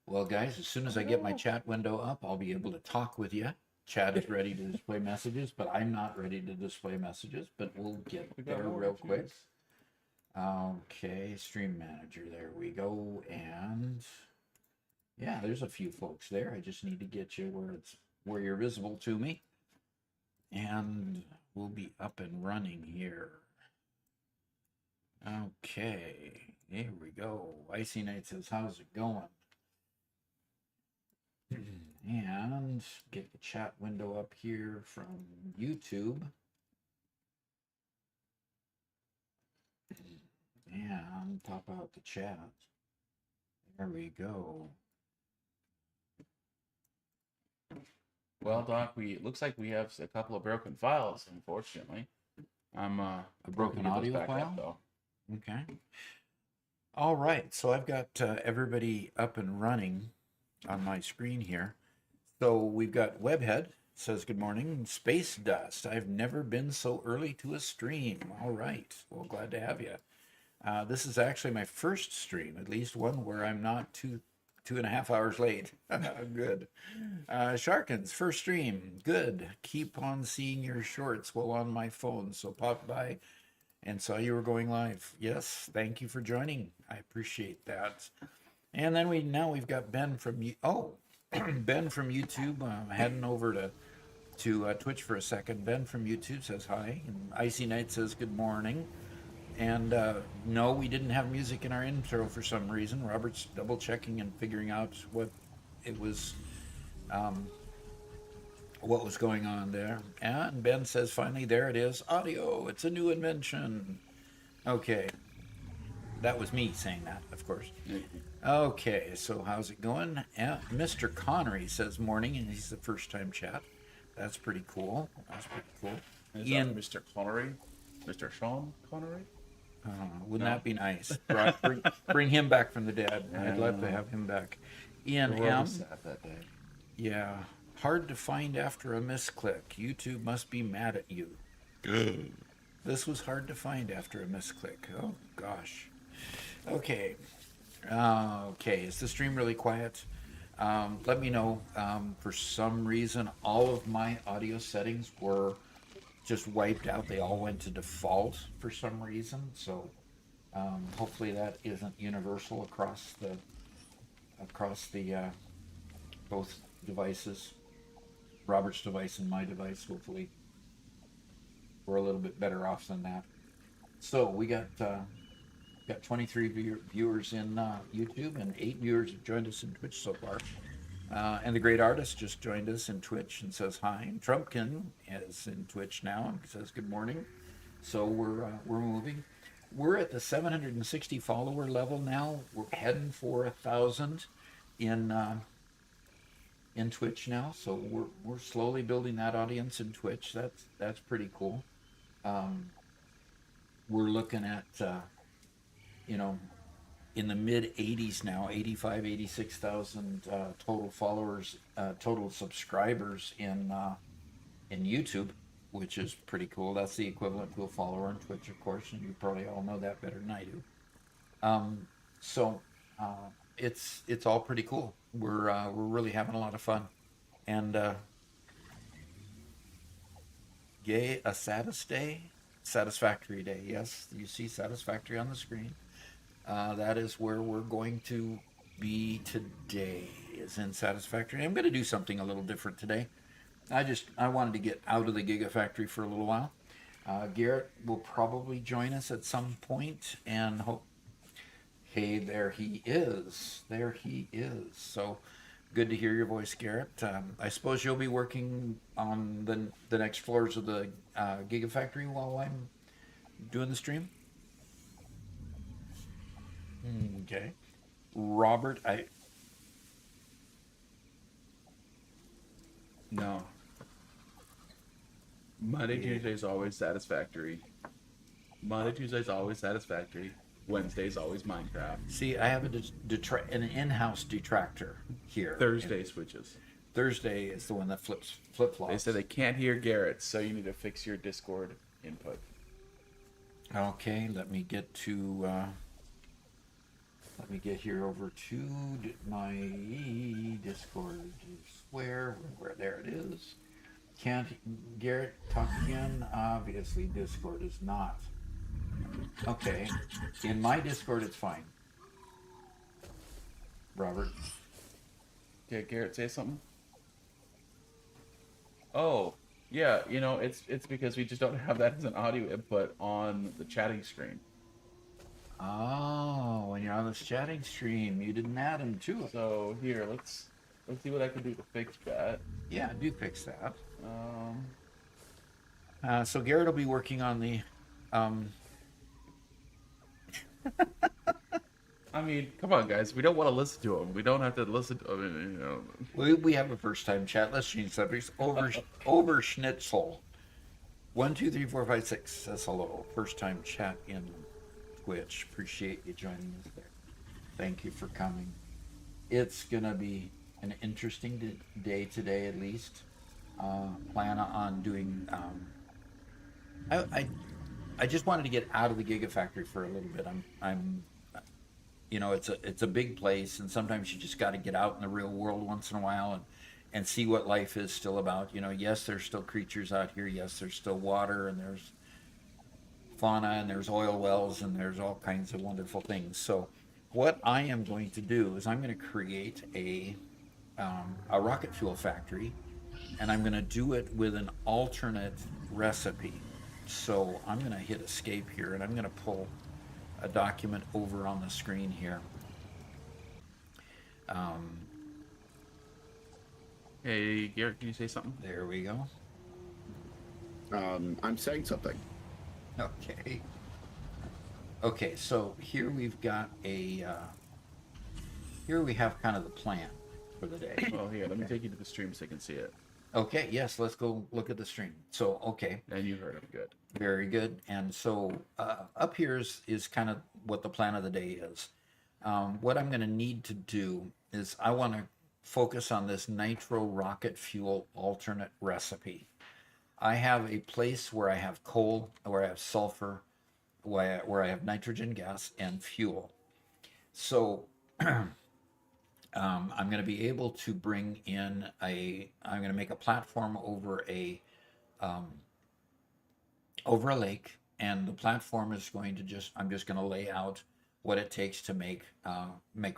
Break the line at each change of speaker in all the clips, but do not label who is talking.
Well, guys, as soon as I get my chat window up, I'll be able to talk with you. Chat is ready to display messages, but I'm not ready to display messages, but we'll get there real quick. Okay, Stream Manager, there we go. And yeah, there's a few folks there. I just need to get you where you're visible to me. And we'll be up and running here. Okay, here we go. Icy Knight says, how's it going? And get the chat window up here from YouTube. And pop out the chat. There we go.
Well, Doc, it looks like we have a couple of broken files, unfortunately.
A broken audio file? Though. Okay. All right, so I've got everybody up and running on my screen here. So we've got Webhead says good morning. Space Dust, I've never been so early to a stream. All right, well, glad to have you. This is actually my first stream, at least one where I'm not two and a half hours late. Good. Sharkins, first stream. Good. Keep on seeing your shorts while on my phone. So popped by and saw you were going live. Yes, thank you for joining. I appreciate that. And then we've got Ben from Ben from YouTube heading over to Twitch for a second. Ben from YouTube says hi, and Icy Knight says good morning. And no, we didn't have music in our intro for some reason. Robert's double checking and figuring out what was going on there. And Ben says finally there it is, audio. It's a new invention. Okay. That was me saying that, of course. Okay, so how's it going? Mr. Connery says morning, and he's the first-time chat. That's pretty cool. That's pretty cool.
Is that Mr. Connery? Mr. Sean Connery?
Wouldn't that be nice? Bring him back from the dead. I'd love to have him back. Ian M.
That day.
Yeah. Hard to find after a misclick. YouTube must be mad at you.
Good.
This was hard to find after a misclick. Oh, gosh. Okay. Okay, is the stream really quiet? Let me know. For some reason, all of my audio settings were just wiped out. They all went to default for some reason. So hopefully that isn't universal across the both devices, Robert's device and my device. Hopefully we're a little bit better off than that. So we got 23 viewers in YouTube, and 8 viewers have joined us in Twitch so far. And the great artist just joined us in Twitch and says hi. And Trumpkin is in Twitch now and says good morning. So we're moving. We're at the 760 follower level now. We're heading for 1,000 in Twitch now. So we're slowly building that audience in Twitch. That's pretty cool. We're looking at in the mid 80s now, 85, 86,000 total followers, total subscribers in YouTube, which is pretty cool. That's the equivalent to a follower on Twitch, of course, and you probably all know that better than I do. It's all pretty cool. We're really having a lot of fun, and yay, a Satisfactory day. Yes, you see Satisfactory on the screen. That is where we're going to be today, is in Satisfactory. I'm going to do something a little different today. I wanted to get out of the Gigafactory for a little while. Garrett will probably join us at some point, and hope. Hey, there he is. There he is. So good to hear your voice, Garrett. I suppose you'll be working on the next floors of the Gigafactory while I'm doing the stream. Okay. Robert, I
No. Monday,
yeah.
Tuesday's always Satisfactory. Monday, Tuesday's always Satisfactory. Wednesday's always Minecraft.
See, I have an in-house detractor here.
Thursday switches.
Thursday is the one that flip flops.
They said they can't hear Garrett, so you need to fix your Discord input.
Okay, let me get to. Let me get here over to my Discord. Where there it is. Can't Garrett talk again? Obviously, Discord is not. Okay, in my Discord it's fine. Robert.
Okay, Garrett, say something. Oh, yeah. It's because we just don't have that as an audio input on the chatting screen.
Oh, when you're on this chatting stream, you didn't add him to it.
So here, let's see what I can do to fix that.
Yeah, do fix that. So Garrett will be working on the.
I mean, come on, guys. We don't want to listen to him. We don't have to listen to him.
We have a first time chat. Let's change subjects. Over Schnitzel. 1, 2, 3, 4, 5, 6 says hello. First time chat in Twitch. Appreciate you joining us there. Thank you for coming. It's gonna be an interesting day today, at least. Plan on doing. I just wanted to get out of the Gigafactory for a little bit. I'm it's a big place, and sometimes you just got to get out in the real world once in a while and see what life is still about. Yes, there's still creatures out here. Yes, there's still water, and there's fauna, and there's oil wells, and there's all kinds of wonderful things. So what I am going to do is I'm going to create a rocket fuel factory, and I'm going to do it with an alternate recipe. So I'm going to hit escape here, and I'm going to pull a document over on the screen here.
Hey, Garrett, can you say something?
There we go.
I'm saying something.
Okay. Okay, so here we've got here we have kind of the plan for the day.
Well, here, let me take you to the stream so you can see it.
Okay, yes, let's go look at the stream. So, okay.
And you heard him good.
Very good. And so up here is kind of what the plan of the day is. What I'm going to need to do is I want to focus on this nitro rocket fuel alternate recipe. I have a place where I have coal, where I have sulfur, where I have nitrogen gas and fuel. So I'm going to be able to bring in I'm going to make a platform over a lake, and the platform is going to I'm just going to lay out what it takes to make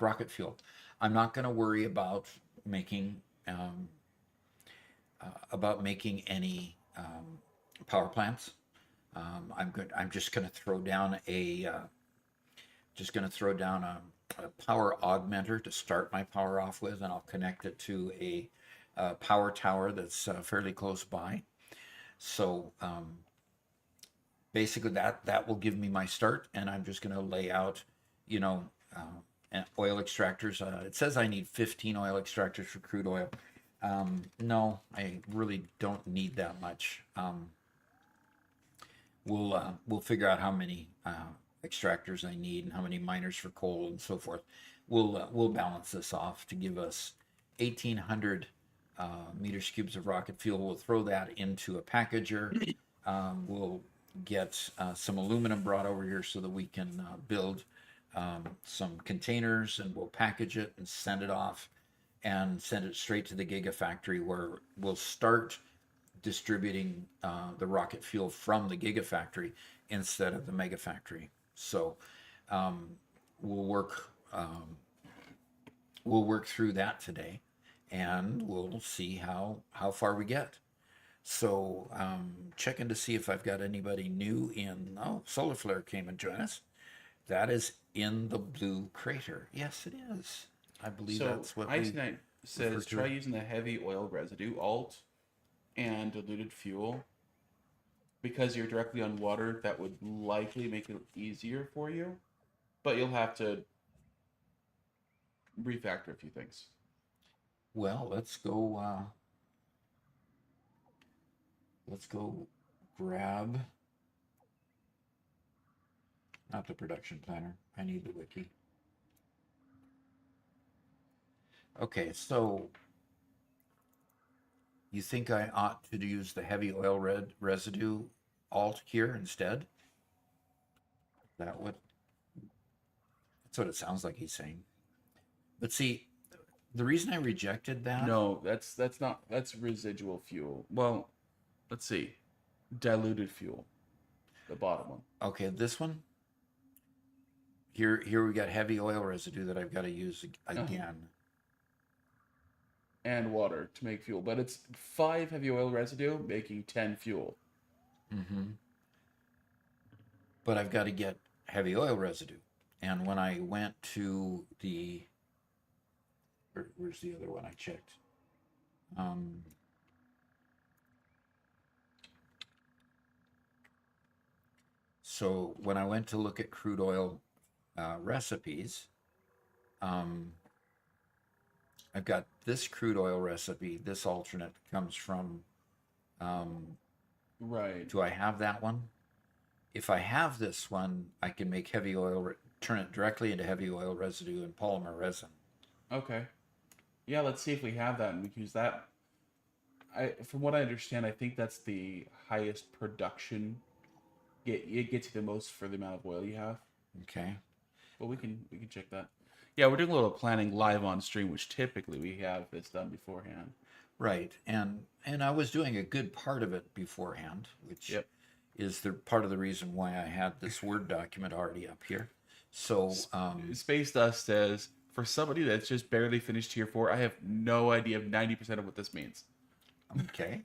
rocket fuel. I'm not going to worry about making any power plants. I'm just going to throw down a power augmenter to start my power off with, and I'll connect it to a power tower that's fairly close by. So basically that will give me my start, and I'm just going to lay out, oil extractors. It says I need 15 oil extractors for crude oil. No, I really don't need that much. We'll figure out how many extractors I need and how many miners for coal and so forth. We'll balance this off to give us 1,800 meters cubes of rocket fuel. We'll throw that into a packager. We'll get some aluminum brought over here so that we can build some containers, and we'll package it and send it off and send it straight to the Gigafactory, where we'll start distributing the rocket fuel from the Gigafactory instead of the Megafactory. So we'll work through that today, and we'll see how far we get. So checking to see if I've got anybody new in. Oh, Solar Flare came and joined us. That is in the blue crater. Yes, it is. I believe
So
that's what
Ice
we
Knight
refer
says
to
try
it.
using the heavy oil residue alt and diluted fuel because you're directly on water. That would likely make it easier for you, but you'll have to refactor a few things.
Well, let's go. Let's go grab. Not the production planner. I need the wiki. Okay, so you think I ought to use the heavy oil residue alt here instead? That what that's what it sounds like he's saying. But see, the reason I rejected that.
No, that's residual fuel. Well, let's see, diluted fuel, the bottom one.
Okay, this one. Here we got heavy oil residue that I've got to use again.
And water to make fuel, but it's 5 heavy oil residue making 10 fuel.
Mm-hmm. But I've got to get heavy oil residue. And when I went to the, where's the other one I checked? So when I went to look at crude oil recipes, I've got this crude oil recipe. This alternate comes from.
Right.
Do I have that one? If I have this one, I can make heavy oil, turn it directly into heavy oil residue and polymer resin.
Okay. Yeah, let's see if we have that and we can use that. From what I understand, I think that's the highest production. It gets you the most for the amount of oil you have.
Okay.
But we can check that. Yeah, we're doing a little planning live on stream, which typically we have this done beforehand.
Right, and I was doing a good part of it beforehand, which is the part of the reason why I had this Word document already up here. So
Space Dust says, for somebody that's just barely finished Tier 4, I have no idea of 90% of what this means.
Okay.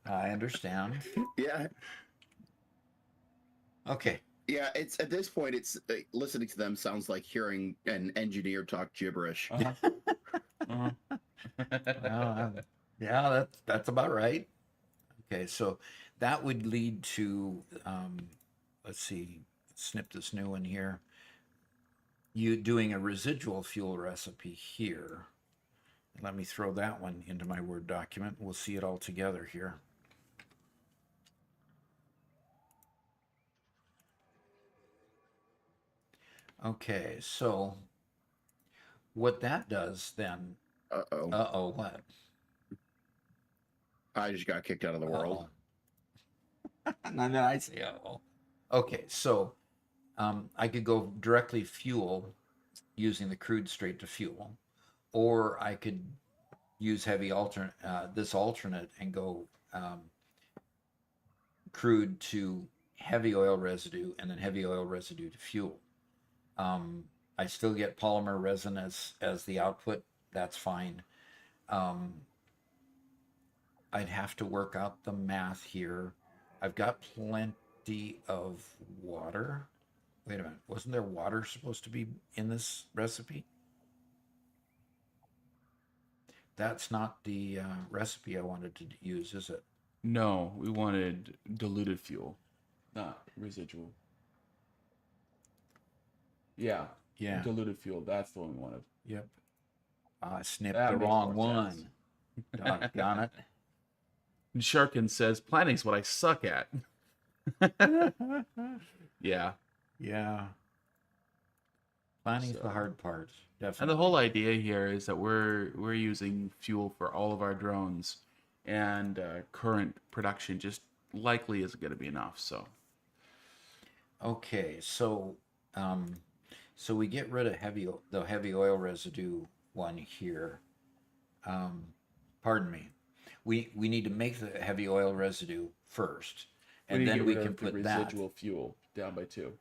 I understand.
Yeah.
Okay.
Yeah, it's at this point, it's listening to them sounds like hearing an engineer talk gibberish.
Well, yeah, that's about right. Okay, so that would lead to, let's see, snip this new one here. You doing a residual fuel recipe here. Let me throw that one into my Word document. We'll see it all together here. Okay, so what that does then.
Uh-oh.
What?
I just got kicked out of the world.
No, I say uh-oh. Okay, so I could go directly fuel using the crude straight to fuel, or I could use this alternate and go crude to heavy oil residue and then heavy oil residue to fuel. I still get polymer resin as the output. That's fine. I'd have to work out the math here. I've got plenty of water. Wait a minute. Wasn't there water supposed to be in this recipe? That's not the recipe I wanted to use, is it?
No, we wanted diluted fuel, not residual. Yeah.
Yeah.
Diluted fuel. That's the one we wanted.
Yep. I snipped
That
the
makes
wrong
more
one.
sense.
Doggone it.
And Sharkin says, planning's what I suck at. Yeah.
Yeah. Planning's
So-
the hard part. Definitely.
And the whole idea here is that we're using fuel for all of our drones, and current production just likely isn't going to be enough. So
Okay, so we get rid of the heavy oil residue one here. Pardon me. We need to make the heavy oil residue first, and
need to
then
get
we
rid
can
of the
put that.
residual fuel down by 2.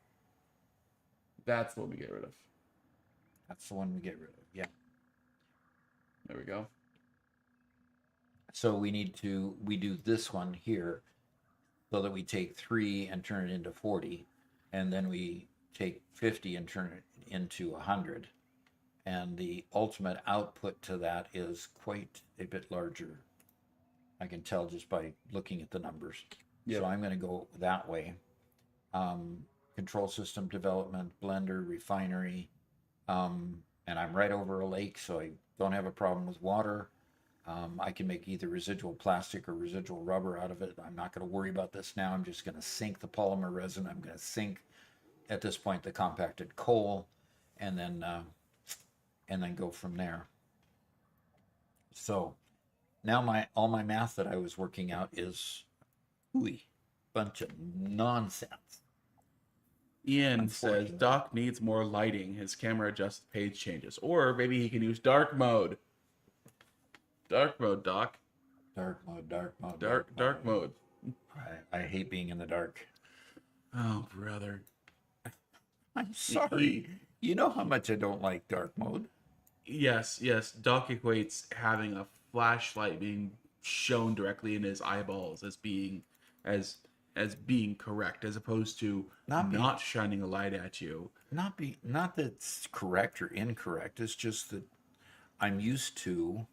That's the one we get rid of.
That's the one we get rid of. Yeah.
There we go.
So we do this one here so that we take 3 and turn it into 40, and then we take 50 and turn it into 100. And the ultimate output to that is quite a bit larger. I can tell just by looking at the numbers.
Yep.
So I'm going to go that way. Control system development, blender, refinery. And I'm right over a lake, so I don't have a problem with water. I can make either residual plastic or residual rubber out of it. I'm not going to worry about this now. I'm just going to sink the polymer resin. I'm going to sink, at this point, the compacted coal, and then go from there. So now all my math that I was working out is bunch of nonsense.
Ian says Doc needs more lighting. His camera adjusts page changes. Or maybe he can use dark mode. Dark mode, Doc.
Dark mode.
Dark mode.
I hate being in the dark.
Oh, brother.
I'm sorry. You know how much I don't like dark mode.
Yes. Doc equates having a flashlight being shown directly in his eyeballs as being correct, as opposed to not shining a light at you. Not
that it's correct or incorrect. It's just that I'm used to.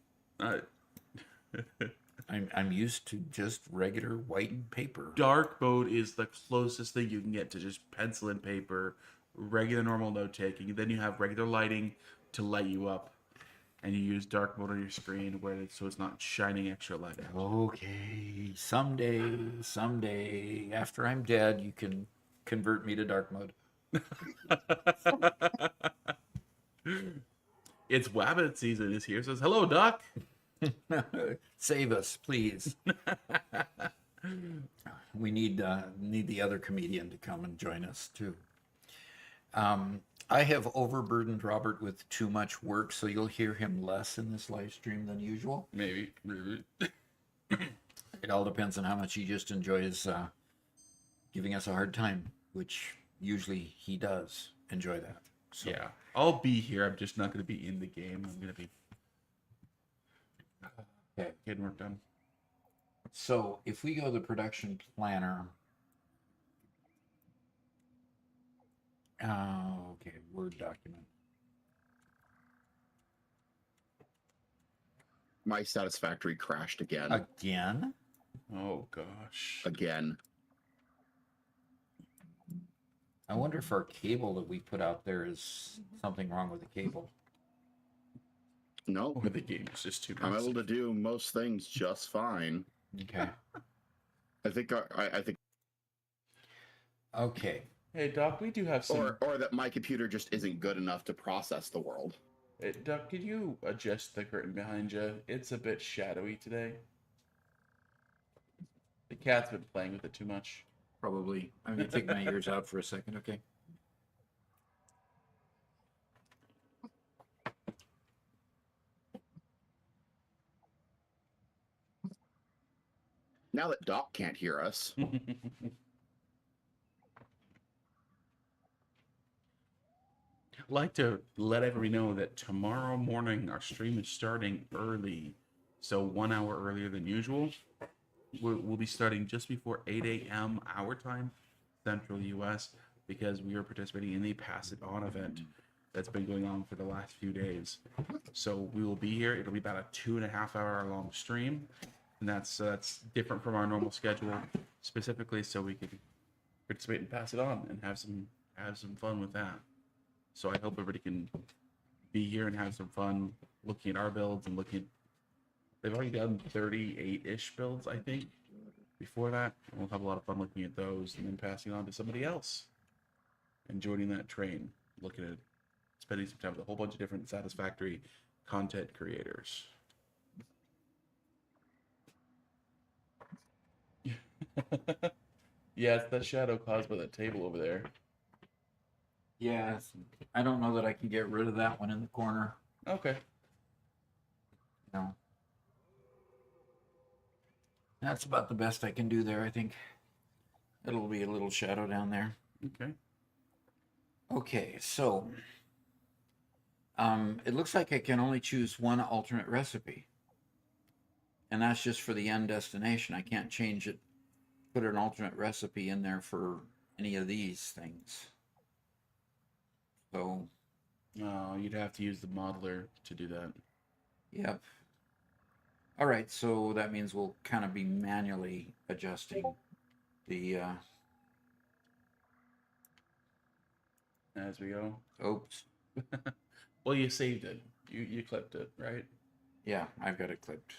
I'm used to just regular white paper.
Dark mode is the closest thing you can get to just pencil and paper, regular normal note taking. Then you have regular lighting to light you up, and you use dark mode on your screen so it's not shining extra light at you.
Okay, someday, after I'm dead, you can convert me to dark mode.
It's Wabbit season is here. Says hello, Doc.
Save us, please. We need the other comedian to come and join us too. I have overburdened Robert with too much work, so you'll hear him less in this live stream than usual.
Maybe.
It all depends on how much he just enjoys giving us a hard time, which usually he does enjoy that. So.
Yeah, I'll be here. I'm just not going to be in the game. I'm going to be getting work done.
So if we go to the production planner, okay, Word document.
My Satisfactory crashed again.
Again?
Oh gosh.
Again.
I wonder if our cable that we put out there is something wrong with the cable.
No.
Or the game is just too
I'm
massive.
able to do most things just fine.
Okay.
I think.
Okay.
Hey Doc, we do have some.
Or that my computer just isn't good enough to process the world.
Hey, Doc, could you adjust the curtain behind you? It's a bit shadowy today. The cat's been playing with it too much.
Probably. I'm going to take my ears out for a second, okay?
Now that Doc can't hear us.
Like to let everybody know that tomorrow morning our stream is starting early. So 1 hour earlier than usual. We'll be starting just before 8 a.m. our time, Central US, because we are participating in the Pass It On event that's been going on for the last few days. So we will be here. It'll be about a 2.5 hour long stream. And that's different from our normal schedule, specifically so we can participate and pass it on and have some fun with that. So I hope everybody can be here and have some fun looking at our builds and looking. They've already done 38-ish builds, I think. Before that, we'll have a lot of fun looking at those and then passing on to somebody else and joining that train, looking at spending some time with a whole bunch of different Satisfactory content creators. Yeah, it's that shadow caused by that table over there.
Yeah, I don't know that I can get rid of that one in the corner.
Okay.
No. That's about the best I can do there, I think. It'll be a little shadow down there.
Okay.
Okay, so it looks like I can only choose one alternate recipe. And that's just for the end destination. I can't change it, put an alternate recipe in there for any of these things. So,
Oh, you'd have to use the modeler to do that.
yep. All right, so that means we'll kind of be manually adjusting the,
As we go.
oops.
Well, you saved it. You clipped it, right?
Yeah, I've got it clipped.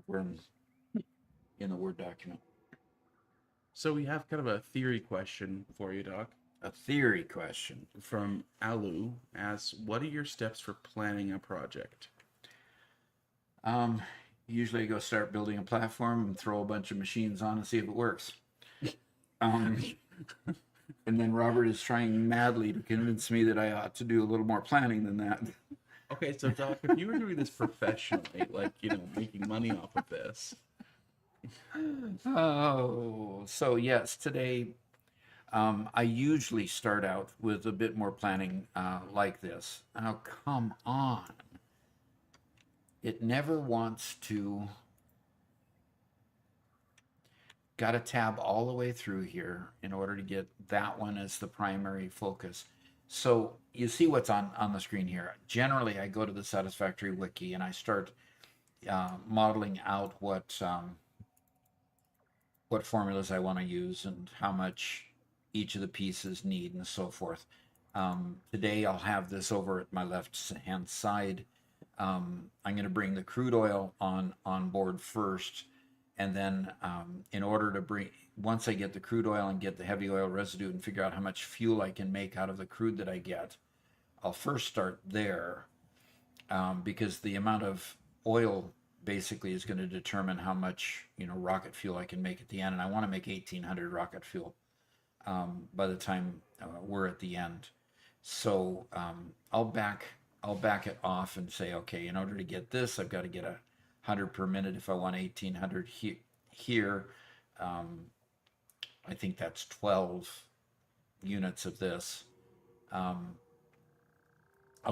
We're in the Word document.
So we have kind of a theory question for you, Doc.
A theory question.
From Alu asks, what are your steps for planning a project?
Usually I go start building a platform and throw a bunch of machines on and see if it works. And then Robert is trying madly to convince me that I ought to do a little more planning than that.
Okay, so Doc, if you were doing this professionally, like, making money off of this.
Oh, so yes, today I usually start out with a bit more planning like this. Oh, come on. It never wants to. Got to tab all the way through here in order to get that one as the primary focus. So you see what's on the screen here. Generally, I go to the Satisfactory wiki and I start modeling out what formulas I want to use and how much each of the pieces need and so forth. Today I'll have this over at my left hand side. I'm going to bring the crude oil on board first, and then in order to bring, once I get the crude oil and get the heavy oil residue and figure out how much fuel I can make out of the crude that I get, I'll first start there because the amount of oil basically is going to determine how much rocket fuel I can make at the end, and I want to make 1,800 rocket fuel by the time we're at the end. So I'll back it off and say, okay, in order to get this, I've got to get 100 per minute if I want 1,800 here. I think that's 12 units of this. I'll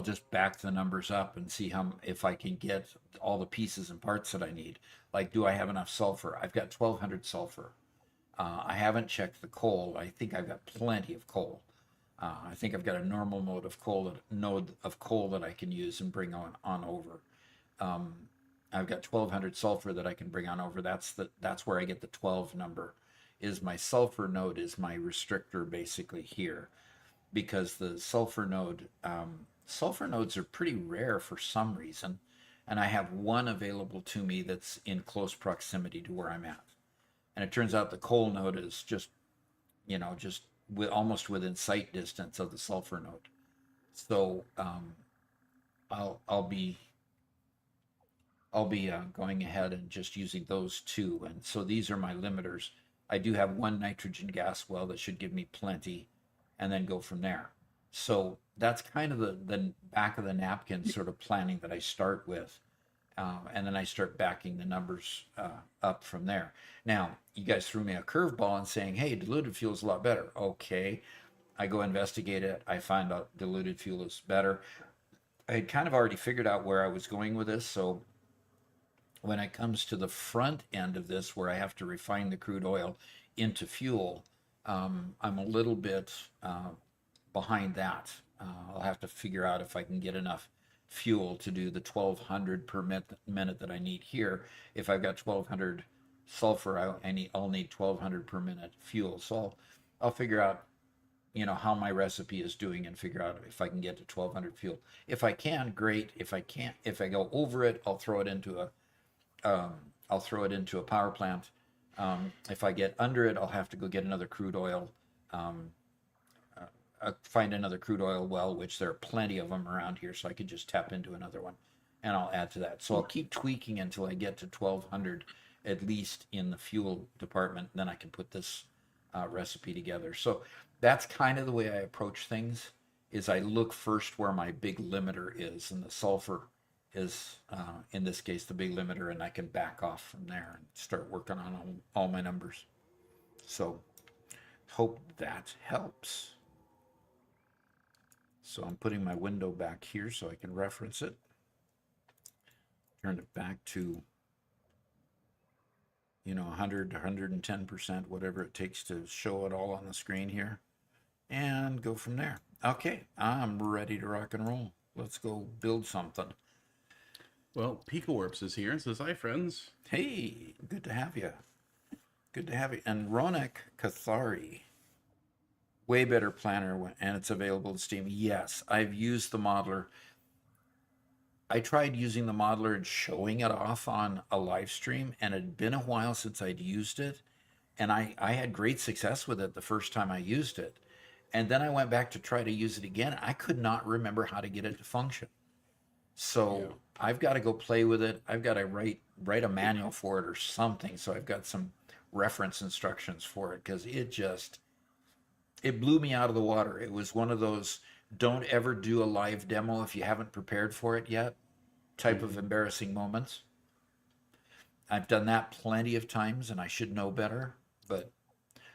just back the numbers up and see if I can get all the pieces and parts that I need. Like, do I have enough sulfur? I've got 1,200 sulfur. I haven't checked the coal. I think I've got plenty of coal. I think I've got a normal node of coal that I can use and bring on over. I've got 1,200 sulfur that I can bring on over. That's where I get the 12 number. Is my sulfur node is my restrictor basically here, because the sulfur nodes are pretty rare for some reason, and I have one available to me that's in close proximity to where I'm at. And it turns out the coal node is just almost within sight distance of the sulfur node. So I'll be going ahead and just using those two. And so these are my limiters. I do have one nitrogen gas well that should give me plenty, and then go from there. So that's kind of the back of the napkin sort of planning that I start with. And then I start backing the numbers up from there. Now, you guys threw me a curveball and saying, hey, diluted fuel is a lot better. Okay, I go investigate it. I find out diluted fuel is better. I had kind of already figured out where I was going with this. So when it comes to the front end of this, where I have to refine the crude oil into fuel, I'm a little bit behind that. I'll have to figure out if I can get enough fuel to do the 1,200 per minute that I need here. If I've got 1,200 sulfur, I'll need 1,200 per minute fuel. So I'll figure out how my recipe is doing and figure out if I can get to 1,200 fuel. If I can, great. If I can't, if I go over it, I'll throw it into a power plant. If I get under it, I'll have to go get another crude oil. Find another crude oil well, which there are plenty of them around here, so I could just tap into another one, and I'll add to that. So I'll keep tweaking until I get to 1,200 at least in the fuel department. Then I can put this recipe together. So that's kind of the way I approach things. Is I look first where my big limiter is, and the sulfur is in this case the big limiter, and I can back off from there and start working on all my numbers. So hope that helps. So I'm putting my window back here so I can reference it. Turn it back to 100, 110%, whatever it takes to show it all on the screen here, and go from there. Okay, I'm ready to rock and roll. Let's go build something.
Well, PicoWorks is here and says, hi, friends.
Hey, good to have you. Good to have you. And Ronak Kathari, way better planner, and it's available in Steam. Yes, I've used the modeler. I tried using the modeler and showing it off on a live stream, and it had been a while since I'd used it. And I had great success with it the first time I used it. And then I went back to try to use it again. I could not remember how to get it to function. So I've got to go play with it. I've got to write a manual for it or something. So I've got some reference instructions for it, because it blew me out of the water. It was one of those don't ever do a live demo if you haven't prepared for it yet type of embarrassing moments. I've done that plenty of times, and I should know better. But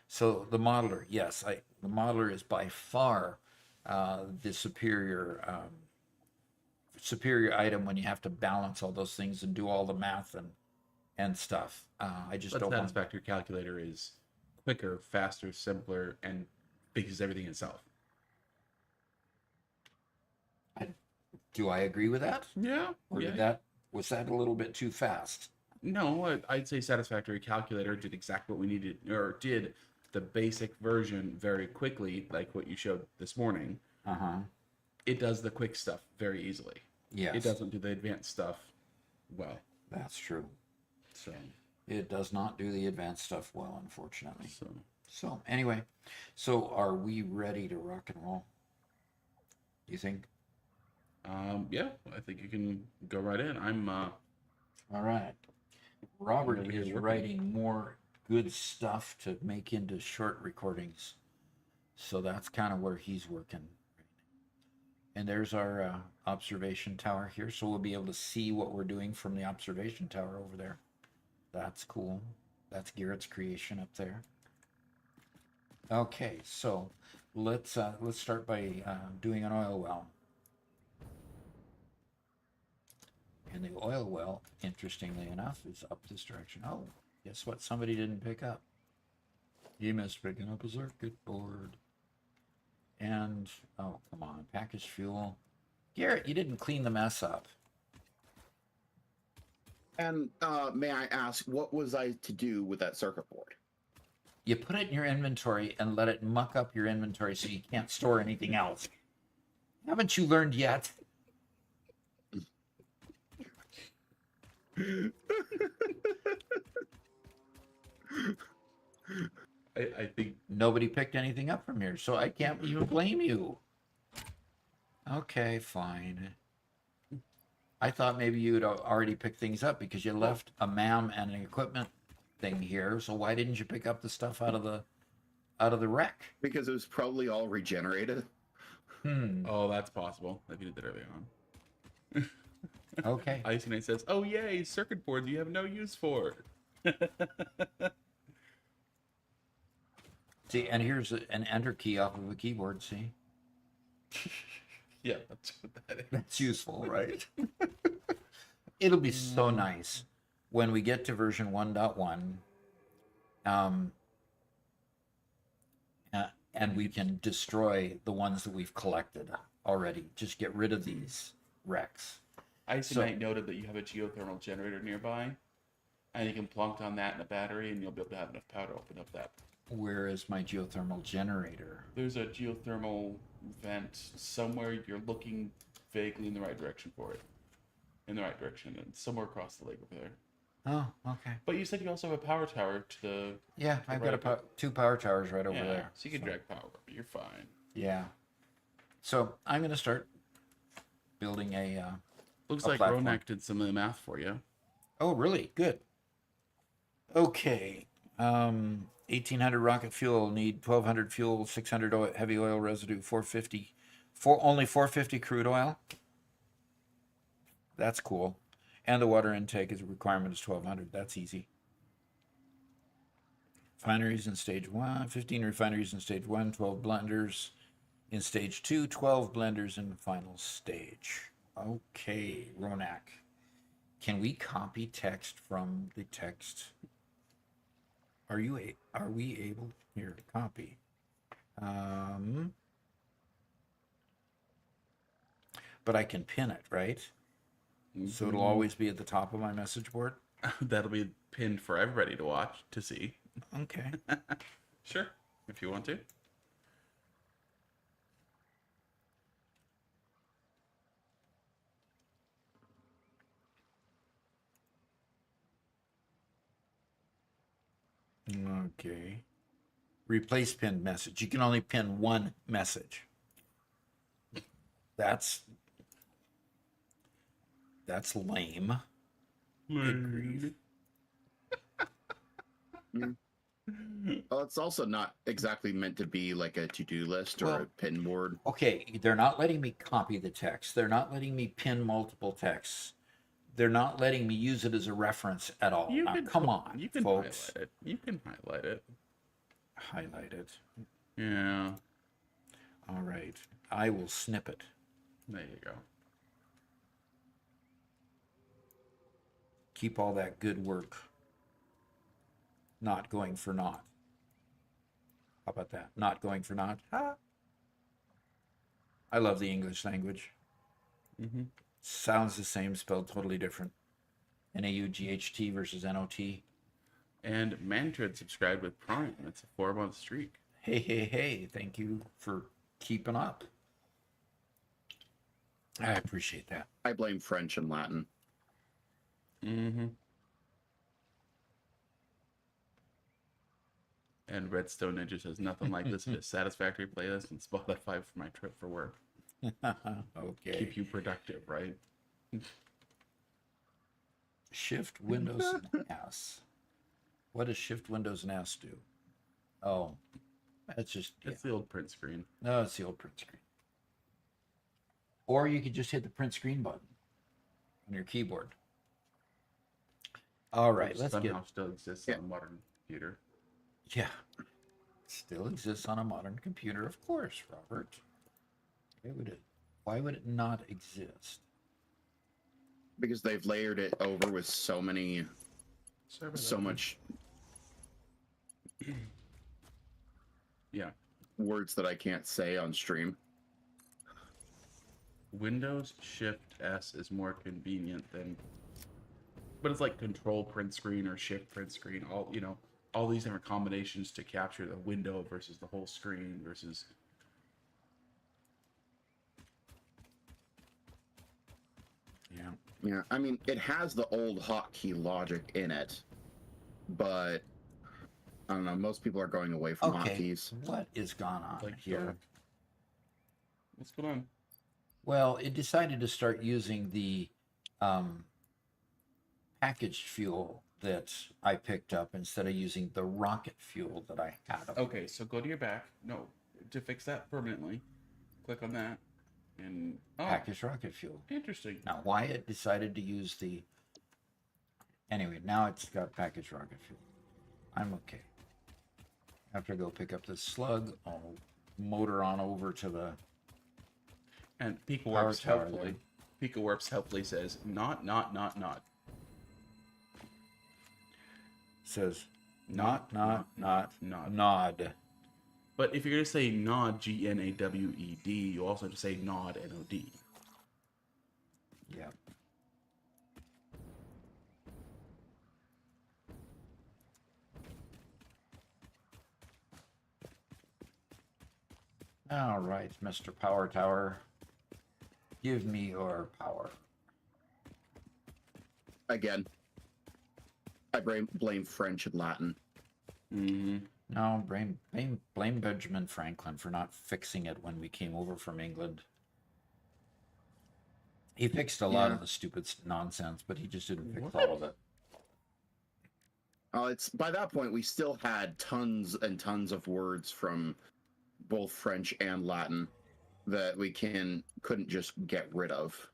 so the modeler, yes, the modeler is by far the superior item when you have to balance all those things and do all the math and stuff. I just don't.
Satisfactory calculator is quicker, faster, simpler, and fixes everything itself.
Do I agree with that?
Yeah.
Or was that a little bit too fast?
No, I'd say Satisfactory calculator did exactly what we needed, or did the basic version very quickly, like what you showed this morning. It does the quick stuff very easily.
Yes.
It doesn't do the advanced stuff well.
That's true.
So
it does not do the advanced stuff well, unfortunately.
So
So anyway, so are we ready to rock and roll? Do you think?
yeah, I think you can go right in. I'm
All right. Robert
over here
is
working.
writing more good stuff to make into short recordings. So that's kind of where he's working. And there's our observation tower here. So we'll be able to see what we're doing from the observation tower over there. That's cool. That's Garrett's creation up there. Okay, so let's start by doing an oil well. And the oil well, interestingly enough, is up this direction. Oh, guess what? Somebody didn't pick up. You missed picking up a circuit board. And, oh, come on, packaged fuel. Garrett, you didn't clean the mess up.
And may I ask, what was I to do with that circuit board?
You put it in your inventory and let it muck up your inventory so you can't store anything else. Haven't you learned yet?
I think
Nobody picked anything up from here, so I can't even blame you. Okay, fine. I thought maybe you'd already picked things up because you left a MAM and an equipment thing here. So why didn't you pick up the stuff out of the wreck?
Because it was probably all regenerated.
Oh, that's possible. If you did that early on.
Okay.
Ice Knight says, "Oh yay, circuit boards you have no use for."
See, and here's an enter key off of a keyboard. See,
Yeah, that's what that is.
that's useful, right? It'll be so nice when we get to version 1.1, and we can destroy the ones that we've collected already. Just get rid of these wrecks.
Ice Knight noted that you have a geothermal generator nearby, and you can plunk on that in a battery, and you'll be able to have enough power to open up that.
Where is my geothermal generator?
There's a geothermal vent somewhere. You're looking vaguely in the right direction for it. In the right direction, and somewhere across the lake over there.
Oh, okay.
But you said you also have a power tower to the...
Yeah, I've got two power towers right over
yeah,
there.
so you can drag power over. You're fine.
Yeah. So I'm going to start building a
Looks
a
like
platform.
Ronak did some of the math for you.
Oh, really? Good. Okay. 1,800 rocket fuel, need 1,200 fuel, 600 heavy oil residue, 450, only 450 crude oil. That's cool. And the water intake is requirement is 1,200. That's easy. Refineries in stage 1, 15 refineries in stage 1, 12 blenders in stage 2, 12 blenders in the final stage. Okay, Ronak. Can we copy text from the text Are we able here? Copy. But I can pin it, right? So it'll always be at the top of my message board.
That'll be pinned for everybody to watch to see.
Okay.
Sure, if you want to.
Okay. Replace pinned message. You can only pin one message. That's lame. Good grief.
Well, it's also not exactly meant to be like a to-do list or a pin board.
Okay, they're not letting me copy the text. They're not letting me pin multiple texts. They're not letting me use it as a reference at all. Now, come on,
you can
folks.
highlight it. You can highlight it.
Highlight it.
Yeah.
All right. I will snip it.
There you go.
Keep all that good work. Not going for naught. How about that? Not going for naught. I love the English language.
Mm-hmm.
Sounds the same, spelled totally different. NAUGHT versus NOT.
And Mantrid subscribed with Prime. It's a 4-month streak.
Hey. Thank you for keeping up. I appreciate that.
I blame French and Latin.
Mm-hmm. And Redstone Ninja says nothing like this is a Satisfactory playlist and Spotify for my trip for work.
Okay.
Keep you productive, right?
Shift Windows and S. What does Shift Windows and S do? Oh, that's just
It's the old print screen.
No, it's the old print screen. Or you could just hit the print screen button on your keyboard. All right,
Which
let's
somehow
get.
still exists on a modern computer.
Yeah, still exists on a modern computer, of course, Robert. Why would it not exist?
Because they've layered it over with so much
Yeah.
words that I can't say on stream.
Windows Shift S is more convenient than, but it's like Control print screen or Shift print screen. All these different combinations to capture the window versus the whole screen versus.
Yeah.
Yeah, I mean, it has the old hotkey logic in it, but I don't know. Most people are going away from hotkeys.
What is going on here?
What's going on?
Well, it decided to start using the packaged fuel that I picked up instead of using the rocket fuel that I had.
Okay, so go to your back. No, to fix that permanently, click on that, and
packaged rocket fuel.
Interesting.
Now, why it decided to use the... Anyway, now it's got packaged rocket fuel. I'm okay. After I go pick up this slug, I'll motor on over to the...
And Pika Warps helpfully says, not.
Says, not, nod.
But if you're going to say nod, Gnawed, you also have to say nod, NOD.
Yeah. All right, Mr. Power Tower. Give me your power.
Again, I blame French and Latin.
Mm-hmm.
No, blame Benjamin Franklin for not fixing it when we came over from England. He fixed a lot of the stupid nonsense, but he just didn't fix all of it.
It's by that point we still had tons and tons of words from both French and Latin that we couldn't just get rid of.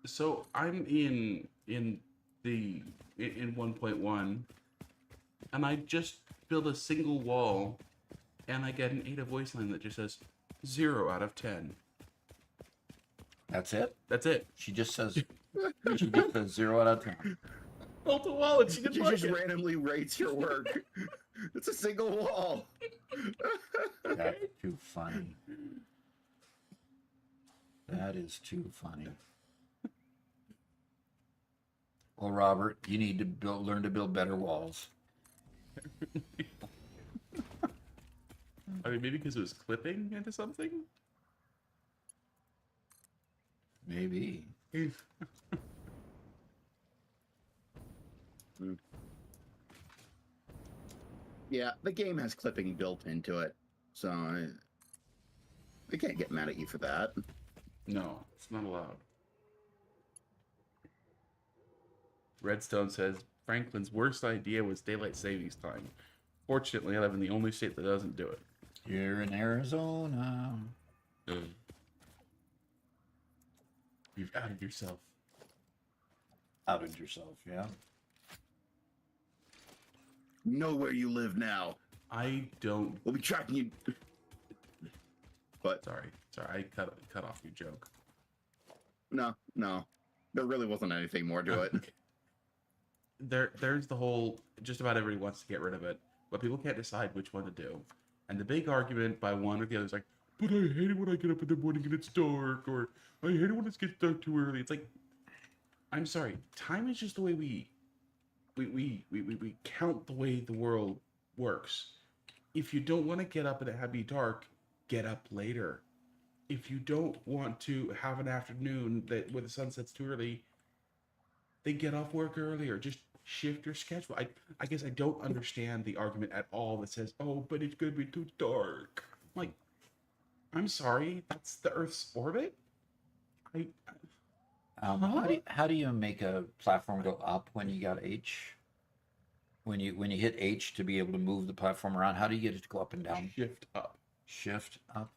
So I'm in 1.1, and I just build a single wall, and I get an Ada voice line that just says 0 out of 10.
That's it?
That's it.
She just says 0 out of 10.
built a wall and she didn't
She
like
just
it.
randomly rates your work. It's a single wall.
That's too funny. That is too funny. Well, Robert, you need to learn to build better walls.
I mean, maybe because it was clipping into something?
Maybe.
Yeah, the game has clipping built into it, so I can't get mad at you for that.
No, it's not allowed. Redstone says Franklin's worst idea was daylight savings time. Fortunately, I live in the only state that doesn't do it.
You're in Arizona.
You've outed yourself.
Outed yourself, yeah.
Know where you live now.
I don't.
We'll be tracking you. But
Sorry, I cut off your joke.
no, there really wasn't anything more to it.
There's the whole. Just about everybody wants to get rid of it, but people can't decide which one to do. And the big argument by one or the other is like, "But I hate it when I get up in the morning and it's dark," or "I hate it when it gets dark too early." It's like, I'm sorry, time is just the way we count the way the world works. If you don't want to get up and it be dark, get up later. If you don't want to have an afternoon that where the sun sets too early, then get off work earlier. Just shift your schedule. I guess I don't understand the argument at all that says, "Oh, but it's gonna be too dark." Like, I'm sorry, that's the Earth's orbit.
How do you make a platform go up when you got H? When you hit H to be able to move the platform around, how do you get it to go up and down?
Shift up.
Shift up.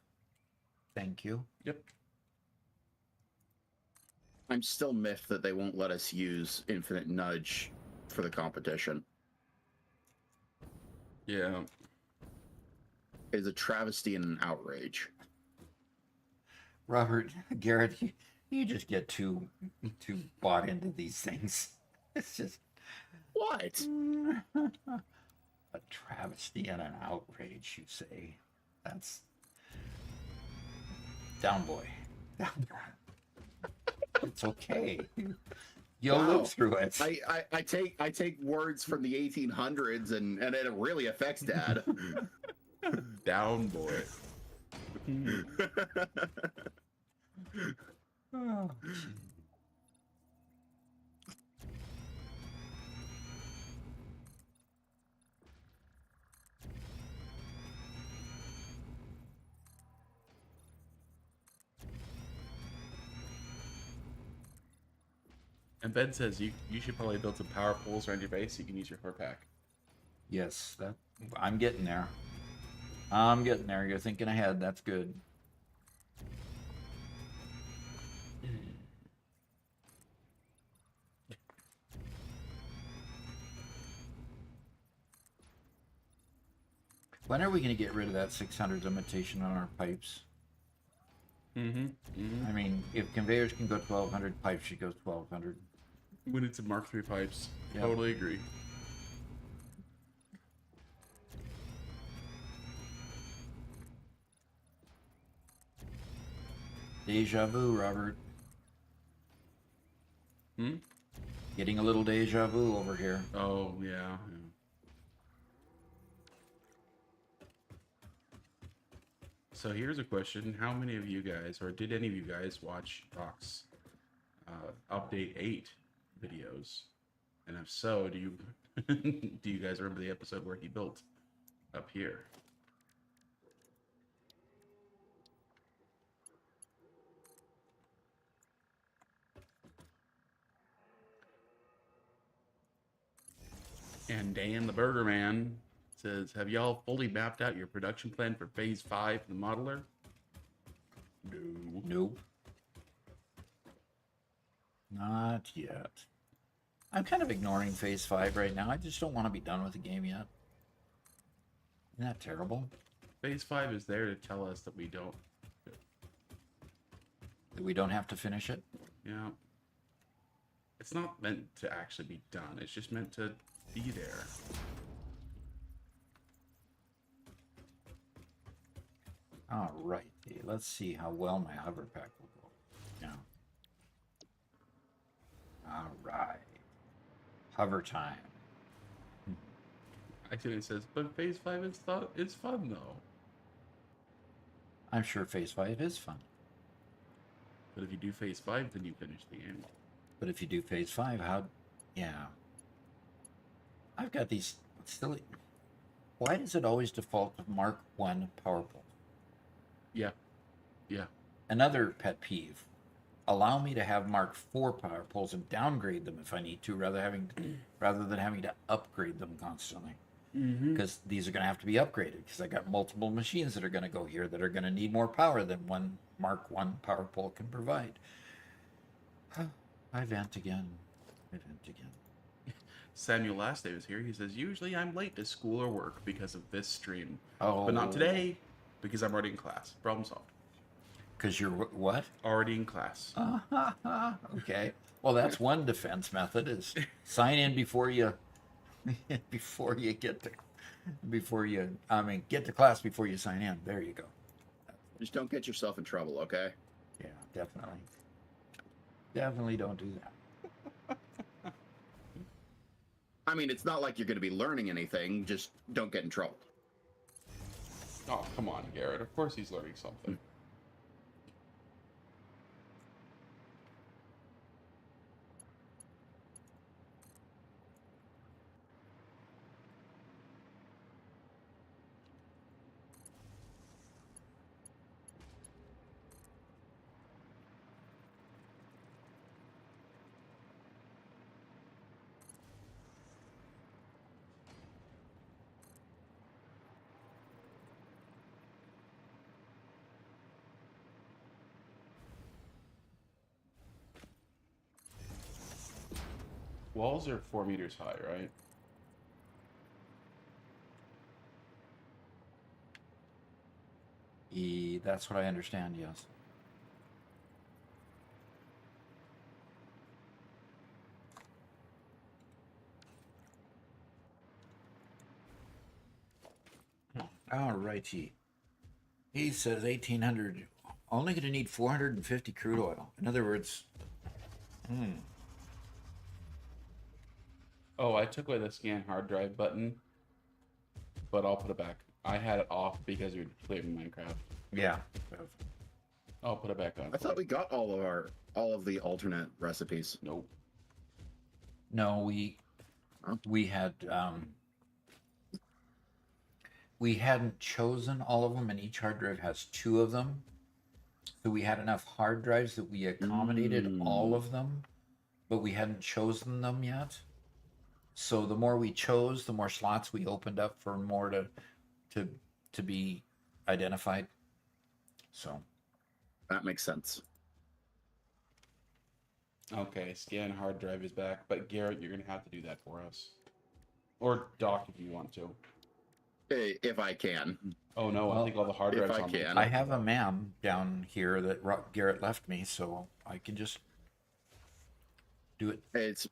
Thank you.
Yep.
I'm still miffed that they won't let us use Infinite Nudge for the competition.
Yeah.
It's a travesty and an outrage.
Robert, Garrett, you just get too bought into these things. It's just
What?
a travesty and an outrage, you say. That's down, boy. Down, boy. It's okay. You'll
Wow.
live through it.
I take words from the 1800s and it really affects Dad.
Down, boy.
Oh,
And Ben says you should probably build some power poles around your base so you can use your core pack.
yes, I'm getting there. I'm getting there. You're thinking ahead. That's good. When are we going to get rid of that 600 limitation on our pipes? I mean, if conveyors can go 1200, pipes should go 1200.
We need some Mark III pipes.
Yep.
Totally agree.
Deja vu, Robert. Getting a little deja vu over here.
Oh, yeah. So here's a question. How many of you guys, or did any of you guys watch Doc's Update 8 videos? And if so, do you do you guys remember the episode where he built up here? And Dan the Burger Man says, have y'all fully mapped out your production plan for Phase 5 in the modeler? No.
Nope. Not yet. I'm kind of ignoring Phase 5 right now. I just don't want to be done with the game yet. Isn't that terrible?
Phase 5 is there to tell us that we don't.
That we don't have to finish it?
Yeah. It's not meant to actually be done. It's just meant to be there.
All right. Let's see how well my hover pack will go. Yeah. All right. Hover time.
Actually, it says, but Phase 5 is fun, though.
I'm sure Phase 5 is fun.
But if you do Phase 5, then you finish the game.
But if you do Phase 5, how... Yeah. I've got these silly... Why does it always default to Mark 1 power pole?
Yeah. Yeah.
Another pet peeve. Allow me to have Mark 4 power poles and downgrade them if I need to, rather than having to upgrade them constantly. Because these are going to have to be upgraded, because I got multiple machines that are going to go here that are going to need more power than one Mark 1 power pole can provide. I vent again.
Samuel Last Day was here. He says, usually I'm late to school or work because of this stream.
Oh.
But not today, because I'm already in class. Problem solved.
Because you're what?
Already in class.
Okay. Well, that's one defense method, is sign in before you get to class before you sign in. There you go.
Just don't get yourself in trouble, okay?
Yeah, definitely. Definitely don't do that.
I mean, it's not like you're going to be learning anything. Just don't get in trouble.
Oh, come on, Garrett. Of course he's learning something. Walls are 4 meters high, right?
That's what I understand, yes. All righty. He says 1,800. Only going to need 450 crude oil. In other words,
Oh, I took away the scan hard drive button, but I'll put it back. I had it off because you're playing Minecraft.
yeah.
I'll put it back on.
I thought we got all of the alternate recipes.
Nope.
No, we had we hadn't chosen all of them, and each hard drive has 2 of them. So we had enough hard drives that we accommodated all of them, but we hadn't chosen them yet. So the more we chose, the more slots we opened up for more to be identified. So
That makes sense.
Okay, scan hard drive is back, but Garrett, you're gonna have to do that for us, or Doc if you want to.
If I can.
Oh no,
Well,
I think all the hard
if
drives
I
on.
can.
I have a MAM down here that Garrett left me, so I can just do it.
It's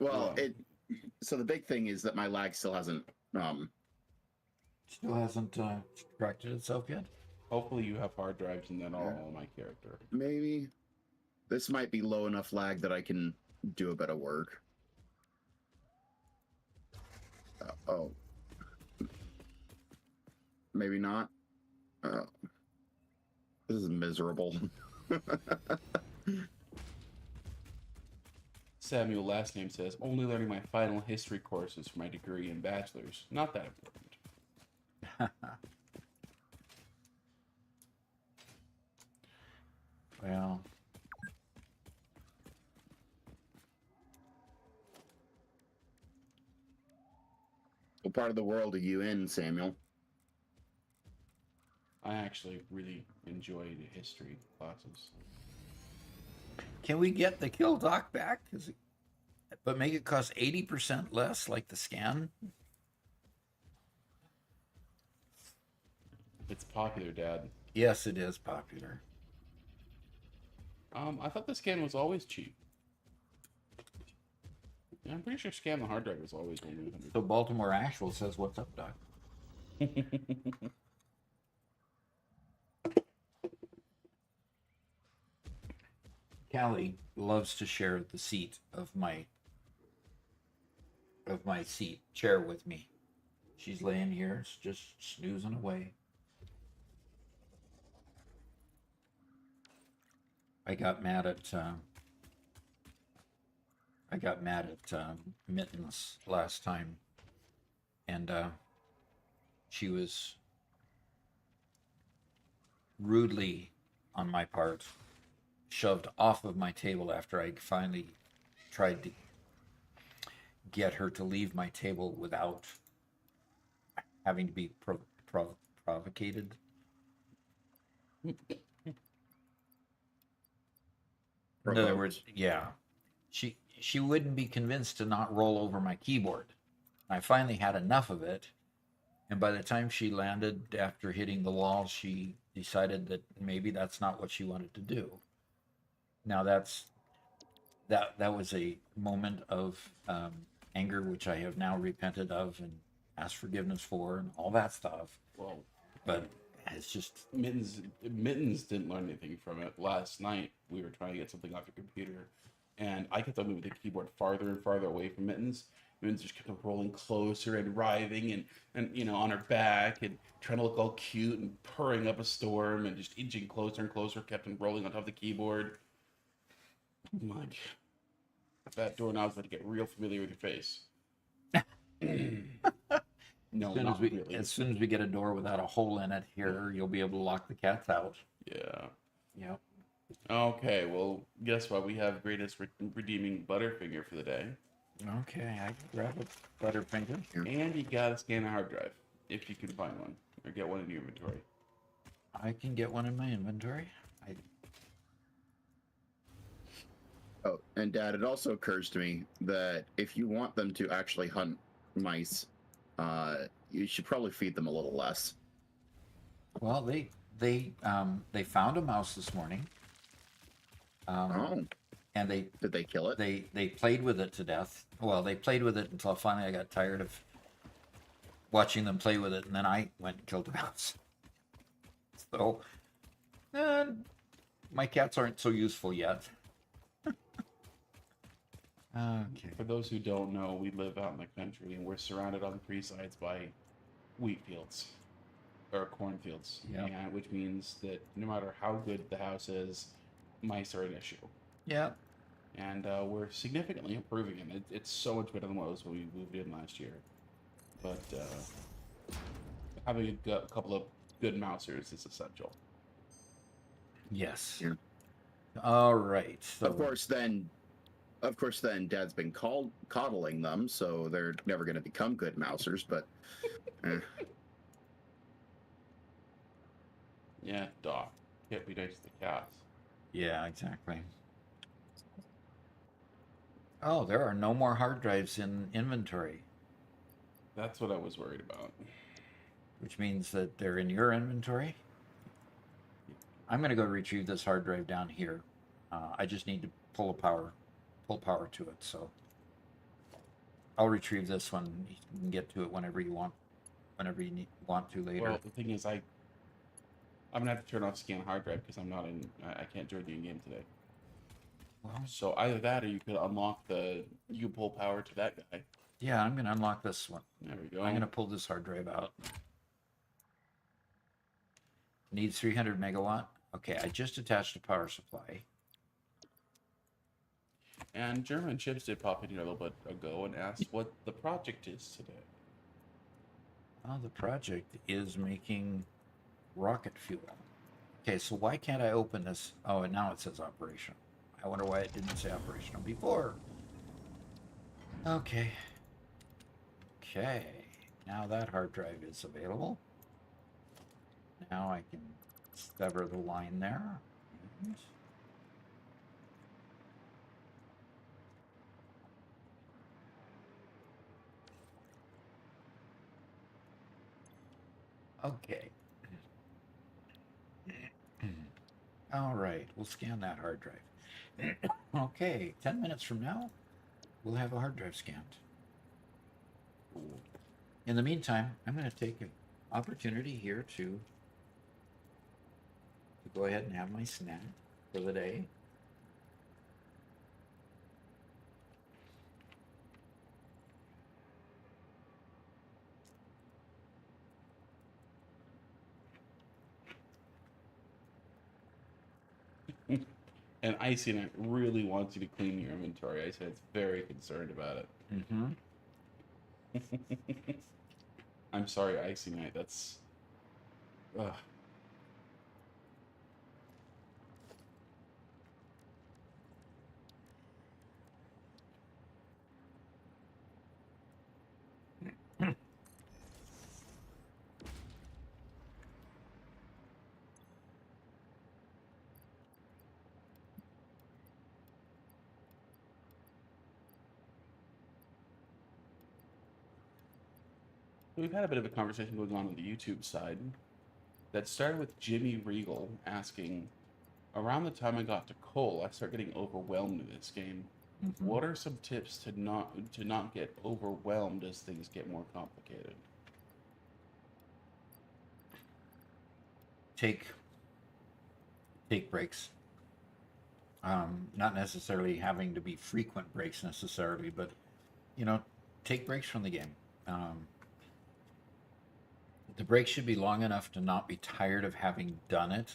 so the big thing is that my lag still hasn't
Still hasn't corrected itself yet.
Hopefully you have hard drives and then all my character.
maybe this might be low enough lag that I can do a bit of work. Oh. Maybe not. This is miserable.
Samuel last name says, only learning my final history courses for my degree and bachelor's. Not that important.
Well,
What part of the world are you in, Samuel?
I actually really enjoy the history classes.
can we get the kill doc back? But make it cost 80% less, like the scan?
It's popular, Dad.
Yes, it is popular.
I thought the scan was always cheap. Yeah, I'm pretty sure scan the hard drive is always only 100.
So Baltimore Actual says, "What's up, Doc?" Callie loves to share the seat of my seat chair with me. She's laying here, just snoozing away. I got mad at Mittens last time, and she was rudely, on my part, shoved off of my table after I finally tried to get her to leave my table without having to be provocated. In other words, yeah, she wouldn't be convinced to not roll over my keyboard. I finally had enough of it, and by the time she landed after hitting the wall, she decided that maybe that's not what she wanted to do. Now that was a moment of anger, which I have now repented of and asked forgiveness for, and all that stuff.
Well,
but it's just
Mittens didn't learn anything from it. Last night we were trying to get something off your computer, and I kept on moving the keyboard farther and farther away from Mittens. Mittens just kept on rolling closer and writhing and you know, on her back and trying to look all cute and purring up a storm and just inching closer and closer, kept on rolling on top of the keyboard. Like, that doorknob's about to get real familiar with your face. No, not really.
As soon as we get a door without a hole in it here, you'll be able to lock the cats out.
Yeah.
Yep.
Okay, well, guess what? We have greatest redeeming Butterfinger for the day.
Okay, I can grab a Butterfinger.
And you gotta scan a hard drive, if you can find one, or get one in your inventory.
I can get one in my inventory.
Oh, and Dad, it also occurs to me that if you want them to actually hunt mice, you should probably feed them a little less.
Well, they found a mouse this morning. And
did they kill it?
They played with it to death. Well, they played with it until finally I got tired of watching them play with it, and then I went and killed the mouse. So, my cats aren't so useful yet. Okay.
For those who don't know, we live out in the country, and we're surrounded on three sides by wheat fields or cornfields.
Yep.
And which means that no matter how good the house is, mice are an issue.
Yeah.
And we're significantly improving it. It's so much better than what it was when we moved in last year. But having a couple of good mousers is essential.
Yes.
Yeah.
All right. So
Of course, then Dad's been coddling them, so they're never going to become good mousers. But
yeah, Doc, can't be nice to the cats.
Yeah, exactly. Oh, there are no more hard drives in inventory.
That's what I was worried about.
Which means that they're in your inventory. I'm going to go retrieve this hard drive down here. I just need to pull power to it, so I'll retrieve this one. You can get to it whenever you want to later.
Well, the thing is, I'm gonna have to turn off scan hard drive because I can't join the game today.
Well,
so either that, or you could unlock you pull power to that guy.
Yeah, I'm gonna unlock this one.
There we go.
I'm gonna pull this hard drive out. Needs 300 megawatt. Okay, I just attached a power supply.
And German Chips did pop in here a little bit ago and asked what the project is today.
Oh, the project is making rocket fuel. Okay, so why can't I open this? Oh, and now it says operational. I wonder why it didn't say operational before. Okay. Okay, now that hard drive is available. Now I can sever the line there. And okay. All right, we'll scan that hard drive. Okay, 10 minutes from now, we'll have a hard drive scanned. In the meantime, I'm going to take an opportunity here to go ahead and have my snack for the day.
And Icy Knight really wants you to clean your inventory. I said it's very concerned about it.
Mm-hmm.
I'm sorry, Icy Knight. That's. Ugh. We've had a bit of a conversation going on the YouTube side that started with Jimmy Regal asking, around the time I got to coal, I start getting overwhelmed in this game.
Mm-hmm.
What are some tips to not get overwhelmed as things get more complicated?
Take breaks. Not necessarily having to be frequent breaks necessarily, but take breaks from the game. The break should be long enough to not be tired of having done it,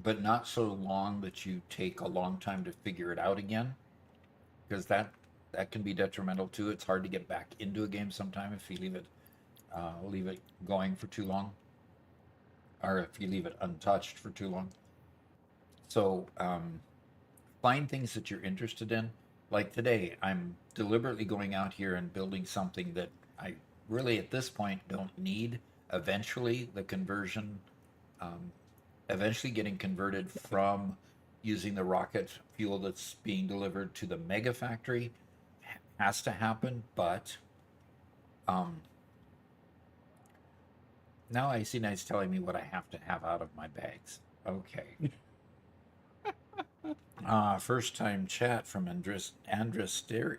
but not so long that you take a long time to figure it out again, because that can be detrimental too. It's hard to get back into a game sometime if you leave it going for too long, or if you leave it untouched for too long. So find things that you're interested in. Like today, I'm deliberately going out here and building something that I really at this point don't need. Eventually, the conversion, eventually getting converted from using the rocket fuel that's being delivered to the mega factory has to happen. But now I see Knight's telling me what I have to have out of my bags. Okay. First time chat from Andrestia.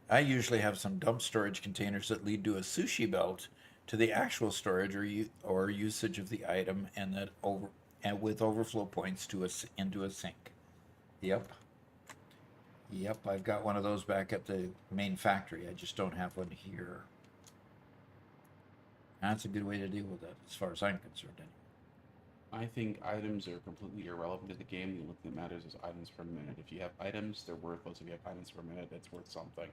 I usually have some dump storage containers that lead to a sushi belt to the actual storage or usage of the item, and with overflow points into a sink. Yep, I've got one of those back at the main factory. I just don't have one here. That's a good way to deal with it, as far as I'm concerned. Anyway.
I think items are completely irrelevant to the game. The only thing that matters is items per minute. If you have items, they're worthless. If you have items per minute, that's worth something.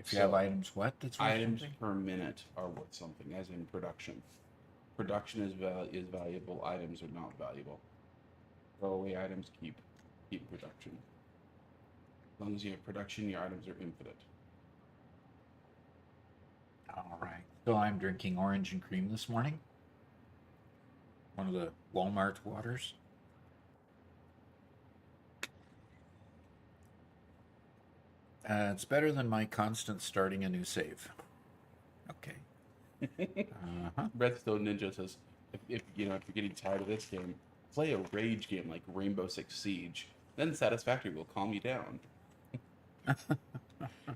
If you have items, what? That's worth
items
something?
per minute are worth something, as in production. Production is valuable. Items are not valuable. Throwaway items keep production. As long as you have production, your items are infinite.
All right. So I'm drinking orange and cream this morning. One of the Walmart waters. It's better than my constant starting a new save. Okay.
Redstone Ninja says, if you're getting tired of this game, play a rage game like Rainbow Six Siege. Then Satisfactory will calm you down.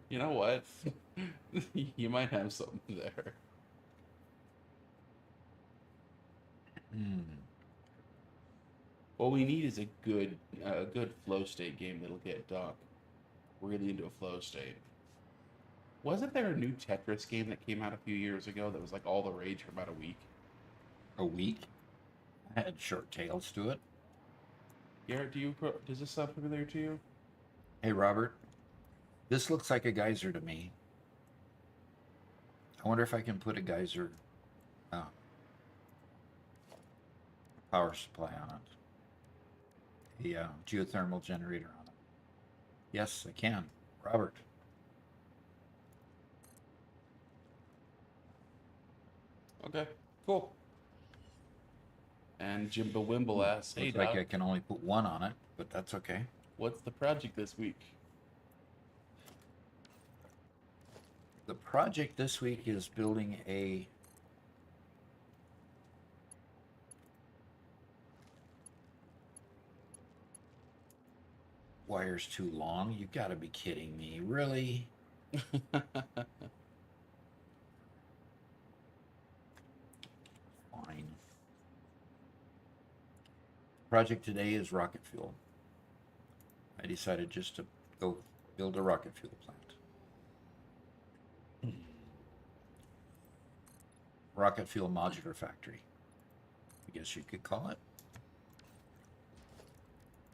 You know what? You might have something there. What we need is a good flow state game that'll get Doc really into a flow state. Wasn't there a new Tetris game that came out a few years ago that was like all the rage for about a week?
A week? I had short tails to it.
Garrett, does this sound familiar to you?
Hey, Robert. This looks like a geyser to me. I wonder if I can put a geyser power supply on it. A geothermal generator on it. Yes, I can. Robert.
Okay, cool. And Jimbo Wimble asks, "Hey,
Looks
Doc,
like I can only put one on it, but that's okay.
What's the project this week?"
The project this week is building a wire's too long. You've got to be kidding me. Really? Fine. Project today is rocket fuel. I decided just to go build a rocket fuel plant. Rocket fuel modular factory, I guess you could call it.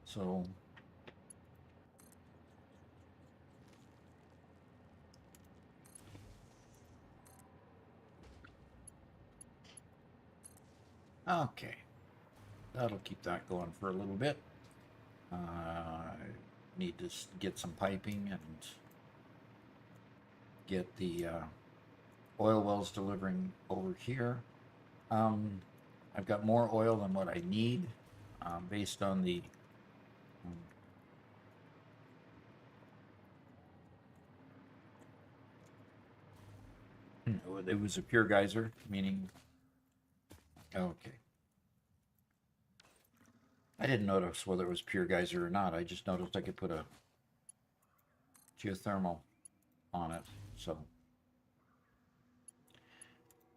So okay, that'll keep that going for a little bit. I need to get some piping and get the oil wells delivering over here. I've got more oil than what I need based on the it was a pure geyser, meaning okay. I didn't notice whether it was pure geyser or not. I just noticed I could put a geothermal on it. So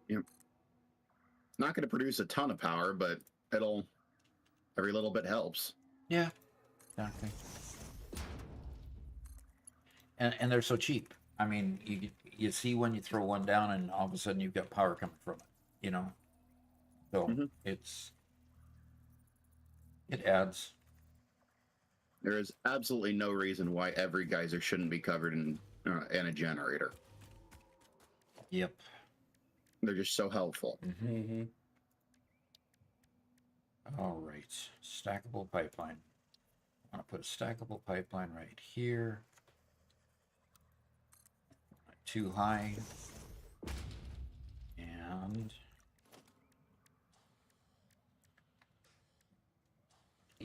Yep. Not going to produce a ton of power, but every little bit helps.
yeah, exactly. And they're so cheap. I mean, you see when you throw one down, and all of a sudden you've got power coming from it. You know, so it adds.
There is absolutely no reason why every geyser shouldn't be covered in a generator.
Yep.
They're just so helpful.
All right, stackable pipeline. I want to put a stackable pipeline right here. Not too high. And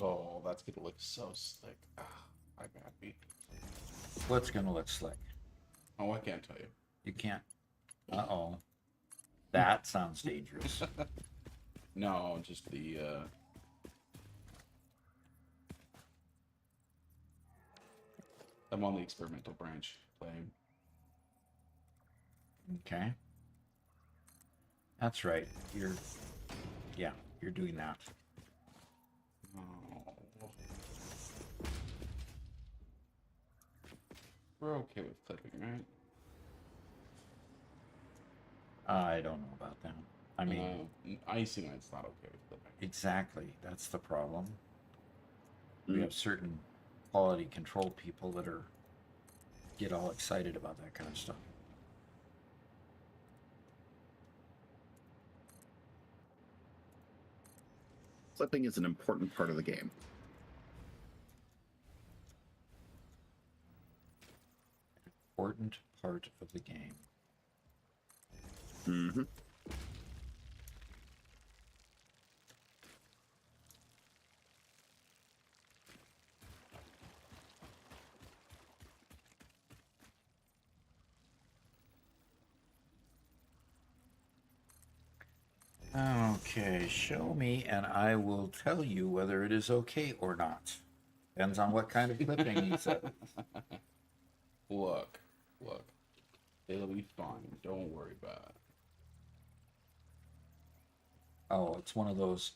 Oh, that's gonna look so slick. Ah, I'm happy.
what's gonna look slick?
Oh, I can't tell you.
You can't. Uh-oh. That sounds dangerous.
No, just the I'm on the experimental branch playing.
Okay. That's right. You're doing that.
Oh. We're okay with clipping, right?
I don't know about that. I mean,
icing it's not okay with clipping.
exactly. That's the problem.
Mm.
We have certain quality control people that get all excited about that kind of stuff.
Clipping is an important part of the game.
Important part of the game.
Mm-hmm.
Okay, show me and I will tell you whether it is okay or not. Depends on what kind of clipping he said.
Look. It'll be fine. Don't worry about it.
Oh, it's one of those,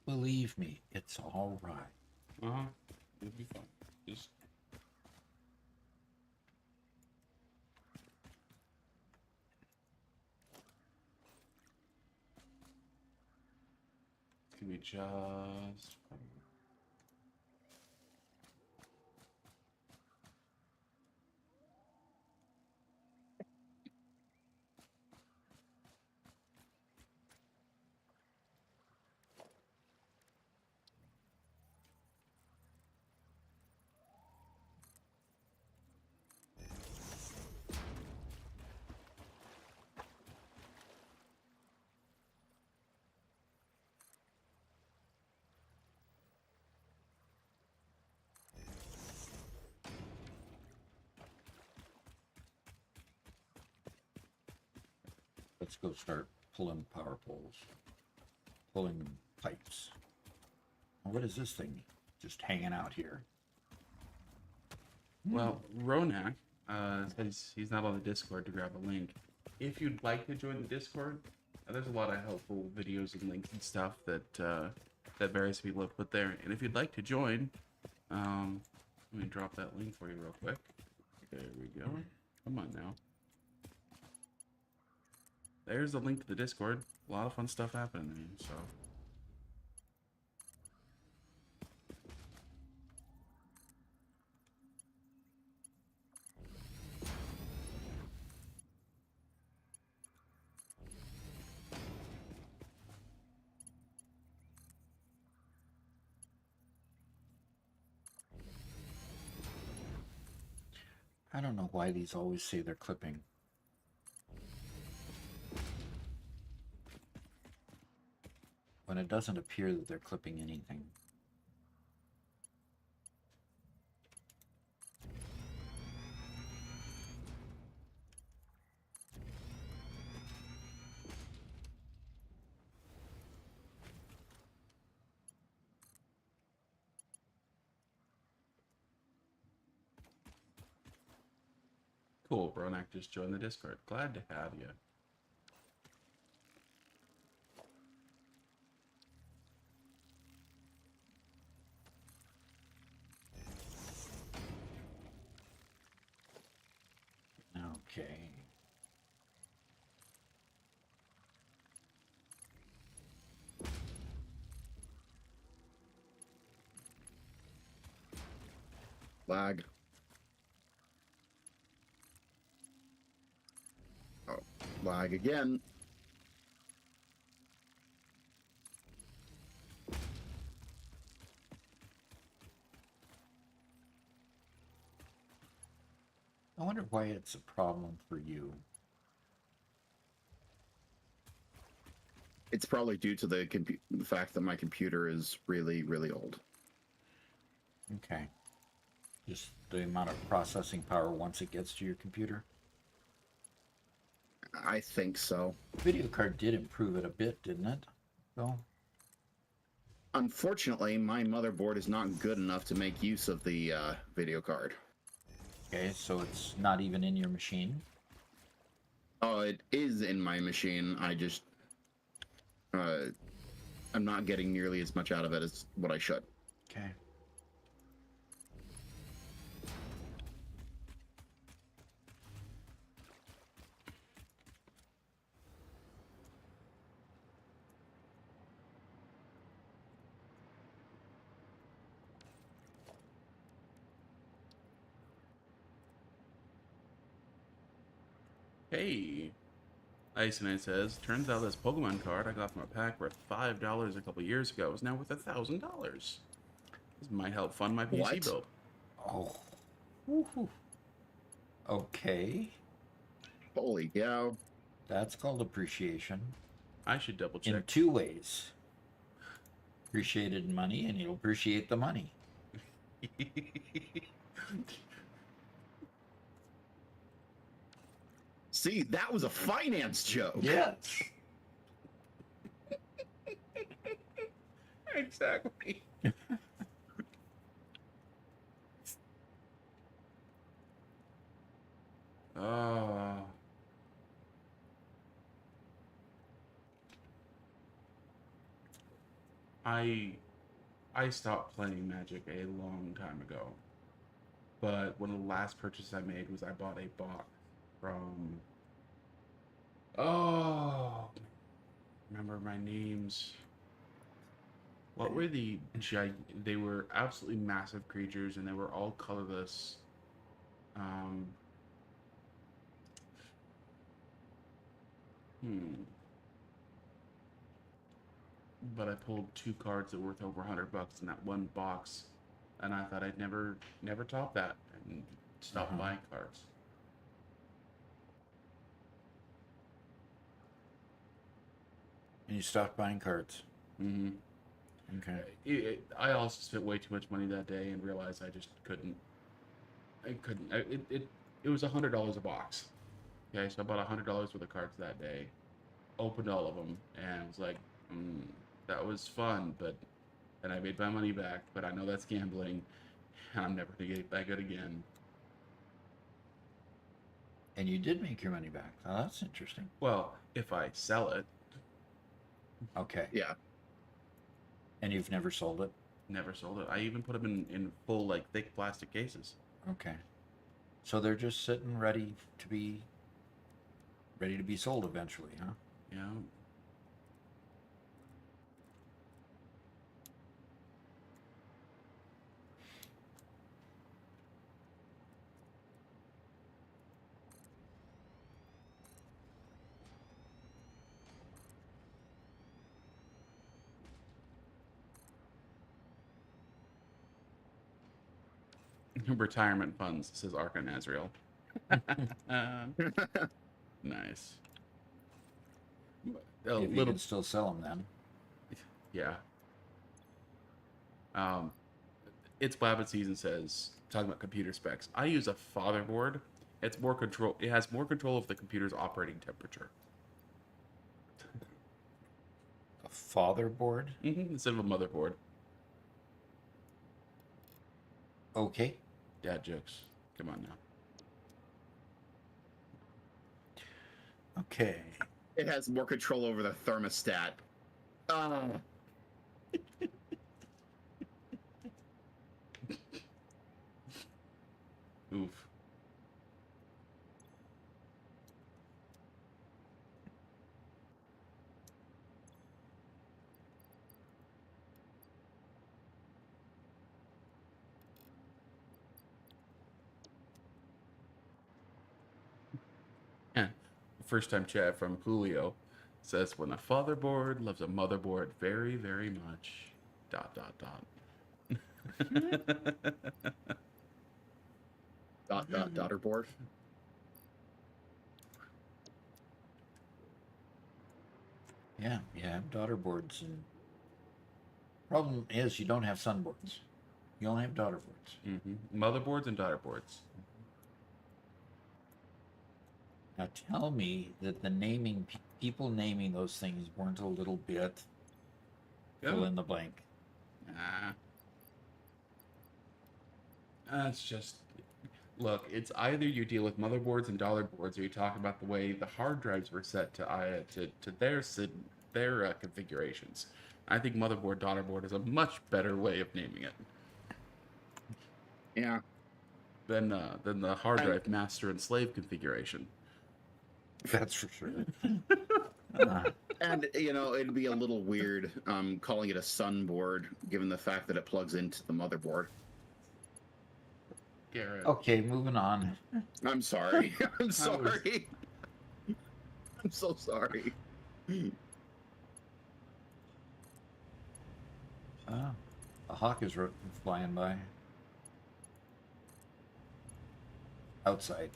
believe me, it's all right.
It'll be fine. Just it's gonna be just fine.
Let's go start pulling power poles, pulling pipes. What is this thing just hanging out here?
Well, Ronak says he's not on the Discord to grab a link. If you'd like to join the Discord, there's a lot of helpful videos and links and stuff that that various people have put there. And if you'd like to join, let me drop that link for you real quick. There we go. Come on now. There's the link to the Discord. A lot of fun stuff happening there, so.
I don't know why these always say they're clipping. When it doesn't appear that they're clipping anything.
Cool, Bronak just joined the Discord. Glad to have you.
Okay.
Lag. Oh, lag again.
I wonder why it's a problem for you.
It's probably due to the fact that my computer is really, really old.
Okay. Just the amount of processing power once it gets to your computer.
I think so.
Video card did improve it a bit, didn't it? Though.
Unfortunately, my motherboard is not good enough to make use of the video card.
Okay, so it's not even in your machine.
Oh, it is in my machine. I just I'm not getting nearly as much out of it as what I should.
Okay.
Hey, Iceman says, turns out this Pokemon card I got from a pack worth $5 a couple years ago is now worth $1,000. This might help fund my PC
What?
build.
Oh. Woohoo. Okay.
Holy cow.
That's called appreciation.
I should double
In
check.
2 ways. Appreciated money, and you'll appreciate the money.
See, that was a finance joke.
Yes.
Exactly. Oh. I stopped playing Magic a long time ago. But one of the last purchases I made was I bought a box from oh, remember my names. What were they were absolutely massive creatures and they were all colorless. Um But I pulled 2 cards that were worth over $100 in that one box, and I thought I'd never top that, and stopped buying cards.
And you stopped buying cards.
Mm-hmm.
Okay.
I also spent way too much money that day and realized I just couldn't. It was $100 a box. Okay, so I bought $100 worth of cards that day, opened all of them, and was like, that was fun, and I made my money back, but I know that's gambling, and I'm never gonna get that good again.
And you did make your money back. Oh, that's interesting.
Well, if I sell it,
Okay.
Yeah.
And you've never sold it?
never sold it. I even put them in full, like, thick plastic cases.
Okay. So they're just sitting ready to be sold eventually, huh?
Yeah. Retirement funds, says Arca Nazriel. Nice. A
If you
little,
can still sell them then.
yeah. It's Blabbit season says, talking about computer specs. I use a fatherboard. It's more control. It has more control of the computer's operating temperature
A fatherboard?
instead of a motherboard.
Okay.
Dad jokes. Come on now.
Okay.
It has more control over the thermostat.
Oof. Yeah. First time chat from Julio says, when a fatherboard loves a motherboard very, very much. ...
Daughterboard.
Yeah, you have daughter boards, and problem is you don't have son boards. You only have daughter boards.
Motherboards and daughterboards.
Now tell me that the naming people naming those things weren't a little bit fill in the blank.
That's just, look, it's either you deal with motherboards and dollar boards, or you talk about the way the hard drives were set to their configurations. I think motherboard daughterboard is a much better way of naming it
Yeah.
than the hard drive master and slave configuration.
That's for sure.
And it'd be a little weird calling it a sun board, given the fact that it plugs into the motherboard.
Garrett.
Okay, moving on.
I'm sorry. I'm sorry. I'm so sorry.
A hawk is flying by. Outside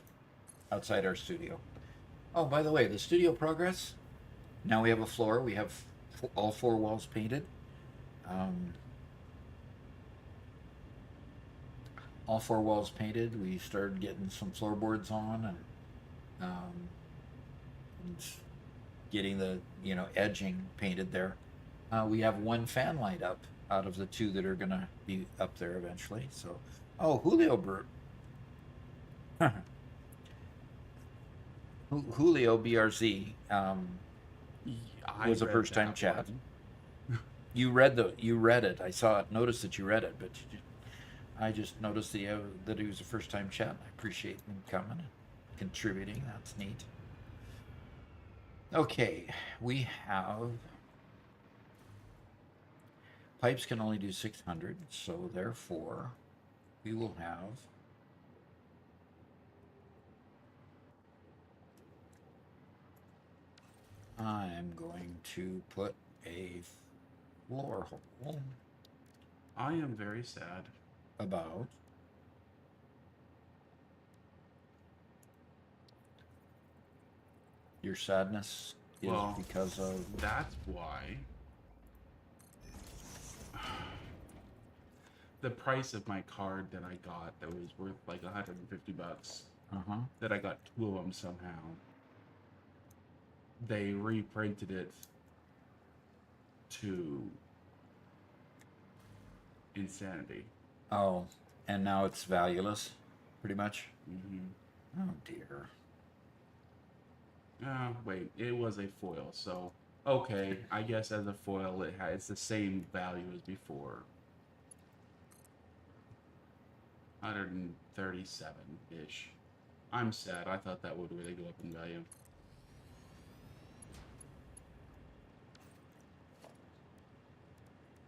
our studio. Oh, by the way, the studio progress. Now we have a floor. We have all 4 walls painted. All 4 walls painted. We started getting some floorboards on and getting the edging painted there. We have 1 fan light up out of the 2 that are gonna be up there eventually. So, Julio Julio BRZ was a first time chat. You read it. I saw it. Noticed that you read it, but I just noticed that he was a first time chat. I appreciate him coming and contributing. That's neat. Okay, we have pipes can only do 600, so therefore we will have I'm going to put a floor hole
I am very sad.
about your sadness is because of
That's why the price of my card that I got that was worth like $150 that I got 2 of them somehow. They reprinted it to insanity.
and now it's valueless, pretty much. Oh dear.
Wait, it was a foil, so okay. I guess as a foil, it's the same value as before. 137-ish. I'm sad. I thought that would really go up in value.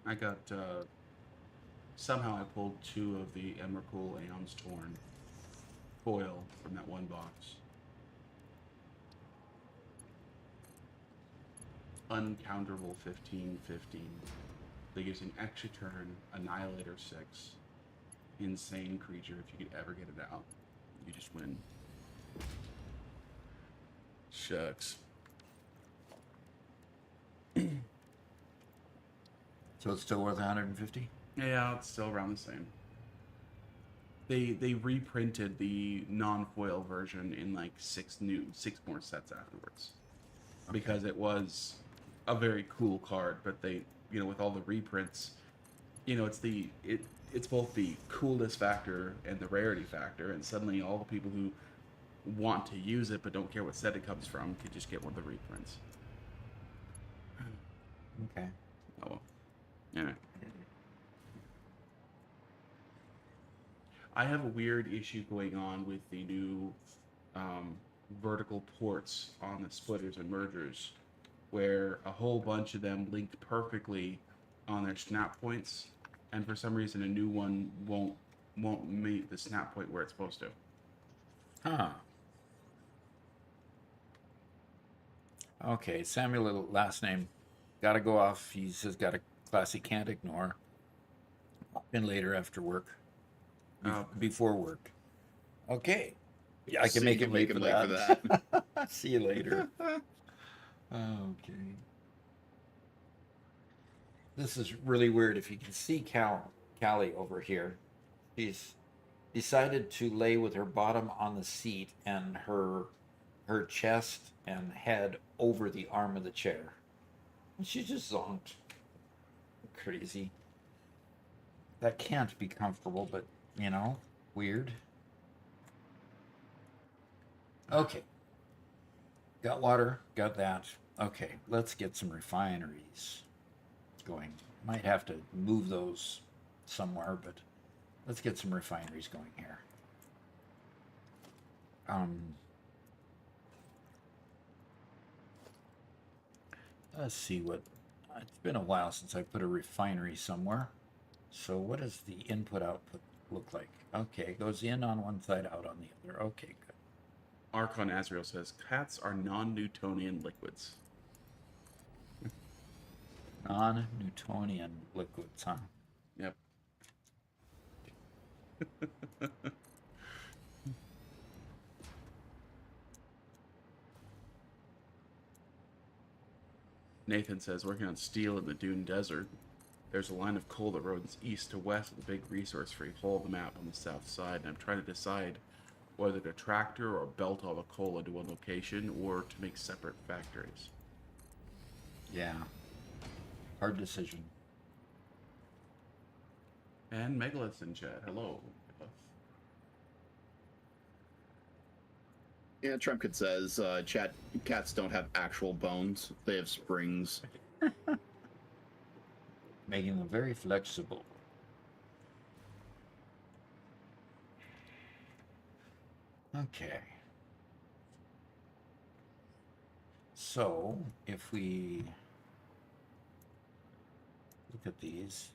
I got, somehow I pulled 2 of the Emrakul Aeon's Torn foil from that one box. Uncounterable 15/15. That gives an extra turn, Annihilator 6. Insane creature if you could ever get it out. You just win. Shucks.
So it's still worth 150?
Yeah, it's still around the same. They reprinted the non-foil version in like 6 more sets afterwards. Okay. Because it was a very cool card, but they, with all the reprints, it's both the coolness factor and the rarity factor, and suddenly all the people who want to use it but don't care what set it comes from could just get one of the reprints.
Okay.
Oh well. Anyway. I have a weird issue going on with the new vertical ports on the splitters and mergers, where a whole bunch of them linked perfectly on their snap points, and for some reason a new one won't meet the snap point where it's supposed to.
Huh. Okay, Samuel, last name. Gotta go off. He says got a class he can't ignore. In later after work. Before work. Okay. Yeah, I can make him late for that. See you later. Okay. This is really weird. If you can see Callie over here, she's decided to lay with her bottom on the seat and her chest and head over the arm of the chair. And she just zonked. Crazy. That can't be comfortable, but weird. Okay. Got water, got that. Okay, let's get some refineries going. Might have to move those somewhere, but let's get some refineries going here. Let's see what... It's been a while since I put a refinery somewhere. So what does the input-output look like? Okay, it goes in on one side, out on the other. Okay, good.
Archon Azrael says, cats are non-Newtonian liquids.
Non-Newtonian liquids, huh?
Yep. Nathan says, working on steel in the Dune Desert. There's a line of coal that runs east to west with a big resource-free hole of the map on the south side, and I'm trying to decide whether to tractor or belt all the coal into one location or to make separate factories.
Yeah. Hard decision.
And Megalith's in chat. Hello, Megalith.
Yeah, Trumpkin says, cats don't have actual bones. They have springs.
Making them very flexible. Okay. So, if we look at these.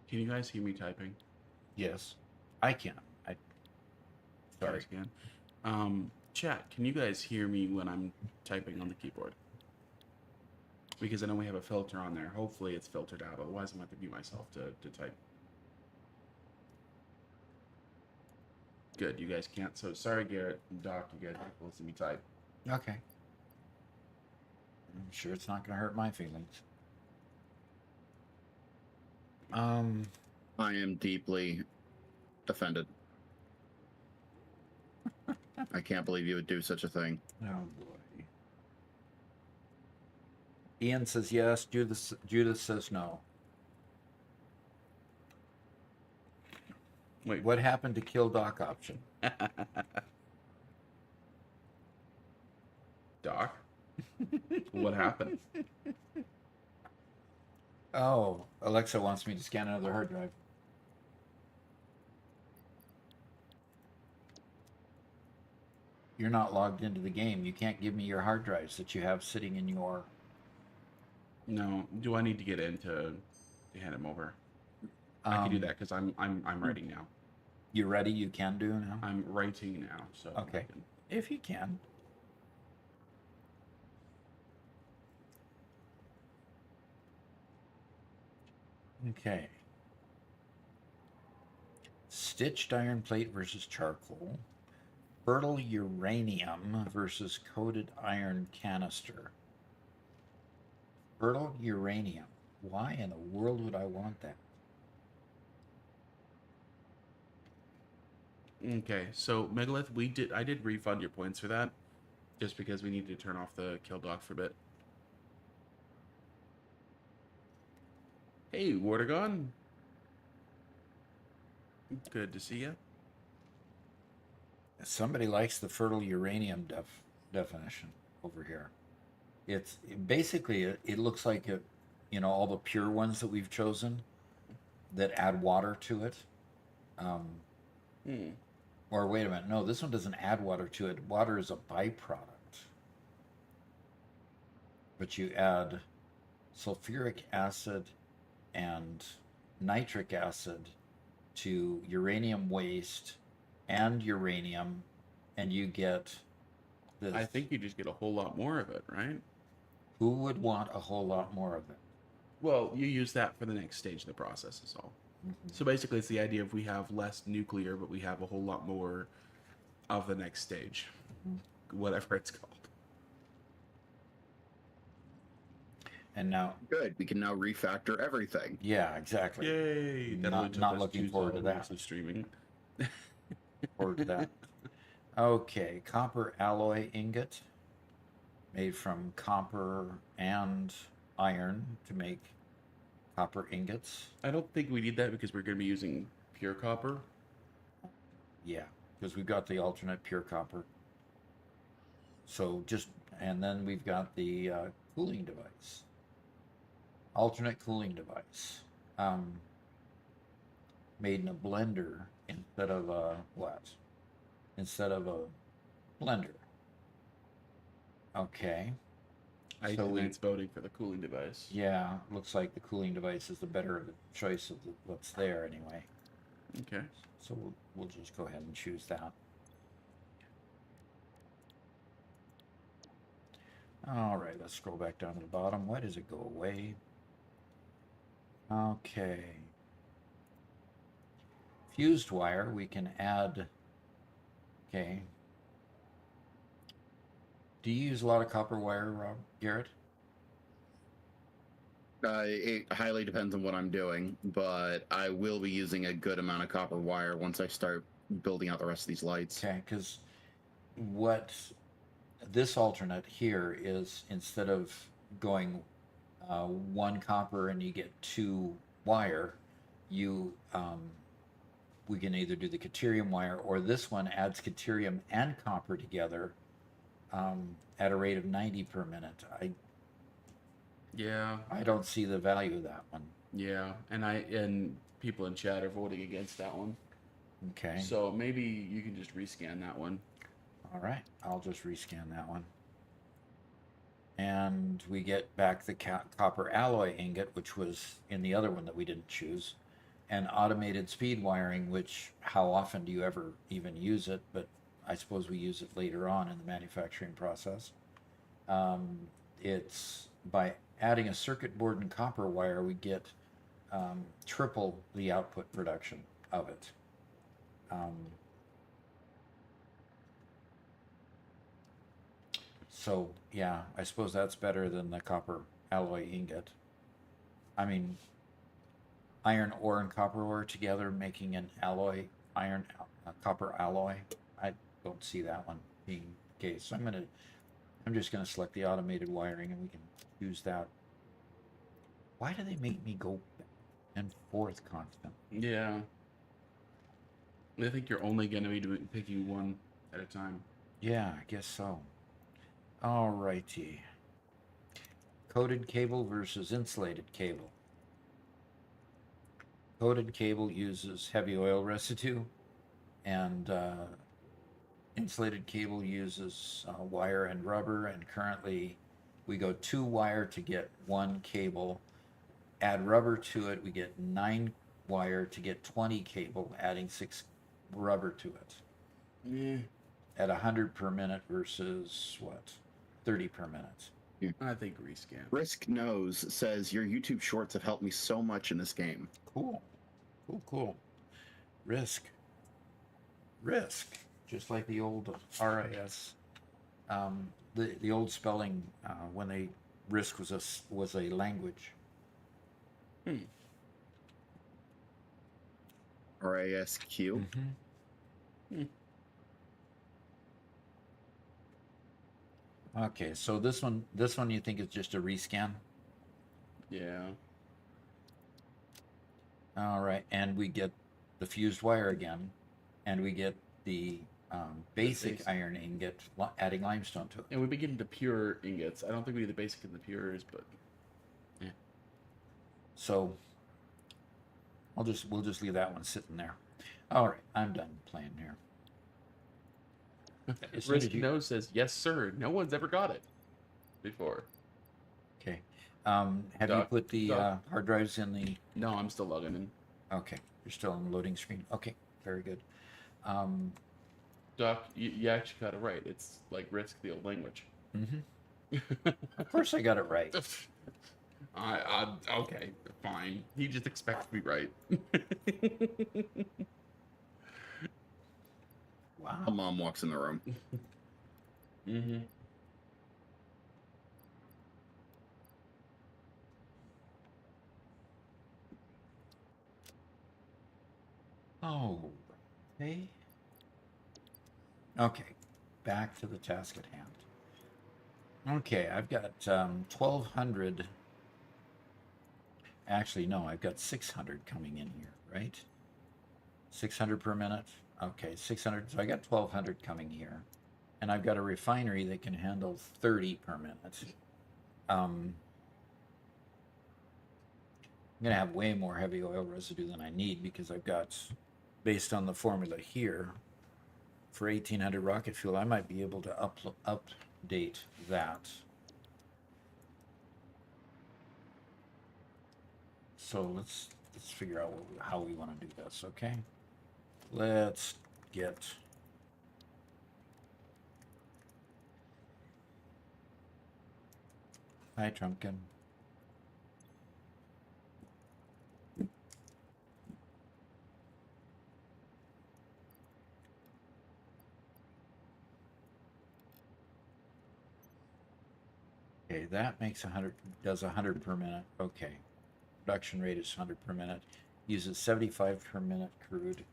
Can you guys hear me typing?
Yes, I can. Sorry.
You guys can. Chat, can you guys hear me when I'm typing on the keyboard? Because I know we have a filter on there. Hopefully it's filtered out. Otherwise I'm going to have to mute myself to type. Good, you guys can't. So sorry, Garrett and Doc, you guys have to listen to me type.
Okay. I'm sure it's not going to hurt my feelings.
I am deeply offended. I can't believe you would do such a thing.
Oh boy. Ian says yes. Judith says no.
Wait,
What happened to kill dock option?
Doc? What happened?
Oh, Alexa wants me to scan another hard drive. You're not logged into the game. You can't give me your hard drives that you have sitting in your...
No. Do I need to get in to hand him over? I can do that because I'm writing now.
You ready? You can do now?
I'm writing now, so
Okay. If you can. Okay. Stitched iron plate versus charcoal. Fertile uranium versus coated iron canister. Fertile uranium. Why in the world would I want that?
Okay, so Megalith, I did refund your points for that, just because we needed to turn off the kill dock for a bit. Hey, Wardagon. Good to see you.
Somebody likes the fertile uranium definition over here. It's basically it looks like all the pure ones that we've chosen that add water to it. Or wait a minute, no, this one doesn't add water to it. Water is a byproduct. But you add sulfuric acid and nitric acid to uranium waste and uranium, and you get this.
I think you just get a whole lot more of it, right?
Who would want a whole lot more of it?
Well, you use that for the next stage of the process is all. So basically it's the idea of we have less nuclear, but we have a whole lot more of the next stage, whatever it's called.
And now,
good, we can now refactor everything.
Yeah, exactly.
Yay!
Not looking forward to that.
Streaming.
Forward to that. Okay, copper alloy ingot made from copper and iron to make copper ingots.
I don't think we need that because we're going to be using pure copper.
Yeah, because we've got the alternate pure copper. So and then we've got the cooling device. Alternate cooling device. Made in a blender instead of a what? Instead of a blender. Okay.
It's voting for the cooling device.
Yeah, looks like the cooling device is the better choice of what's there anyway.
Okay.
So we'll just go ahead and choose that. All right, let's scroll back down to the bottom. Why does it go away? Okay. Fused wire, we can add. Okay. Do you use a lot of copper wire, Garrett?
It highly depends on what I'm doing, but I will be using a good amount of copper wire once I start building out the rest of these lights.
Okay, because what this alternate here is, instead of going one copper and you get 2 wire, we can either do the caterium wire, or this one adds caterium and copper together at a rate of 90 per minute. I don't see the value of that one.
Yeah, and people in chat are voting against that one.
Okay.
So maybe you can just rescan that one.
All right, I'll just rescan that one. And we get back the copper alloy ingot, which was in the other one that we didn't choose, and automated speed wiring, which how often do you ever even use it? But I suppose we use it later on in the manufacturing process. It's by adding a circuit board and copper wire, we get triple the output production of it. So yeah, I suppose that's better than the copper alloy ingot. I mean, iron ore and copper ore together making an alloy, copper alloy. don't see that one being the case. So I'm just gonna select the automated wiring and we can use that. Why do they make me go back and forth constant?
Yeah. I think you're only going to be picking one at a time.
Yeah, I guess so. Alrighty. Coated cable versus insulated cable. Coated cable uses heavy oil residue, and insulated cable uses wire and rubber. And currently, we go 2 wire to get 1 cable. Add rubber to it, we get 9 wire to get 20 cable, adding 6 rubber to it.
Yeah.
At 100 per minute versus what? 30 per minute.
I think rescan.
Risk Knows says your YouTube shorts have helped me so much in this game.
Cool. Cool. Risk. Just like the old RIS. The old spelling when they Risk was a language.
RISQ.
Mm-hmm. Okay, so this one you think is just a rescan?
Yeah.
All right, and we get the fused wire again, and we get the basic iron ingot, adding limestone to it.
And we've been getting the pure ingots. I don't think we do the basic and the pures, but yeah.
So we'll just leave that one sitting there. All right, I'm done playing here.
Risk No says, yes, sir. No one's ever got it before.
Okay. Have you put the hard drives in the...
No, I'm still logging in.
Okay. You're still on the loading screen. Okay. Very good.
Doc, you actually got it right. It's like Risk, the old language.
Mm-hmm. Of course I got it right.
Okay, fine. He just expects to be right.
Wow.
A mom walks in the room.
Mm-hmm.
Oh, okay. Okay, back to the task at hand. Okay, I've got 1,200. Actually, no, I've got 600 coming in here, right? 600 per minute. Okay, 600. So I got 1,200 coming here, and I've got a refinery that can handle 30 per minute. I'm gonna have way more heavy oil residue than I need because I've got, based on the formula here, for 1,800 rocket fuel, I might be able to update that. So let's figure out how we want to do this. Okay, let's get. Hi, Trumpkin. Okay, that makes 100, does 100 per minute. Okay. Production rate is 100 per minute. Uses 75 per minute crude.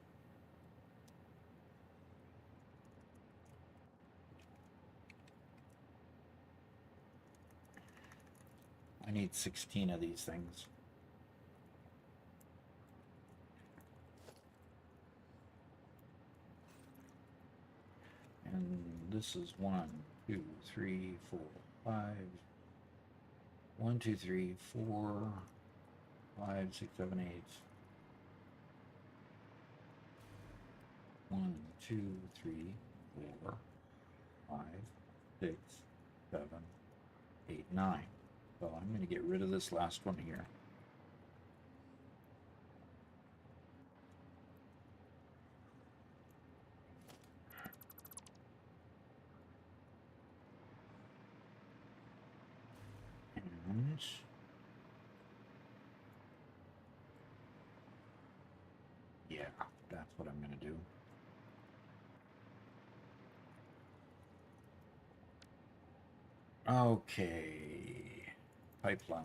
I need 16 of these things. And this is 1, 2, 3, 4, 5. 1, 2, 3, 4, 5, 6, 7, 8. 1, 2, 3, 4, 5, 6, 7, 8, 9. So I'm going to get rid of this last one here. And yeah, that's what I'm going to do. Okay, pipeline.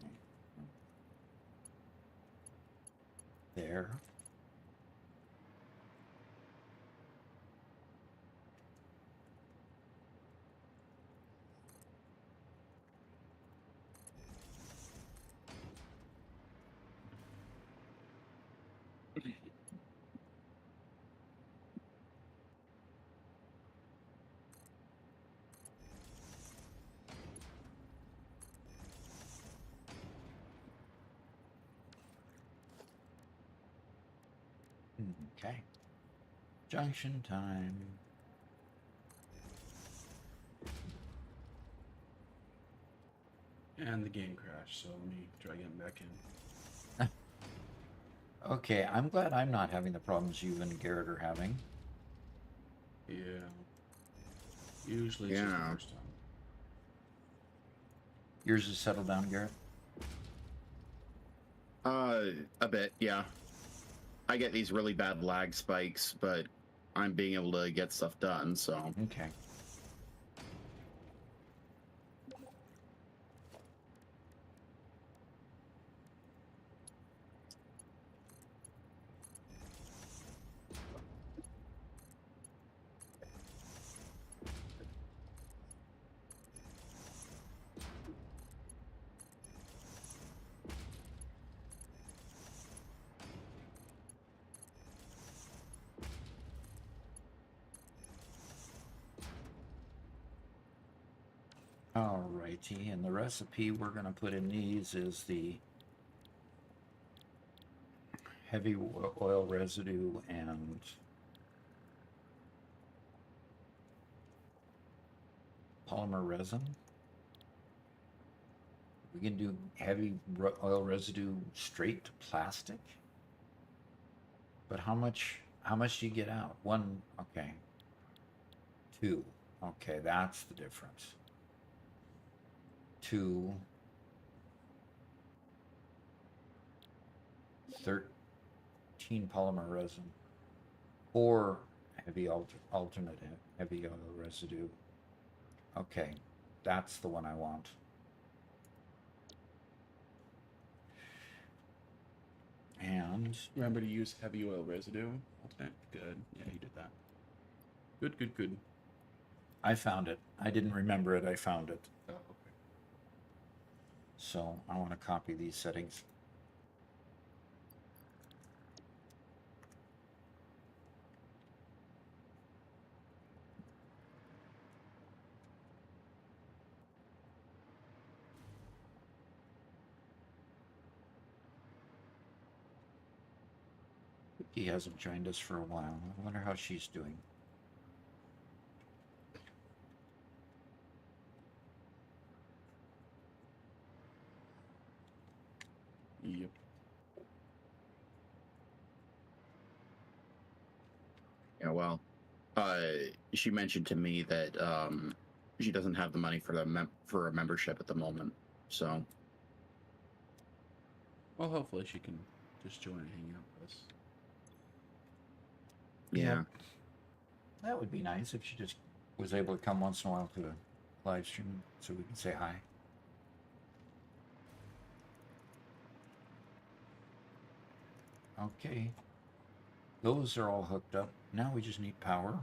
There. Okay. Junction time.
And the game crashed, so let me try getting back in.
Okay, I'm glad I'm not having the problems you and Garrett are having.
Yeah. Usually it's just the
Yeah.
first time.
Yours is settled down, Garrett?
A bit, yeah. I get these really bad lag spikes, but I'm being able to get stuff done, so.
Okay. Alrighty, and the recipe we're going to put in these is the heavy oil residue and polymer resin. We can do heavy oil residue straight to plastic. But how much do you get out? One, okay. Two. Okay, that's the difference. 2 13 polymer resin, 4 heavy alternate heavy oil residue. Okay, that's the one I want. And
Remember to use heavy oil residue. Okay, good. Yeah, you did that. Good, good, good.
I found it. I didn't remember it. I found it.
Oh, okay.
So I want to copy these settings. He hasn't joined us for a while. I wonder how she's doing.
Yep.
Yeah, well, she mentioned to me that she doesn't have the money for for a membership at the moment. So
Well, hopefully she can just join and hang out with us.
yeah,
Yep. That would be nice if she just was able to come once in a while to a live stream so we can say hi. Okay. Those are all hooked up. Now we just need power.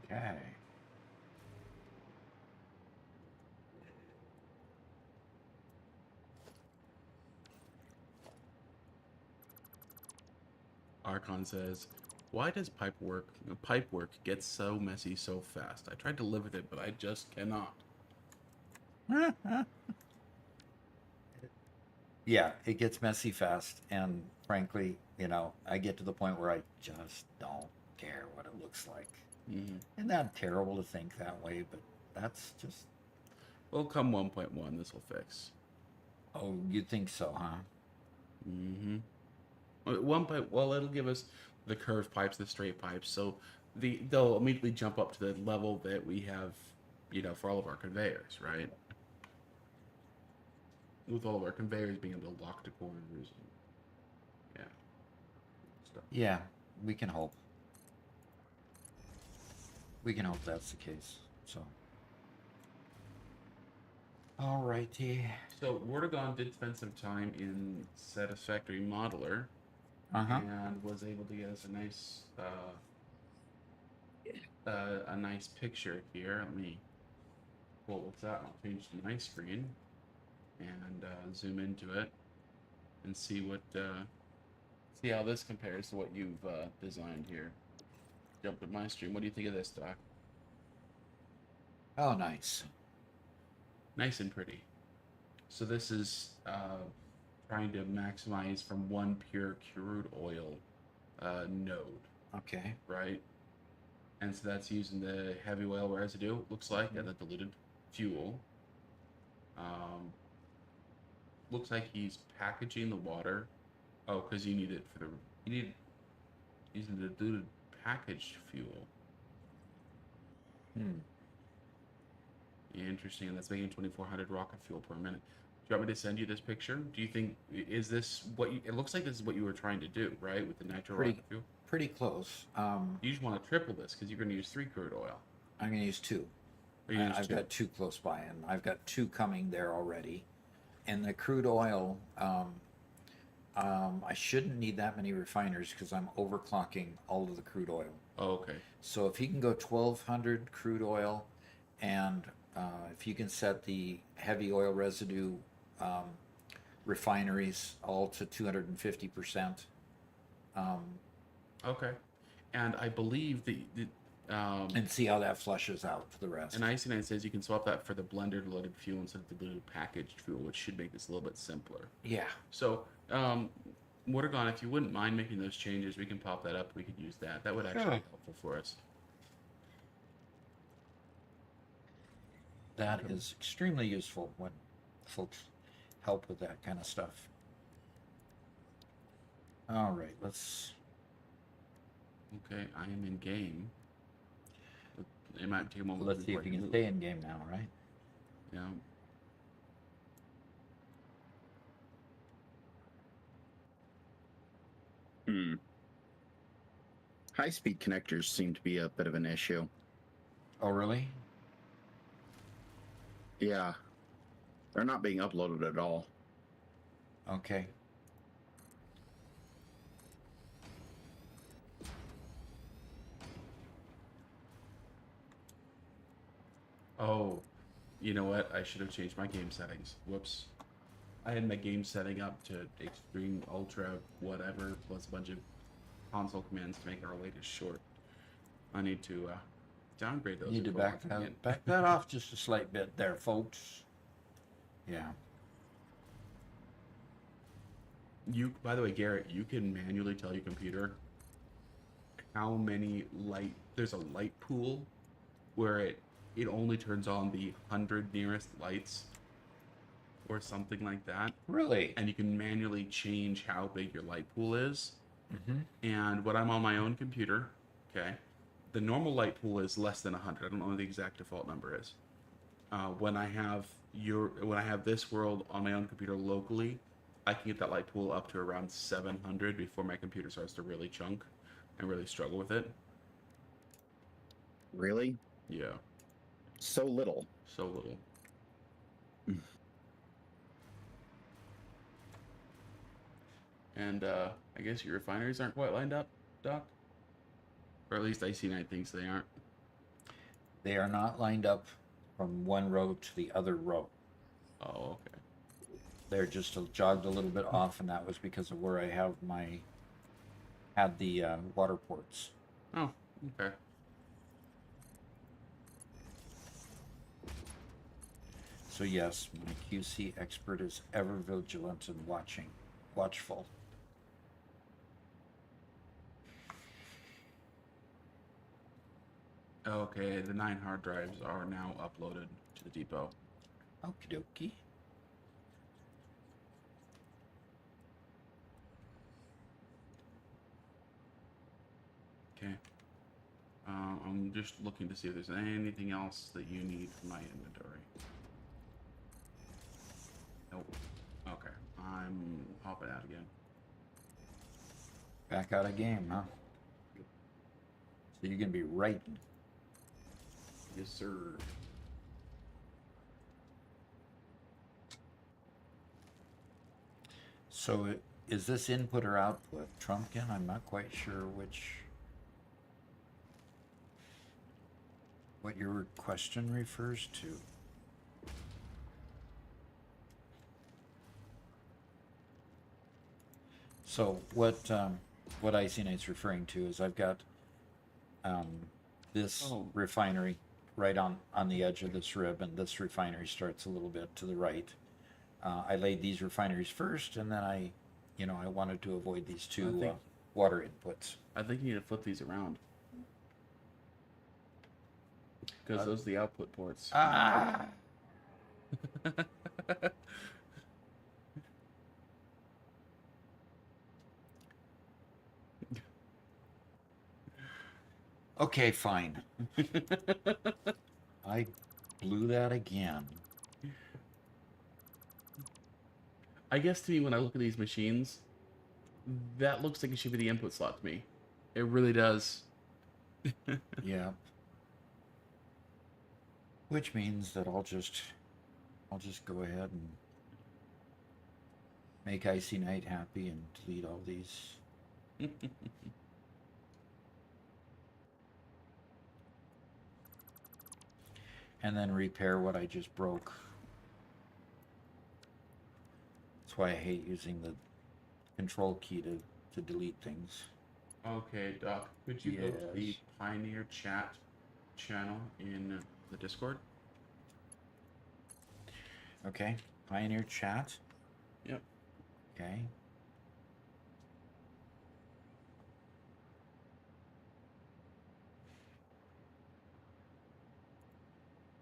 Okay.
Archon says, "Why does pipe work get so messy so fast? I tried to live with it, but I just cannot."
Yeah, it gets messy fast, and frankly, you know, I get to the point where I just don't care what it looks like.
Mm-hmm.
Isn't that terrible to think that way? But that's just,
Well, come 1.1, this will fix.
oh, you think so, huh?
Mm-hmm. At one point, well, it'll give us the curved pipes, the straight pipes, so they'll immediately jump up to the level that we have, for all of our conveyors, right? With all of our conveyors being able to lock to corners and yeah, stuff.
Yeah, we can hope. We can hope that's the case. So, all righty.
So Wortagon did spend some time in Satisfactory Modeler
Uh-huh.
and was able to get us a nice picture here. Let me pull what's that. I'll change to my screen and zoom into it and see see how this compares to what you've designed here. Jump to my stream. What do you think of this, Doc?
Oh, nice.
Nice and pretty. So this is trying to maximize from one pure crude oil node,
Okay.
right? And so that's using the heavy oil residue, looks like, and the diluted fuel. Looks like he's packaging the water. Oh, because you need it for you need using the diluted packaged fuel.
Hmm.
Interesting, and that's making 2,400 rocket fuel per minute. Do you want me to send you this picture? Do you think is this what you? It looks like this is what you were trying to do, right, with the nitro rocket fuel.
Pretty close.
You just want to triple this because you're going to use 3 crude oil.
I'm going to use 2. I've got 2 close by, and I've got 2 coming there already. And the crude oil, I shouldn't need that many refiners because I'm overclocking all of the crude oil.
Oh, okay.
So if he can go 1,200 crude oil, and if you can set the heavy oil residue refineries all to 250%.
Okay. And I believe
And see how that flushes out for the rest.
and IC9 says you can swap that for the blended loaded fuel instead of the diluted packaged fuel, which should make this a little bit simpler.
Yeah.
So, Watergon, if you wouldn't mind making those changes, we can pop that up. We could use that. That would actually be helpful for us.
That is extremely useful when folks help with that kind of stuff. All right, let's.
Okay, I am in game. It might take a moment.
Let's see if you can stay in game now, right?
Yeah.
High-speed connectors seem to be a bit of an issue.
Oh, really?
Yeah. They're not being uploaded at all.
Okay.
Oh, you know what? I should have changed my game settings. Whoops. I had my game setting up to extreme, ultra, whatever, plus a bunch of console commands to make our latest short. I need to downgrade those.
Need to
before I
back
can
that, back that off just a slight bit there, folks. Yeah.
You, by the way, Garrett, you can manually tell your computer how many light. There's a light pool where it only turns on the 100 nearest lights, or something like that.
Really?
And you can manually change how big your light pool is.
Mm-hmm.
And when I'm on my own computer, okay, the normal light pool is less than 100. I don't know what the exact default number is. When I have this world on my own computer locally, I can get that light pool up to around 700 before my computer starts to really chunk and really struggle with it.
Really?
Yeah,
So little.
so little. And I guess your refineries aren't quite lined up, Doc? Or at least IC9 thinks they aren't.
They are not lined up from one row to the other row.
Oh, okay.
They're just jogged a little bit off, and that was because of where I have had the water ports.
Oh, okay.
So yes, my QC expert is ever vigilant and watchful.
Okay, the 9 hard drives are now uploaded to the depot.
Okie dokie.
Okay. I'm just looking to see if there's anything else that you need from my inventory. Nope. Okay. I'm popping out again.
Back out of game, huh? So you're gonna be writing.
Yes, sir.
So is this input or output? Trumpkin? I'm not quite sure what your question refers to. So what Icy Knight's referring to is I've got this refinery right on the edge of this rib, and this refinery starts a little bit to the right. I laid these refineries first, and then I wanted to avoid these two water inputs.
I think you need to flip these around. Because those are the output ports.
Ah! Okay, fine. I blew that again.
I guess to me, when I look at these machines, that looks like it should be the input slot to me. It really does.
Yeah. Which means that I'll just go ahead and make Icy Knight happy and delete all these. And then repair what I just broke. That's why I hate using the control key to delete things.
Okay, Doc. Could you go to the
Yes.
Pioneer chat channel in the Discord?
Okay, Pioneer chat.
Yep.
Okay.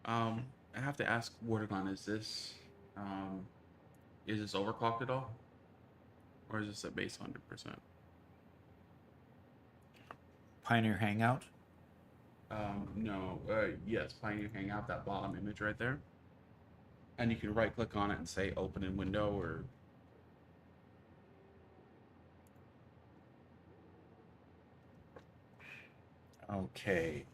I have to ask Wardagon, is this overclocked at all? Or is this a base 100%?
Pioneer Hangout.
No. Yes, Pioneer Hangout, that bottom image right there. And you can right click on it and say open in window or...
Okay.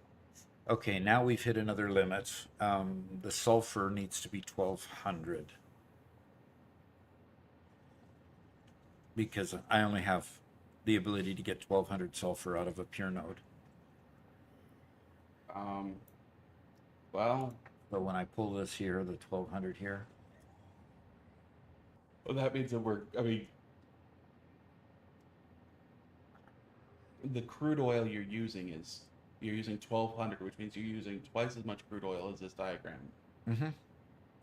Okay, now we've hit another limit. The sulfur needs to be 1200. Because I only have the ability to get 1200 sulfur out of a pure node.
Well...
So when I pull this here, the 1200 here.
Well, that means that the crude oil you're using 1200, which means you're using twice as much crude oil as this diagram.
Mm-hmm.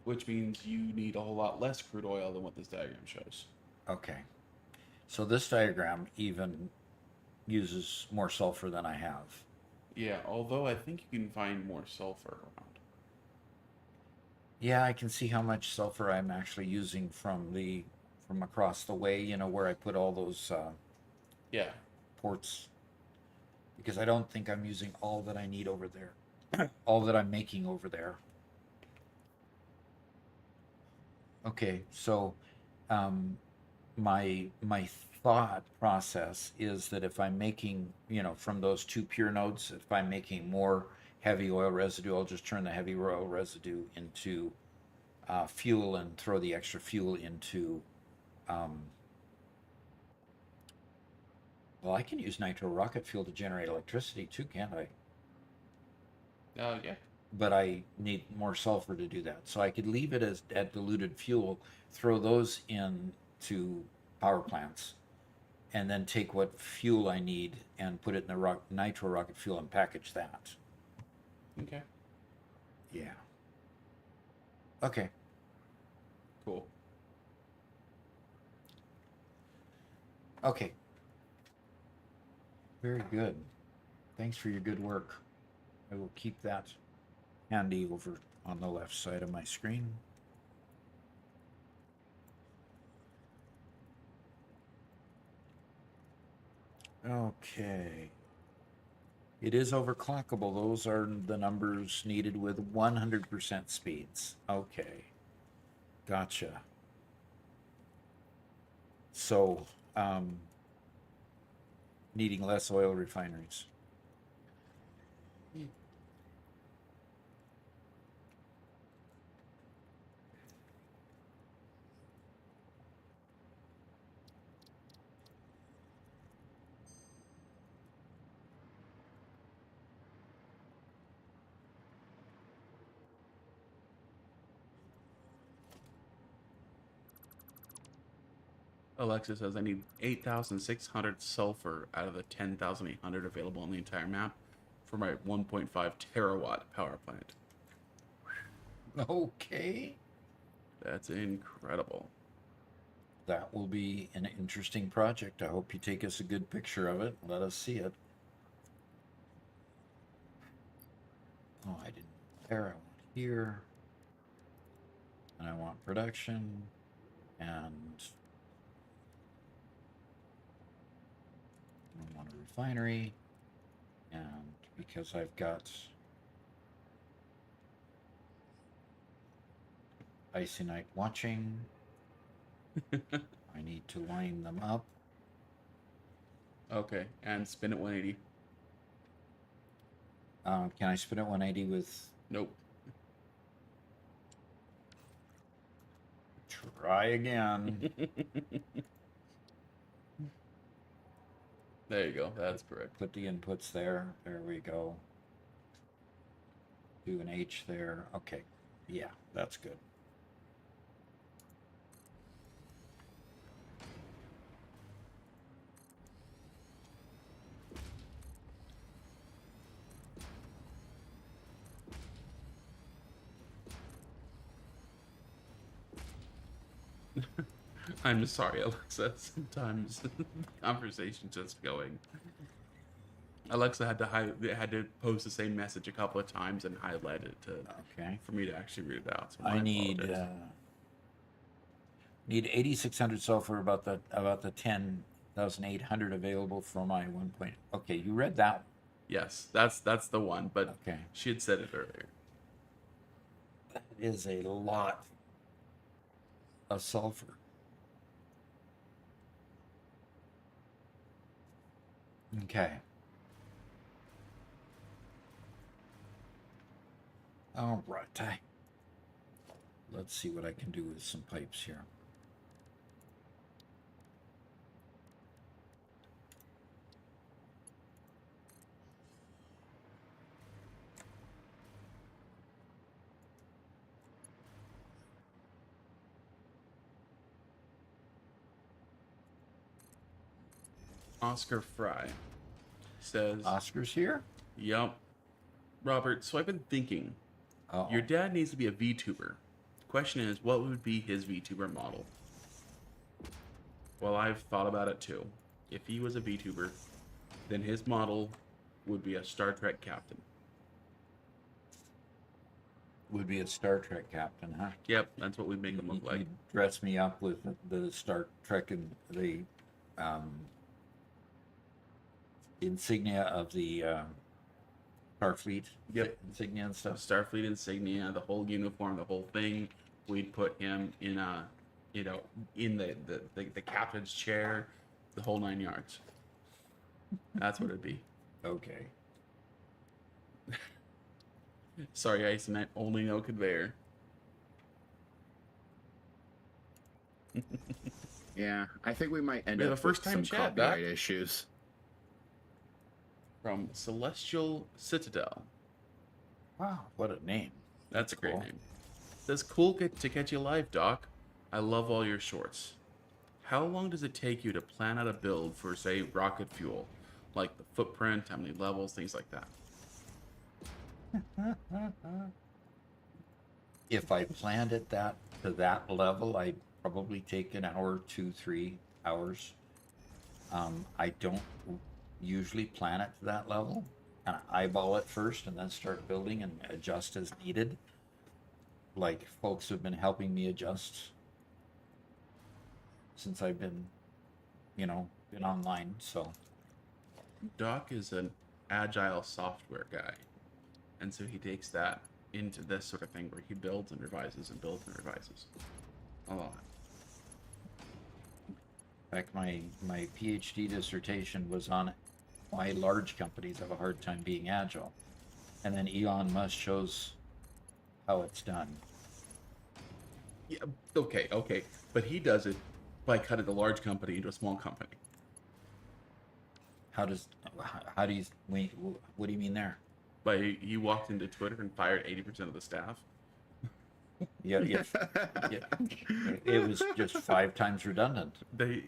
Which means you need a whole lot less crude oil than what this diagram shows.
Okay. So this diagram even uses more sulfur than I have.
Yeah, although I think you can find more sulfur around.
Yeah, I can see how much sulfur I'm actually using from across the way, where I put all those ports. Because I don't think I'm using all that I need over there. All that I'm making over there. Okay, so my thought process is that if I'm making, from those two pure nodes, if I'm making more heavy oil residue, I'll just turn the heavy oil residue into fuel and throw the extra fuel into well, I can use nitro rocket fuel to generate electricity too, can't I?
Yeah.
But I need more sulfur to do that. So I could leave it as at diluted fuel, throw those into power plants, and then take what fuel I need and put it in the nitro rocket fuel and package that.
Okay.
Yeah. Okay.
Cool.
Okay. Very good. Thanks for your good work. I will keep that handy over on the left side of my screen. Okay. It is overclockable. Those are the numbers needed with 100% speeds. Okay. Gotcha. So, needing less oil refineries.
Alexa says I need 8,600 sulfur out of the 10,800 available on the entire map for my 1.5 terawatt power plant.
Okay.
That's incredible.
That will be an interesting project. I hope you take us a good picture of it. Let us see it. Oh, I didn't. There, I want here. And I want production. And I want a refinery. And because I've got Icy Night watching, I need to line them up.
Okay, and spin at 180.
Can I spin at 180 with...
Nope.
Try again.
There you go. That's correct.
Put the inputs there. There we go. Do an H there. Okay. Yeah, that's good.
I'm sorry, Alexa. Sometimes the conversation's just going. Alexa had to post the same message a couple of times and highlight it for me to actually read it out. So
I need 8,600 sulfur, about the 10,800 available for my 1 point. Okay, you read that.
Yes, that's the one, but
okay,
she had said it earlier.
That is a lot of sulfur. Okay. All right. Let's see what I can do with some pipes here.
Oscar Fry says,
Oscar's here?
Yup. Robert, so I've been thinking,
Uh-oh.
Your dad needs to be a VTuber. The question is, what would be his VTuber model? Well, I've thought about it too. If he was a VTuber, then his model would be a Star Trek captain.
Would be a Star Trek captain, huh?
Yep, that's what we'd make him look like.
You'd dress me up with the Star Trek and the insignia of the Starfleet.
Yep.
Insignia and stuff.
Starfleet insignia, the whole uniform, the whole thing. We'd put him in a, in the captain's chair, the whole 9 yards. That's what it'd be.
Okay.
Sorry, Ice, and I only know conveyor.
Yeah, I think we might end
We have
up
a first-time
with some
chat, Doc.
copyright issues.
From Celestial Citadel.
Wow, what a name.
That's a great
cool.
name. Says, cool to catch you live, Doc. I love all your shorts. How long does it take you to plan out a build for, say, rocket fuel? Like the footprint, how many levels, things like that.
If I planned it that to that level, I probably take an hour, 2, 3 hours. I don't usually plan it to that level. Kind of eyeball it first and then start building and adjust as needed. Like folks have been helping me adjust since I've been, been online. So
Doc is an agile software guy, and so he takes that into this sort of thing where he builds and revises and builds and revises a lot.
in fact, my PhD dissertation was on why large companies have a hard time being agile. And then Elon Musk shows how it's done.
Yeah, okay, but he does it by cutting a large company into a small company.
How do you, what do you mean there?
By he walked into Twitter and fired 80% of the staff.
Yeah, yeah. It was just 5 times redundant.
They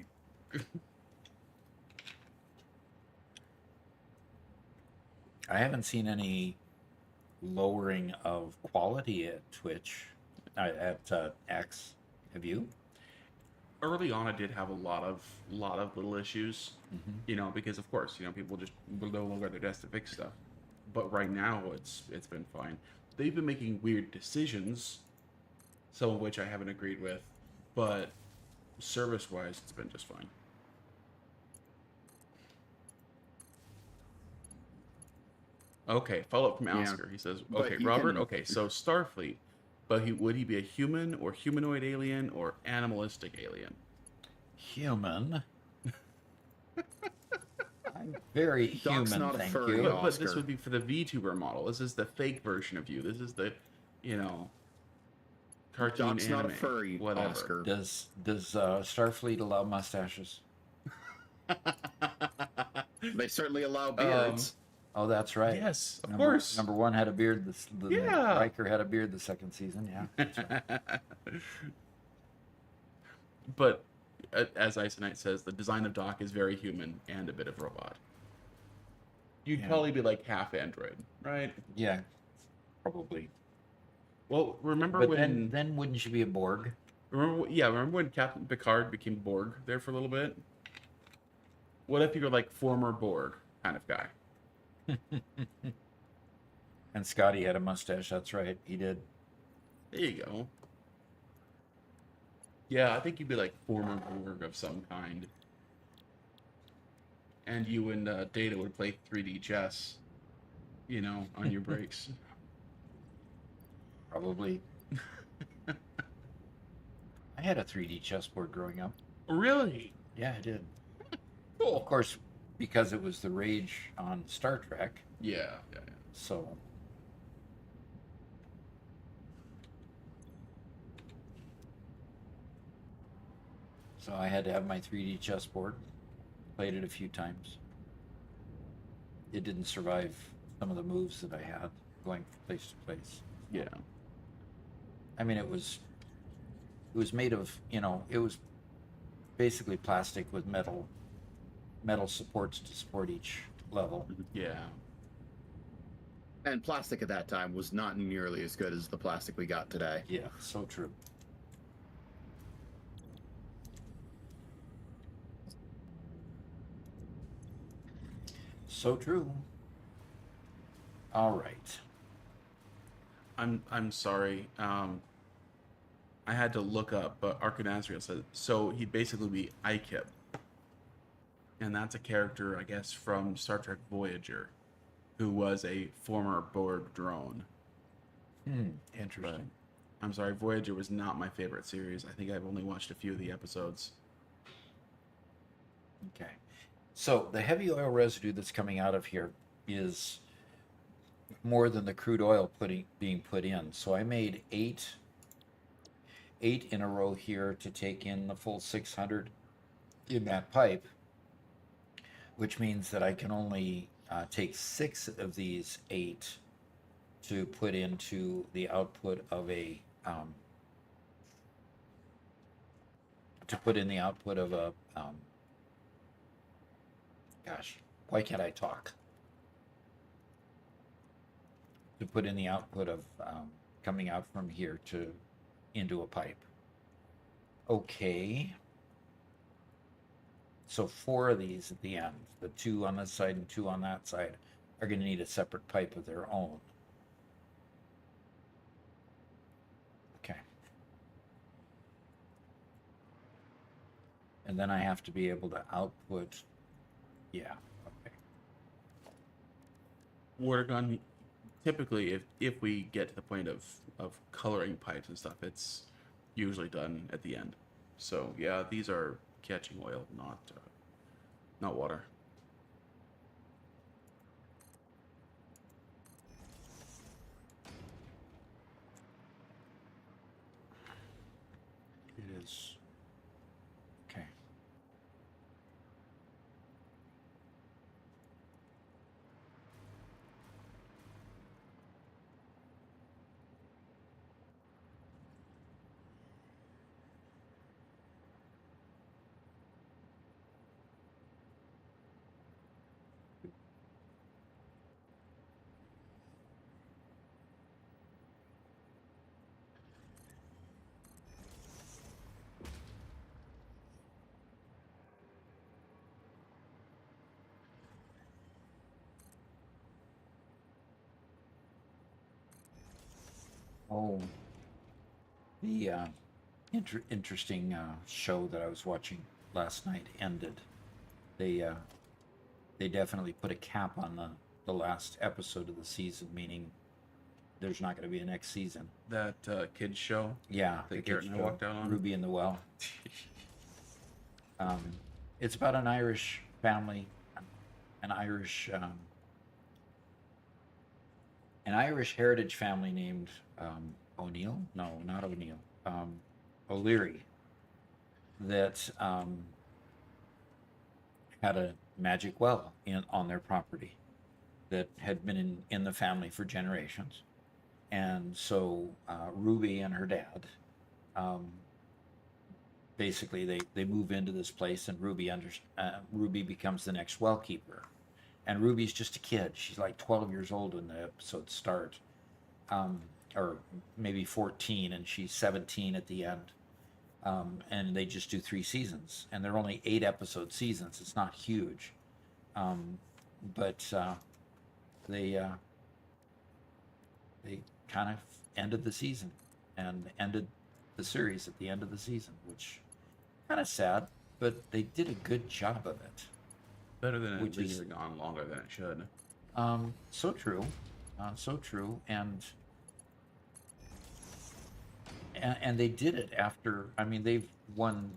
I haven't seen any lowering of quality at Twitch, at X. Have you?
early on, I did have a lot of little issues, because of course, people just will no longer at their desk to fix stuff. But right now, it's been fine. They've been making weird decisions, some of which I haven't agreed with, but service-wise, it's been just fine. Okay, follow up from Oscar. He says,
But
okay,
he
Robert,
can-
okay, so Starfleet, but would he be a human or humanoid alien or animalistic alien?
Human. I'm very
Doc's
human,
not a
thank
furry.
you.
But this
Oscar.
would be for the VTuber model. This is the fake version of you. This is the, cartoon
Doc's
anime.
not a furry,
whatever.
Oscar.
Does Starfleet allow mustaches?
They certainly allow beards.
Oh, that's right.
Yes, of
Number,
course.
Number 1 had a beard.
Yeah.
Riker had a beard the second season. Yeah. That's right.
But as Isonite says, the design of Doc is very human and a bit of robot. You'd
Yeah.
probably be like half android, right?
Yeah. Probably.
Well, remember
But
when?
then wouldn't you be a Borg?
Remember when Captain Picard became Borg there for a little bit? What if you were like former Borg kind of guy?
And Scotty had a mustache. That's right. He did.
There you go. Yeah, I think you'd be like former Borg of some kind. And you and Data would play 3D chess, on your breaks.
Probably. I had a 3D chessboard growing up.
Really?
Yeah, I did.
Cool.
Of course, because it was the rage on Star Trek.
Yeah.
So. So I had to have my 3D chessboard. Played it a few times. It didn't survive some of the moves that I had going from place to place.
Yeah.
I mean, it was made of, it was basically plastic with metal supports to support each level.
Yeah.
And plastic at that time was not nearly as good as the plastic we got today.
Yeah, so true. So true. All right.
I'm sorry. I had to look up, but Arcanazriel said so. He'd basically be Ikip, and that's a character, I guess, from Star Trek Voyager, who was a former Borg drone.
Interesting.
But I'm sorry, Voyager was not my favorite series. I think I've only watched a few of the episodes.
Okay. So the heavy oil residue that's coming out of here is more than the crude oil being put in. So I made eight in a row here to take in the full 600 in that pipe, which means that I can only take 6 of these 8 to put into the output of a gosh, why can't I talk? To put in the output of coming out from here to into a pipe. Okay. So 4 of these at the end, the 2 on this side and 2 on that side, are going to need a separate pipe of their own. Okay. And then I have to be able to output, yeah, okay.
Water gun, typically, if we get to the point of coloring pipes and stuff, it's usually done at the end. So yeah, these are catching oil, not water.
It is. Okay. Oh, the interesting show that I was watching last night ended. They definitely put a cap on the last episode of the season, meaning there's not going to be a next season.
That kids show.
Yeah,
that
the
Garrett
kids
and I
show,
walked out on.
Ruby in the Well. It's about an Irish family, an Irish heritage family named O'Neill. No, not O'Neill. O'Leary. That had a magic well on their property that had been in the family for generations. And so Ruby and her dad, basically they move into this place, and Ruby becomes the next well keeper. And Ruby's just a kid. She's like 12 years old when the episodes start, or maybe 14, and she's 17 at the end. And they just do 3 seasons, and they're only 8-episode seasons. It's not huge, but they kind of ended the season and ended the series at the end of the season, which kind of sad, but they did a good job of it.
Better than
Which
it
is-
lingering on longer than it should.
So true, and they did it after. I mean, they've won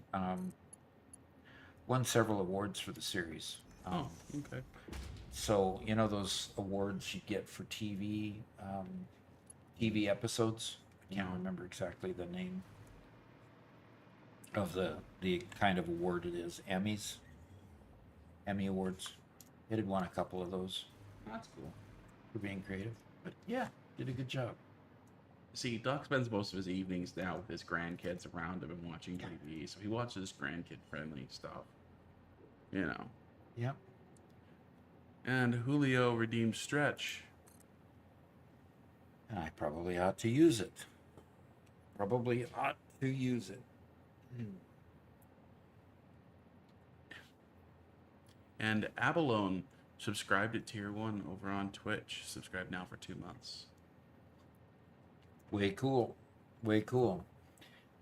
several awards for the series.
Okay.
So you know those awards you get for TV episodes. I can't remember exactly the name of the kind of award it is. Emmy Awards. It had won a couple of those
That's cool.
for being creative. But yeah, did a good job.
See, Doc spends most of his evenings now with his grandkids around him and watching TV, so he watches grandkid-friendly stuff. You know.
Yep.
And Julio redeemed Stretch.
And I probably ought to use it.
And Abalone subscribed at Tier 1 over on Twitch. Subscribe now for 2 months.
Way cool.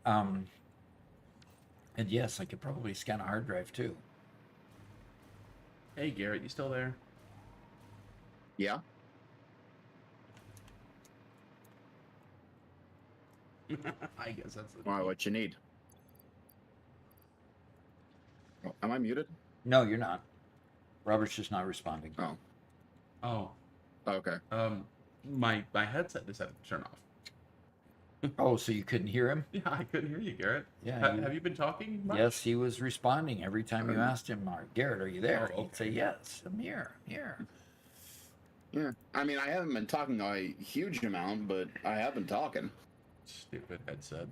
And yes, I could probably scan a hard drive too.
Hey, Garrett, you still there?
Yeah.
I guess that's the
Why? What you need? Oh, am I muted?
No, you're not. Robert's just not responding.
Oh.
Oh,
Okay.
my headset decided to turn off.
Oh, so you couldn't hear him?
Yeah, I couldn't hear you, Garrett.
Yeah.
Have you been talking much?
Yes, he was responding every time you asked him, Garrett, are you there?
Oh,
He'd say, yes, I'm here.
Yeah. I mean, I haven't been talking a huge amount, but I have been talking.
Stupid headset.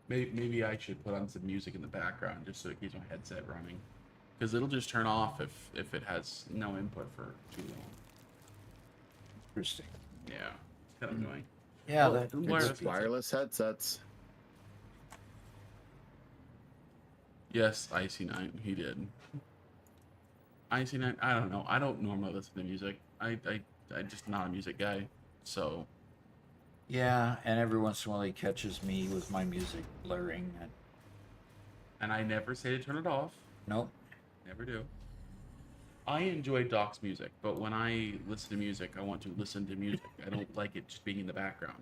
Maybe I should put on some music in the background just so it keeps my headset running. Because it'll just turn off if it has no input for too long.
Interesting.
Yeah, it's kind of annoying.
Yeah,
Oh,
that
wireless.
Wireless headsets.
Yes, IC9, he did. IC9, I don't know. I don't normally listen to music. I just not a music guy. So,
Yeah, and every once in a while he catches me with my music blaring.
and I never say to turn it off.
Nope.
Never do. I enjoy Doc's music, but when I listen to music, I want to listen to music. I don't like it just being in the background.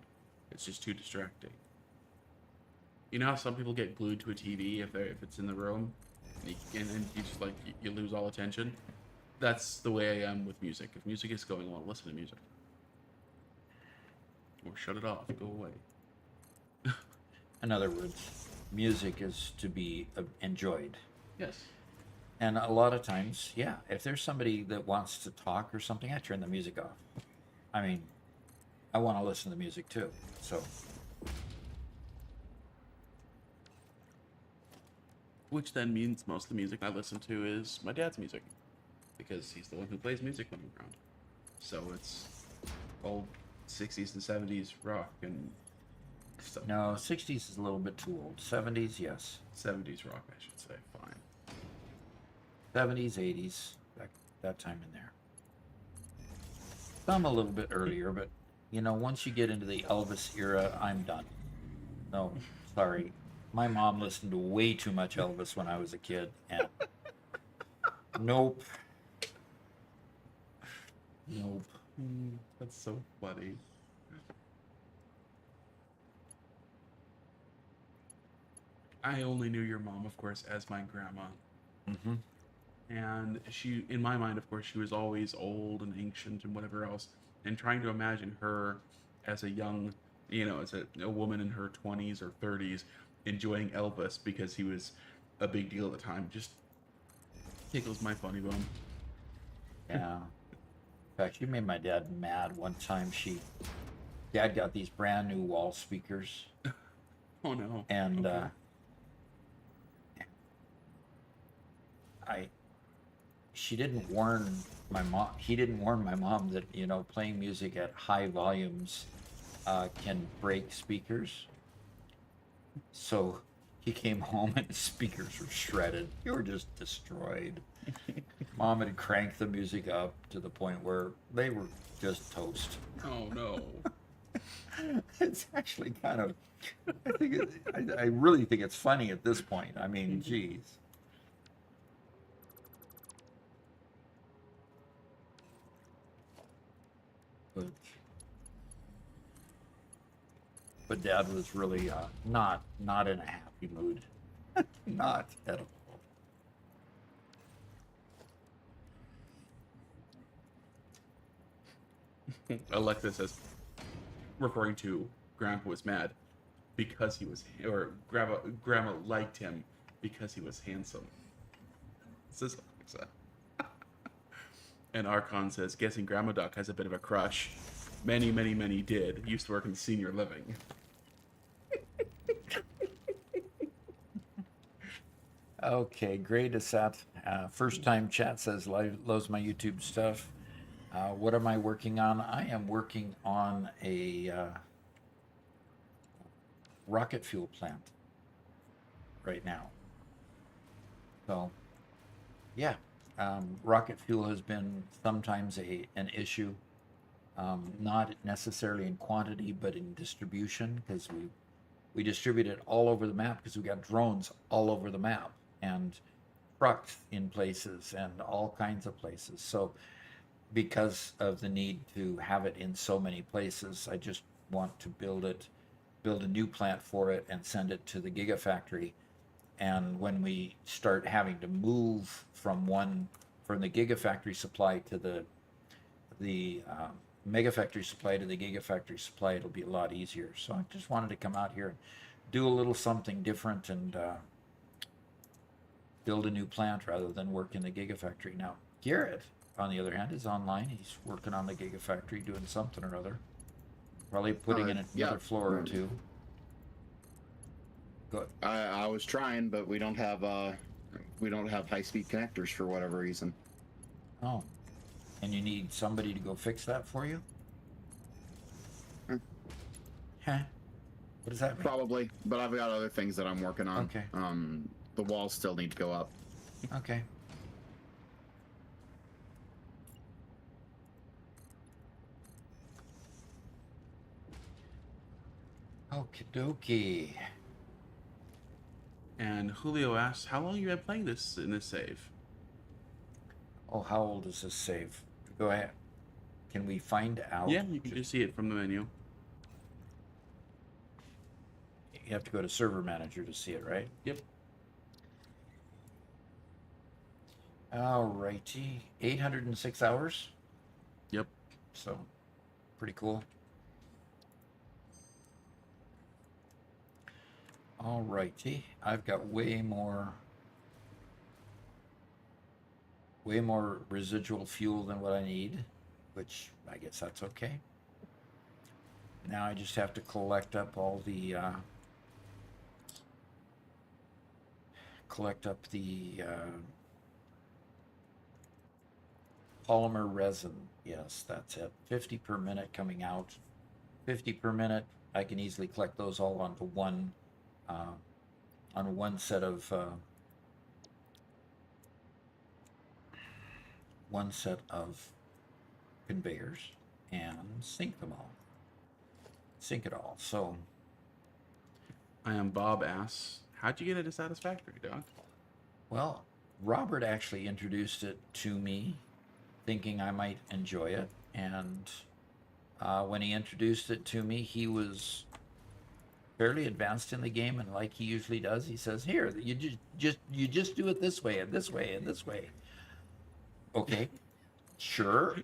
It's just too distracting. You know how some people get glued to a TV if it's in the room, and you just like you lose all attention. That's the way I am with music. If music is going on, listen to music, or shut it off. Go away.
In other words, music is to be enjoyed.
Yes.
And a lot of times, yeah, if there's somebody that wants to talk or something, I turn the music off. I mean, I want to listen to music too. So,
Which then means most of the music I listen to is my dad's music, because he's the one who plays music when I'm around. So it's old 60s and 70s rock and stuff.
no, 60s is a little bit too old. 70s, yes.
70s rock, I should say. Fine.
70s, 80s, that time in there. Some a little bit earlier, but you know, once you get into the Elvis era, I'm done. No, sorry. My mom listened to way too much Elvis when I was a kid, and nope. Nope.
That's so funny. I only knew your mom, of course, as my grandma.
Mm-hmm.
And she, in my mind, of course, she was always old and ancient and whatever else. And trying to imagine her as a young, as a woman in her 20s or 30s enjoying Elvis because he was a big deal at the time just tickles my funny bone.
Yeah. In fact, she made my dad mad one time. Dad got these brand new wall speakers,
Oh no.
and
Okay.
she didn't warn my mom. He didn't warn my mom that playing music at high volumes can break speakers. So he came home and his speakers were shredded. They were just destroyed. Mom had cranked the music up to the point where they were just toast.
Oh no.
It's actually kind of, I really think it's funny at this point. I mean, geez. But Dad was really not in a happy mood. Not at all.
Alexa says, referring to Grandpa was mad because he was, or Grandma liked him because he was handsome. Says Alexa. And Archon says, guessing Grandma Duck has a bit of a crush. Many, many, many did. Used to work in senior living.
Okay, great. First time chat says loves my YouTube stuff. What am I working on? I am working on a rocket fuel plant right now. So, yeah, rocket fuel has been sometimes an issue, not necessarily in quantity, but in distribution, because we distribute it all over the map because we got drones all over the map and trucks in places and all kinds of places. So because of the need to have it in so many places, I just want to build a new plant for it and send it to the Gigafactory. And when we start having to move from the Gigafactory supply to the Megafactory supply to the Gigafactory supply, it'll be a lot easier. So I just wanted to come out here and do a little something different and build a new plant rather than work in the Gigafactory. Now, Garrett, on the other hand, is online. He's working on the Gigafactory, doing something or other. Probably putting in another floor or two. Good.
I was trying, but we don't have high-speed connectors for whatever reason.
Oh, and you need somebody to go fix that for you? Huh? What does that mean?
Probably, but I've got other things that I'm working on.
Okay.
The walls still need to go up.
Okay. Okie dokie.
And Julio asks, how long you been playing this in this save?
Oh, how old is this save? Go ahead. Can we find out?
Yeah, you can just see it from the menu.
You have to go to Server Manager to see it, right?
Yep.
Alrighty. 806 hours.
Yep.
So, pretty cool. Alrighty. I've got way more residual fuel than what I need, which I guess that's okay. Now I just have to collect up all the polymer resin. Yes, that's it. 50 per minute coming out. 50 per minute. I can easily collect those all onto one on one set of conveyors and sync them all. Sync it all. So
I am Bob asks, how'd you get into Satisfactory, Doc?
well, Robert actually introduced it to me, thinking I might enjoy it, and when he introduced it to me, he was fairly advanced in the game, and like he usually does, he says, "Here, you just do it this way and this way and this way." Okay, sure.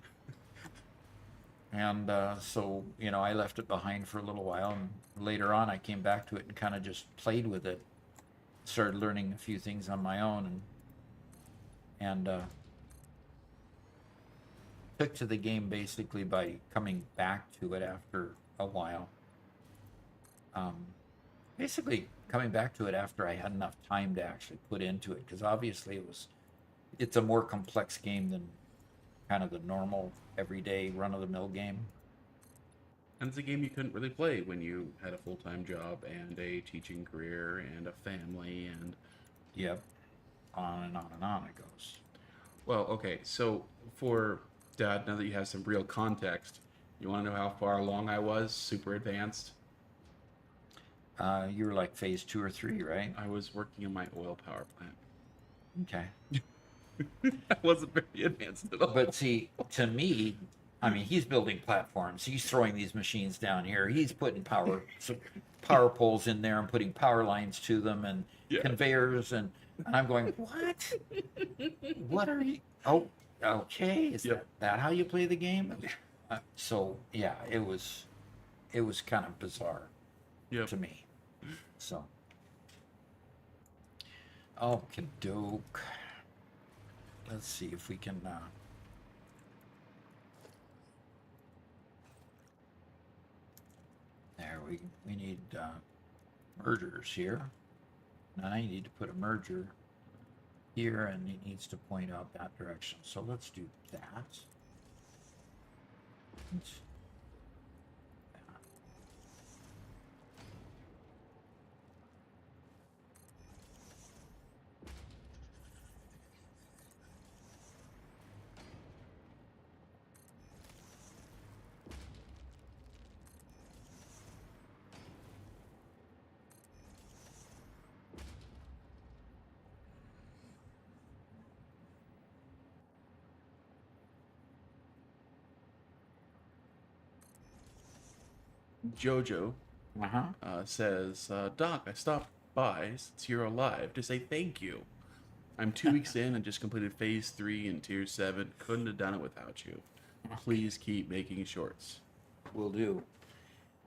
And so, I left it behind for a little while, and later on I came back to it and kind of just played with it, started learning a few things on my own, and took to the game basically by coming back to it after a while. Basically coming back to it after I had enough time to actually put into it, because obviously it's a more complex game than kind of the normal everyday run-of-the-mill game.
And it's a game you couldn't really play when you had a full-time job and a teaching career and a family and...
Yep. On and on and on it goes.
Well, okay, so for Dad, now that you have some real context, you want to know how far along I was? Super advanced?
You were like phase 2 or 3, right?
I was working in my oil power plant.
Okay.
I wasn't very advanced at all.
But see, to me, I mean, he's building platforms. He's throwing these machines down here. He's putting power poles in there and putting power lines to them and conveyors. And I'm going, what? What are you? Oh, okay. Is that how you play the game? So, yeah, it was kind of bizarre to me. So, okie doke. Let's see if we can there we need mergers here. Now I need to put a merger here, and it needs to point out that direction. So let's do that.
Jojo says, Doc, I stopped by since you're alive to say thank you. I'm 2 weeks in and just completed phase 3 and tier 7. Couldn't have done it without you. Please keep making shorts.
Will do.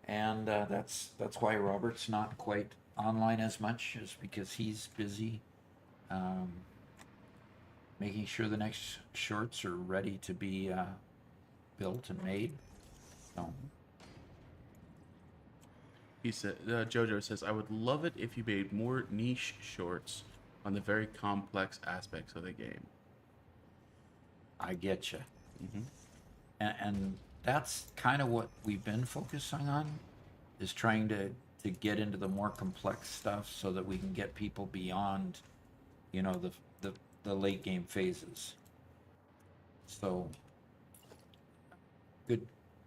And that's why Robert's not quite online as much, is because he's busy making sure the next shorts are ready to be built and made. So.
He said, Jojo says, I would love it if you made more niche shorts on the very complex aspects of the game.
I get you. And that's kind of what we've been focusing on. is trying to get into the more complex stuff so that we can get people beyond, you know, the late game phases. So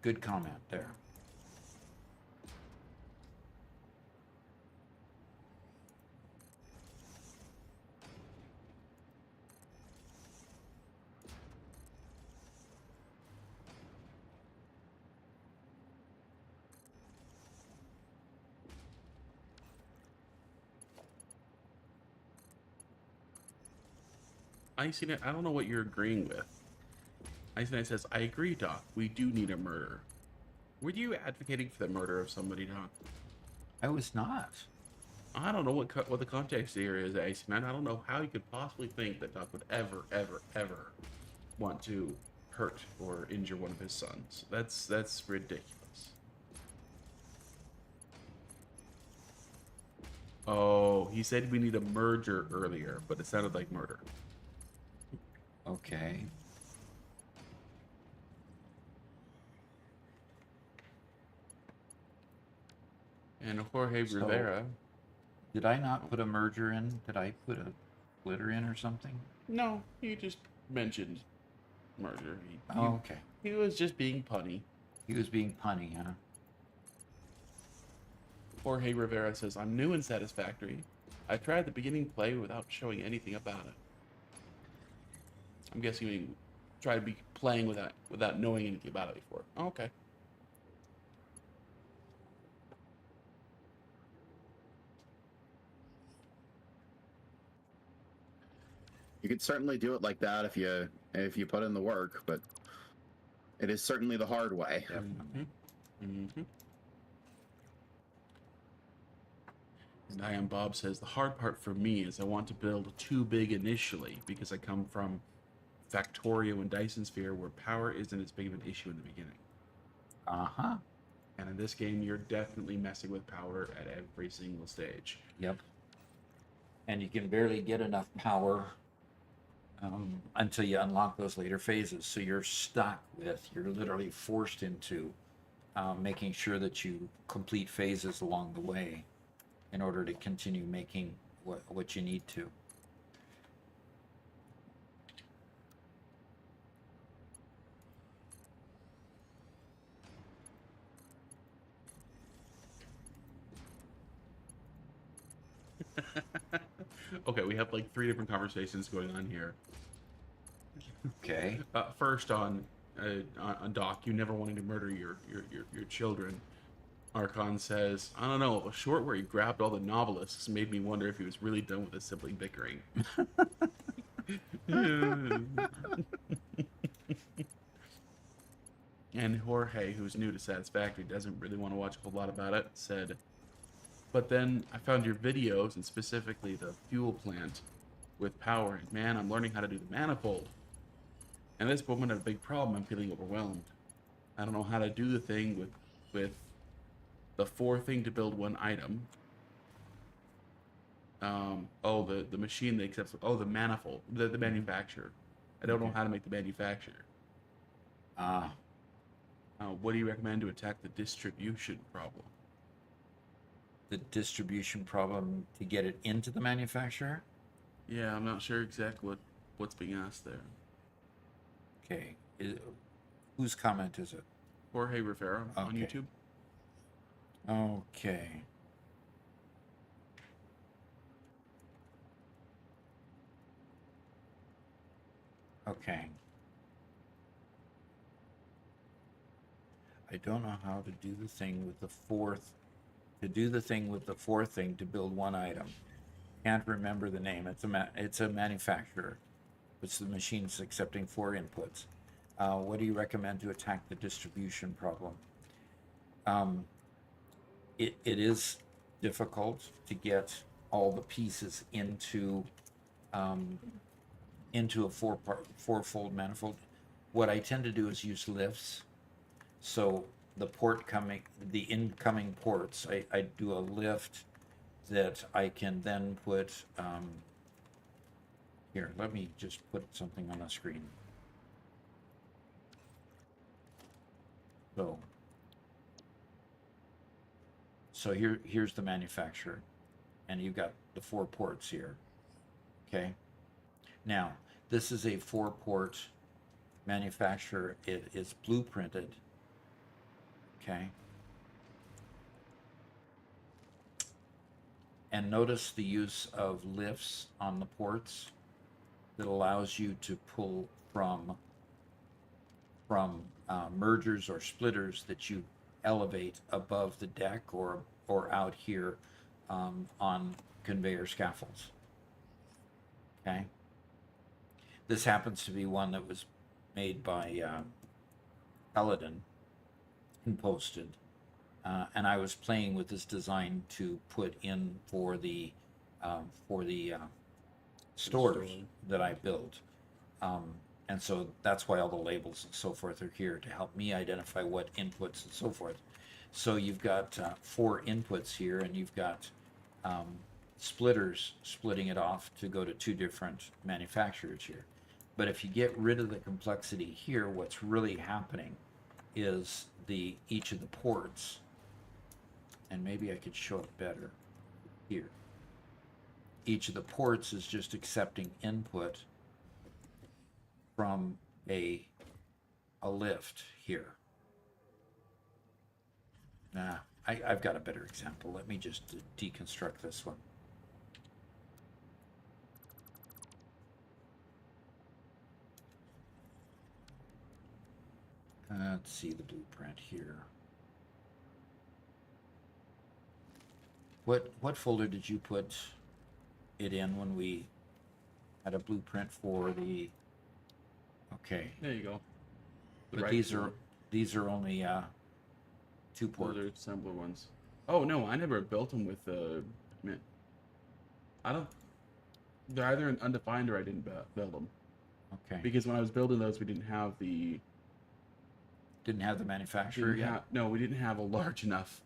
good comment there.
I don't know what you're agreeing with. Ice says, I agree, Doc. We do need a murder. Were you advocating for the murder of somebody, Doc?
I was not.
I don't know what the context here is, Ice Man. I don't know how you could possibly think that Doc would ever want to hurt or injure one of his sons. That's ridiculous. Oh, he said we need a merger earlier, but it sounded like murder.
Okay.
And Jorge
So-
Rivera.
Did I not put a merger in? Did I put a splitter in or something?
No, he just mentioned merger.
Oh, okay.
He was just being punny.
He was being punny, huh?
Jorge Rivera says, I'm new in Satisfactory. I tried the beginning play without showing anything about it. I'm guessing you try to be playing without knowing anything about it before. Oh, okay.
You could certainly do it like that if you put in the work, but it is certainly the hard way.
Definitely.
Mm-hmm. And I am Bob says, the hard part for me is I want to build too big initially because I come from Factorio and Dyson Sphere where power isn't as big of an issue in the beginning.
Uh-huh.
And in this game, you're definitely messing with power at every single stage.
Yep. And you can barely get enough power until you unlock those later phases. So you're literally forced into making sure that you complete phases along the way in order to continue making what you need to.
Okay, we have like 3 different conversations going on here.
Okay.
First on Doc, you never wanting to murder your children. Archon says, I don't know, a short where he grabbed all the novelists made me wonder if he was really done with his sibling bickering. And Jorge, who's new to Satisfactory, doesn't really want to watch a whole lot about it, said, but then I found your videos, and specifically the fuel plant with power, and man, I'm learning how to do the manifold. And at this moment, I have a big problem. I'm feeling overwhelmed. I don't know how to do the thing with the 4 thing to build 1 item. The machine that accepts. Oh, the manifold, the manufacturer. I don't know how to make the manufacturer. What do you recommend to attack the distribution problem?
The distribution problem to get it into the manufacturer?
Yeah, I'm not sure exactly what's being asked there.
Okay. Whose comment is it?
Jorge Rivera on
Okay.
YouTube.
Okay. Okay. I don't know how to do the thing with the fourth. To do the thing with the 4th thing to build 1 item. Can't remember the name. It's a manufacturer. It's the machine's accepting 4 inputs. What do you recommend to attack the distribution problem? It is difficult to get all the pieces into a four-fold manifold. What I tend to do is use lifts. So the incoming ports, I do a lift that I can then put, here, let me just put something on the screen. So, So here's the manufacturer, and you've got the 4 ports here. Okay. Now, this is a 4-port manufacturer. It is blueprinted. Okay. And notice the use of lifts on the ports that allows you to pull from mergers or splitters that you elevate above the deck or out here on conveyor scaffolds. Okay. This happens to be one that was made by Paladin and posted. And I was playing with this design to put in for the stores that I built. And so that's why all the labels and so forth are here to help me identify what inputs and so forth. So you've got 4 inputs here, and you've got splitters splitting it off to go to 2 different manufacturers here. But if you get rid of the complexity here, what's really happening is each of the ports, and maybe I could show it better here. Each of the ports is just accepting input from a lift here. I've got a better example. Let me just deconstruct this one. Let's see the blueprint here. What folder did you put it in when we had a blueprint for the? Okay.
There you go.
But these are only 2 port.
Those are assembler ones. Oh no, I never built them with I don't. They're either undefined or I didn't build them.
Okay.
Because when I was building those, we didn't have the.
Didn't have the manufacturer yet?
No, we didn't have a large enough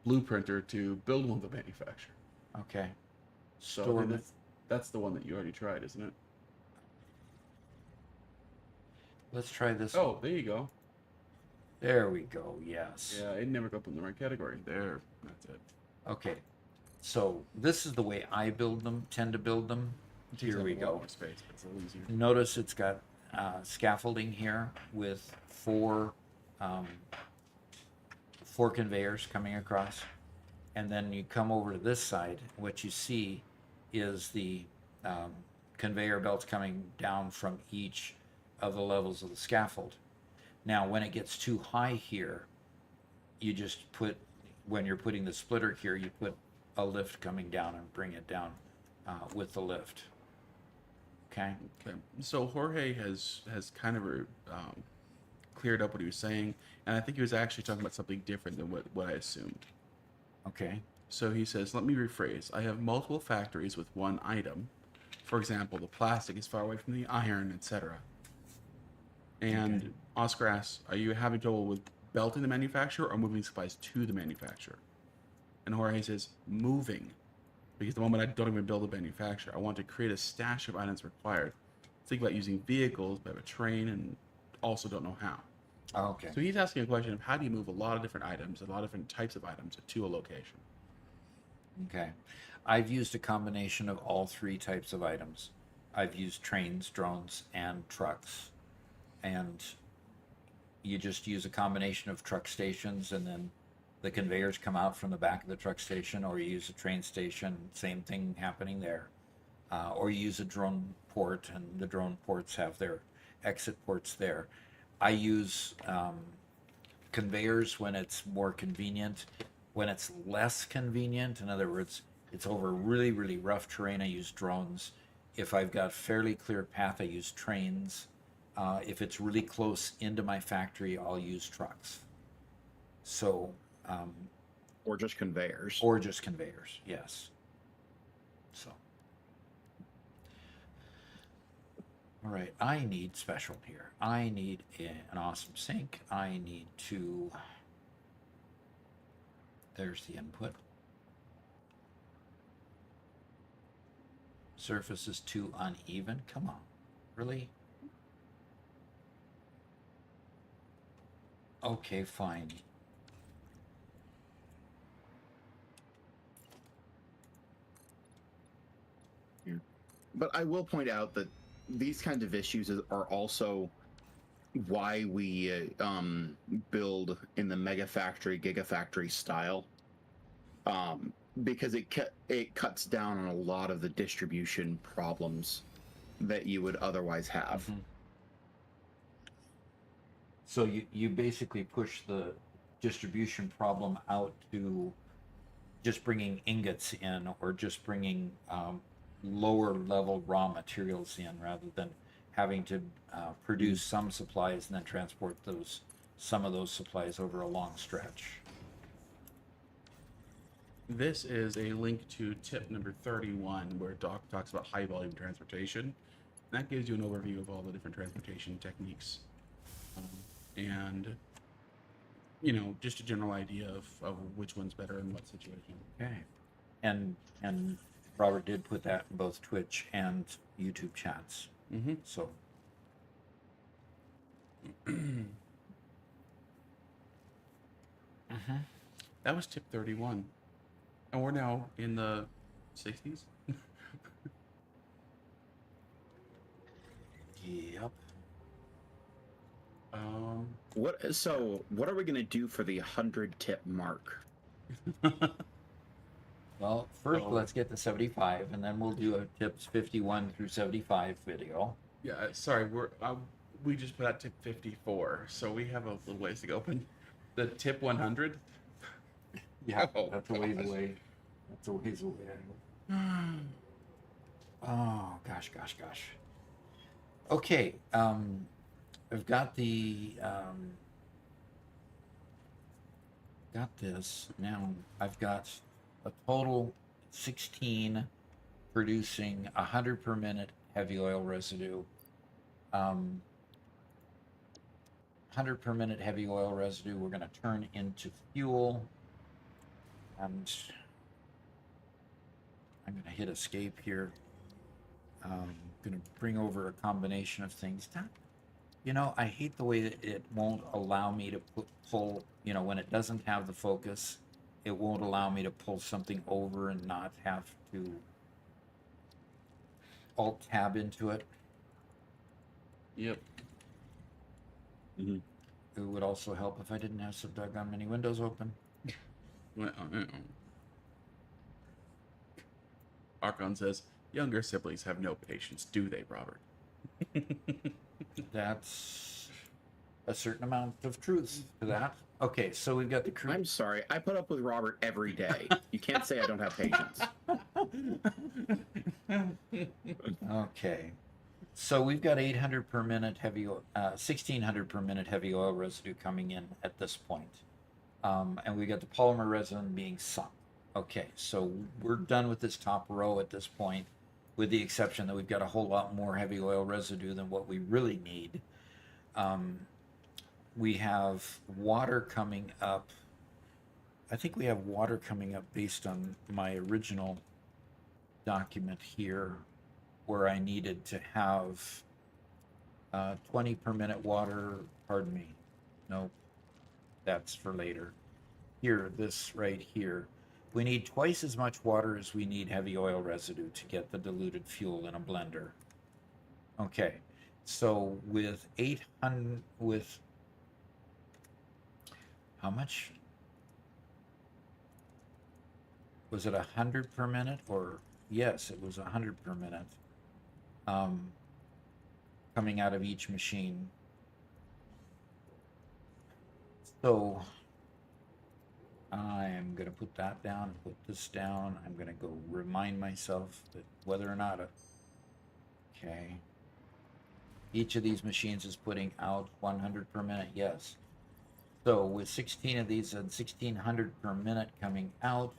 blueprinter to build one with the manufacturer.
Okay.
So that's the one that you already tried, isn't it?
Let's try this.
Oh, there you go.
There we go. Yes.
Yeah, it never got in the right category. There, that's it.
Okay. So this is the way I tend to build them. Here we go.
More space, but it's a little easier.
Notice it's got scaffolding here with 4 conveyors coming across. And then you come over to this side, what you see is the conveyor belts coming down from each of the levels of the scaffold. Now, when it gets too high here, you just when you're putting the splitter here, you put a lift coming down and bring it down with the lift. Okay.
Okay. So Jorge has kind of cleared up what he was saying, and I think he was actually talking about something different than what I assumed.
Okay.
So he says, let me rephrase. I have multiple factories with one item. For example, the plastic is far away from the iron, etc. And okay. Oscar asks, are you having trouble with belting the manufacturer or moving supplies to the manufacturer? And Jorge says, moving. Because the moment I don't even build a manufacturer, I want to create a stash of items required. Think about using vehicles, but I have a train and also don't know how.
Oh, okay.
So he's asking a question of how do you move a lot of different items, a lot of different types of items to a location?
Okay. I've used a combination of all 3 types of items. I've used trains, drones, and trucks. And you just use a combination of truck stations, and then the conveyors come out from the back of the truck station, or you use a train station, same thing happening there. Or you use a drone port, and the drone ports have their exit ports there. I use conveyors when it's more convenient. When it's less convenient, in other words, it's over really, really rough terrain, I use drones. If I've got fairly clear path, I use trains. If it's really close into my factory, I'll use trucks. So,
or just conveyors.
Or just conveyors, yes. So, all right, I need special here. I need an awesome sink. I need to, there's the input. Surface is too uneven. Come on, really? Okay, fine.
Yeah. But I will point out that these kinds of issues are also why we build in the mega factory, gigafactory style, because it cuts down on a lot of the distribution problems that you would otherwise have.
Mm-hmm. So you basically push the distribution problem out to just bringing ingots in, or just bringing lower level raw materials in, rather than having to produce some supplies and then transport some of those supplies over a long stretch.
This is a link to tip number 31, where Doc talks about high volume transportation. And that gives you an overview of all the different transportation techniques. And, just a general idea of which one's better in what situation.
Okay. And Robert did put that in both Twitch and YouTube chats.
Mm-hmm.
So
That was tip 31. And we're now in the 60s.
yep.
What are we going to do for the 100 tip mark?
Well, first let's get to 75, and then we'll do a tips 51 through 75 video.
Yeah, sorry, we just put out tip 54, so we have a little ways to go. But the tip 100.
Yeah, that's a ways away. That's a ways away. Oh gosh. Okay, I've got the got this now. I've got a total 16 producing 100 per minute heavy oil residue. 100 per minute heavy oil residue we're going to turn into fuel, and I'm going to hit escape here. I'm going to bring over a combination of things. I hate the way that it won't allow me to pull, when it doesn't have the focus, it won't allow me to pull something over and not have to alt tab into it.
Yep.
Mm-hmm.
It would also help if I didn't have so doggone many windows open.
Archon says, younger siblings have no patience, do they, Robert?
That's a certain amount of truth to that. Okay, so we've got the crew.
I'm sorry, I put up with Robert every day. You can't say I don't have patience.
Okay, so we've got 800 per minute heavy, 1600 per minute heavy oil residue coming in at this point, and we got the polymer resin being sunk. Okay, so we're done with this top row at this point, with the exception that we've got a whole lot more heavy oil residue than what we really need. We have water coming up. I think we have water coming up based on my original document here, where I needed to have 20 per minute water. Pardon me. Nope. That's for later. Here, this right here. We need twice as much water as we need heavy oil residue to get the diluted fuel in a blender. Okay, so with 800, with how much? Was it 100 per minute? Or yes, it was 100 per minute. Coming out of each machine. So I'm going to put that down, put this down. I'm going to go remind myself that whether or not okay. Each of these machines is putting out 100 per minute, yes. So with 16 of these and 1600 per minute coming out,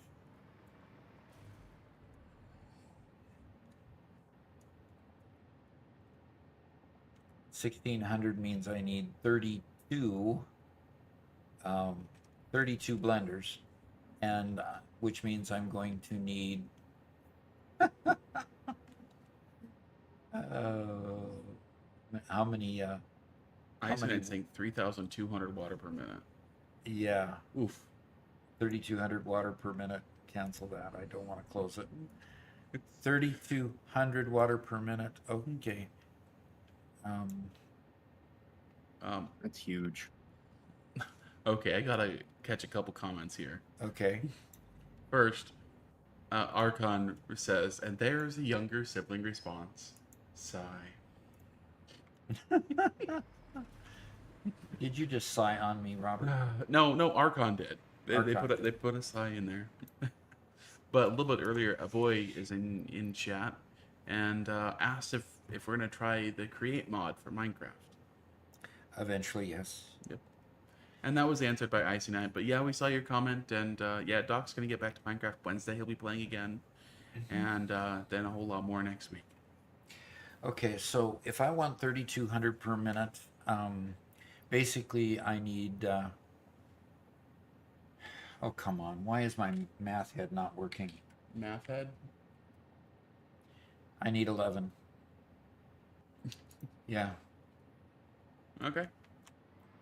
$1,600 means I need 32 blenders, and which means I'm going to need how many
I think 3,200 water per minute.
Yeah.
Oof.
3,200 water per minute. Cancel that. I don't want to close it. 3,200 water per minute. Okay.
That's huge.
Okay, I gotta catch a couple comments here.
Okay.
First, Archon says, and there's a younger sibling response. Sigh.
Did you just sigh on me, Robert?
No, Archon did. They
Archon did.
they put a sigh in there. But a little bit earlier, a boy is in chat and asked if we're gonna try the create mod for Minecraft.
Eventually, yes.
Yep. And that was answered by Icy Knight. But yeah, we saw your comment, and yeah, Doc's gonna get back to Minecraft Wednesday. He'll be playing again, and then a whole lot more next week.
Okay, so if I want 3,200 per minute, basically I need. Oh, come on! Why is my math head not working?
Math head.
I need 11. Yeah.
Okay.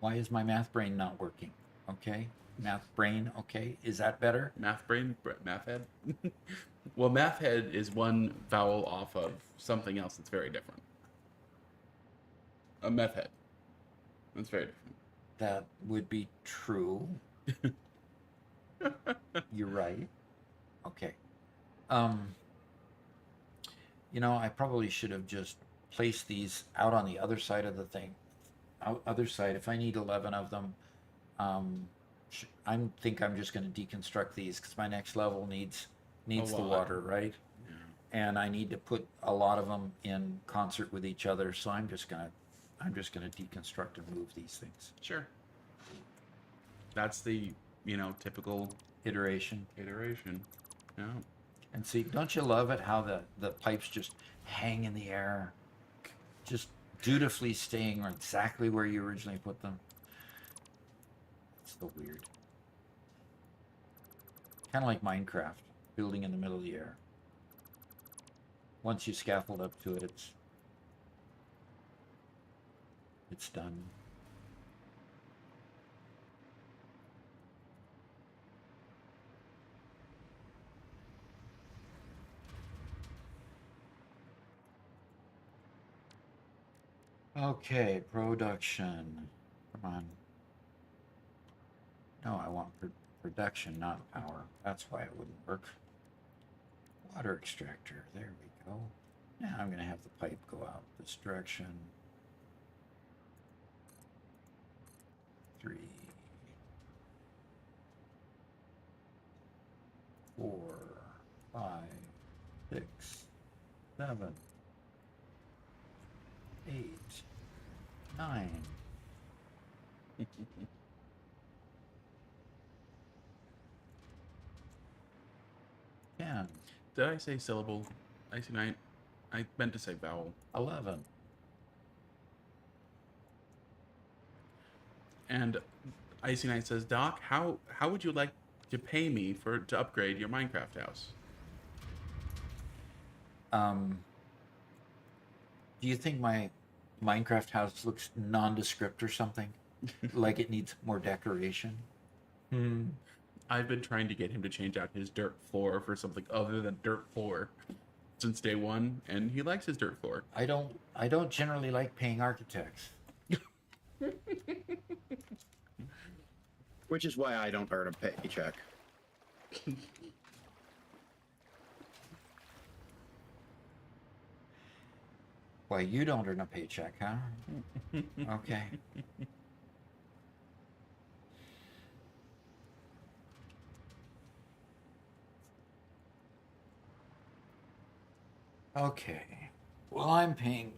Why is my math brain not working? Okay. Math brain. Okay. Is that better?
Math brain. Math head. Well, math head is one vowel off of something else that's very different. A meth head. That's very different.
That would be true. You're right. Okay. You know, I probably should have just placed these out on the other side of the thing. Other side. If I need 11 of them, I think I'm just going to deconstruct these because my next level needs the water, right?
Yeah.
And I need to put a lot of them in concert with each other. So I'm just gonna deconstruct and move these things.
Sure. That's the typical
Iteration.
Yeah.
And see, don't you love it how the pipes just hang in the air, just dutifully staying exactly where you originally put them? It's so weird. Kind of like Minecraft, building in the middle of the air. Once you scaffold up to it, it's done. Okay, production. Come on. No, I want production, not power. That's why it wouldn't work. Water extractor. There we go. Now I'm going to have the pipe go out this direction. 3, 4, 5, 6, 7, 8, 9. 10.
Did I say syllable? Icy Knight. I meant to say vowel.
11.
And Icy Knight says, Doc, how would you like to pay me to upgrade your Minecraft house?
Do you think my Minecraft house looks nondescript or something? Like it needs more decoration?
I've been trying to get him to change out his dirt floor for something other than dirt floor since day one, and he likes his dirt floor.
I don't generally like paying architects.
Which is why I don't earn a paycheck.
Why, you don't earn a paycheck, huh? Okay. Okay. Well, I'm paying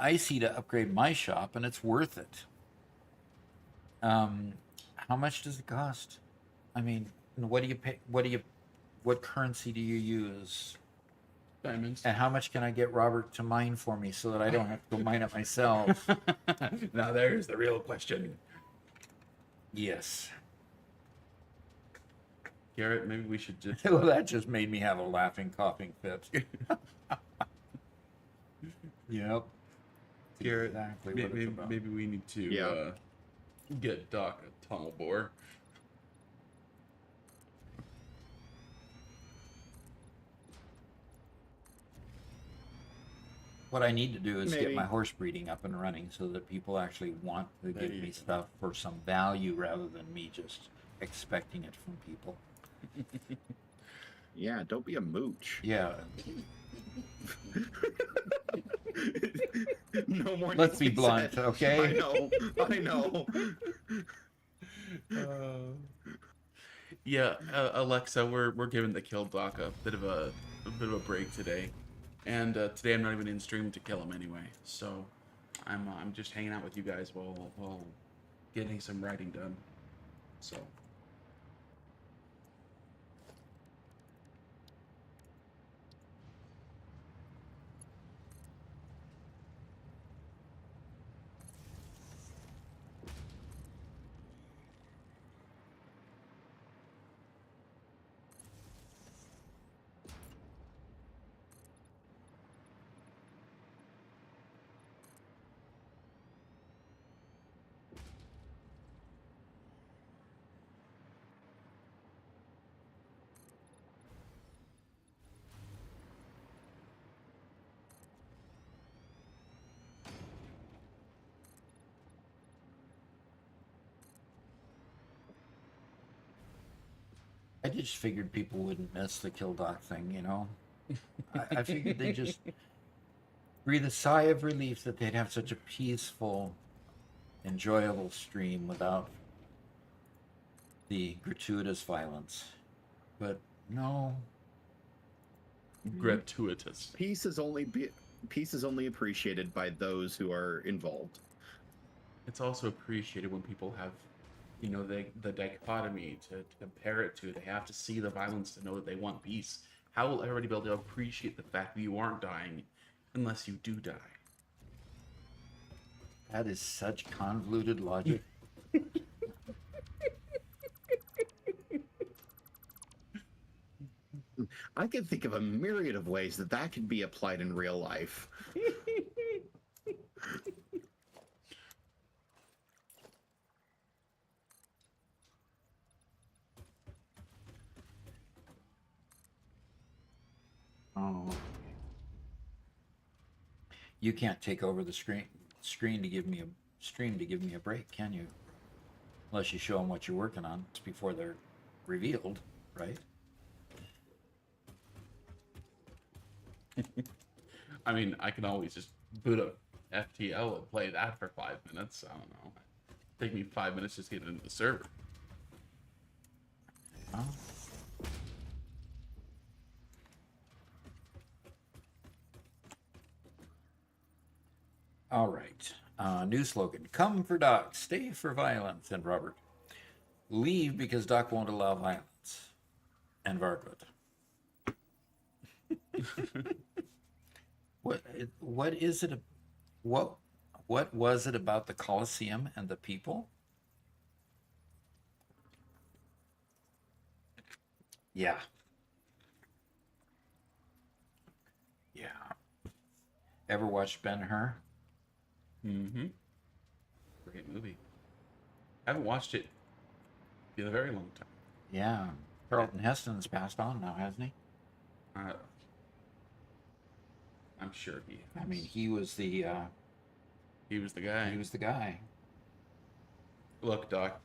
Icy to upgrade my shop, and it's worth it. How much does it cost? I mean, what do you pay? What currency do you use?
Diamonds.
And how much can I get Robert to mine for me so that I don't have to go mine it myself?
Now there's the real question.
Yes.
Garrett, maybe we should just...
Well, that just made me have a laughing, coughing fit. Yep.
Garrett,
Exactly what it's about.
maybe we need to get Doc a tunnel bore.
What I need to do is get
Maybe.
my horse breeding up and running so that people actually want to
There
give
you
me
go.
stuff for some value rather than me just expecting it from people.
Yeah, don't be a mooch.
Yeah,
No more.
let's
needs to
be blunt,
said.
okay?
I know. I know.
Yeah, Alexa, we're giving the kill doc a bit of a break today, and today I'm not even in stream to kill him anyway. So I'm just hanging out with you guys while getting some writing done. So.
I just figured people wouldn't miss the kill doc thing, you know? I figured they'd just breathe a sigh of relief that they'd have such a peaceful, enjoyable stream without the gratuitous violence. But no.
Gratuitous.
Peace is only appreciated by those who are involved.
It's also appreciated when people have, the dichotomy to compare it to. They have to see the violence to know that they want peace. How will everybody be able to appreciate the fact that you aren't dying unless you do die?
That is such convoluted logic.
I can think of a myriad of ways that could be applied in real life.
Oh. You can't take over the screen to give me a break, can you? Unless you show them what you're working on before they're revealed, right?
I mean, I can always just boot up FTL and play that for 5 minutes. I don't know. Take me 5 minutes just to get into the server.
Oh. All right. New slogan: "Come for Doc, stay for violence." And Robert, "Leave because Doc won't allow violence." And Vargut. What is it? What was it about the Colosseum and the people? Yeah. Yeah. Ever watched Ben-Hur?
Mm-hmm. Great movie. I haven't watched it in a very long time.
Yeah. Charlton Heston's passed on now, hasn't he?
I'm sure he has.
I mean, he was the guy.
He was the guy. Look, Doc,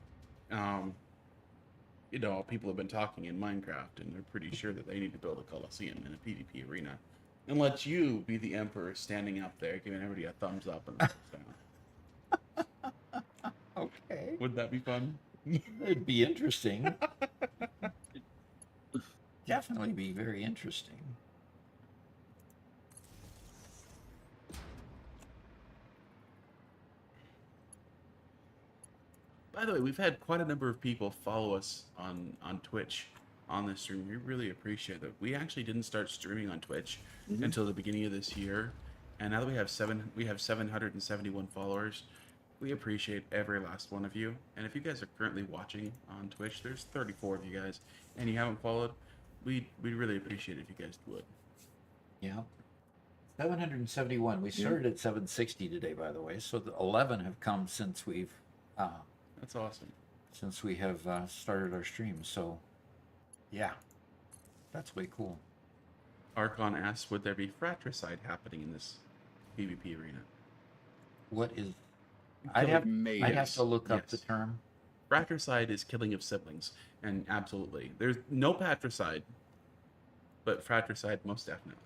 people have been talking in Minecraft, and they're pretty sure that they need to build a Colosseum in a PvP arena, and let you be the Emperor standing up there, giving everybody a thumbs up and a thumbs down.
Okay.
Would that be fun?
It'd be interesting. Definitely be very interesting.
By the way, we've had quite a number of people follow us on Twitch on this stream. We really appreciate that. We actually didn't start streaming on Twitch until the beginning of this year, and now that we have 771 followers. We appreciate every last one of you. And if you guys are currently watching on Twitch, there's 34 of you guys, and you haven't followed, we'd really appreciate it if you guys would.
Yeah. 771. We started at 760 today, by the way. So the 11 have come since we've
That's awesome.
Since we have started our stream. So yeah, that's way cool.
Archon asks, would there be fratricide happening in this PvP arena.
What is?
Killing
I'd have
mages.
to look up the
Yes.
term.
Fratricide is killing of siblings, and absolutely, there's no patricide, but fratricide most definitely.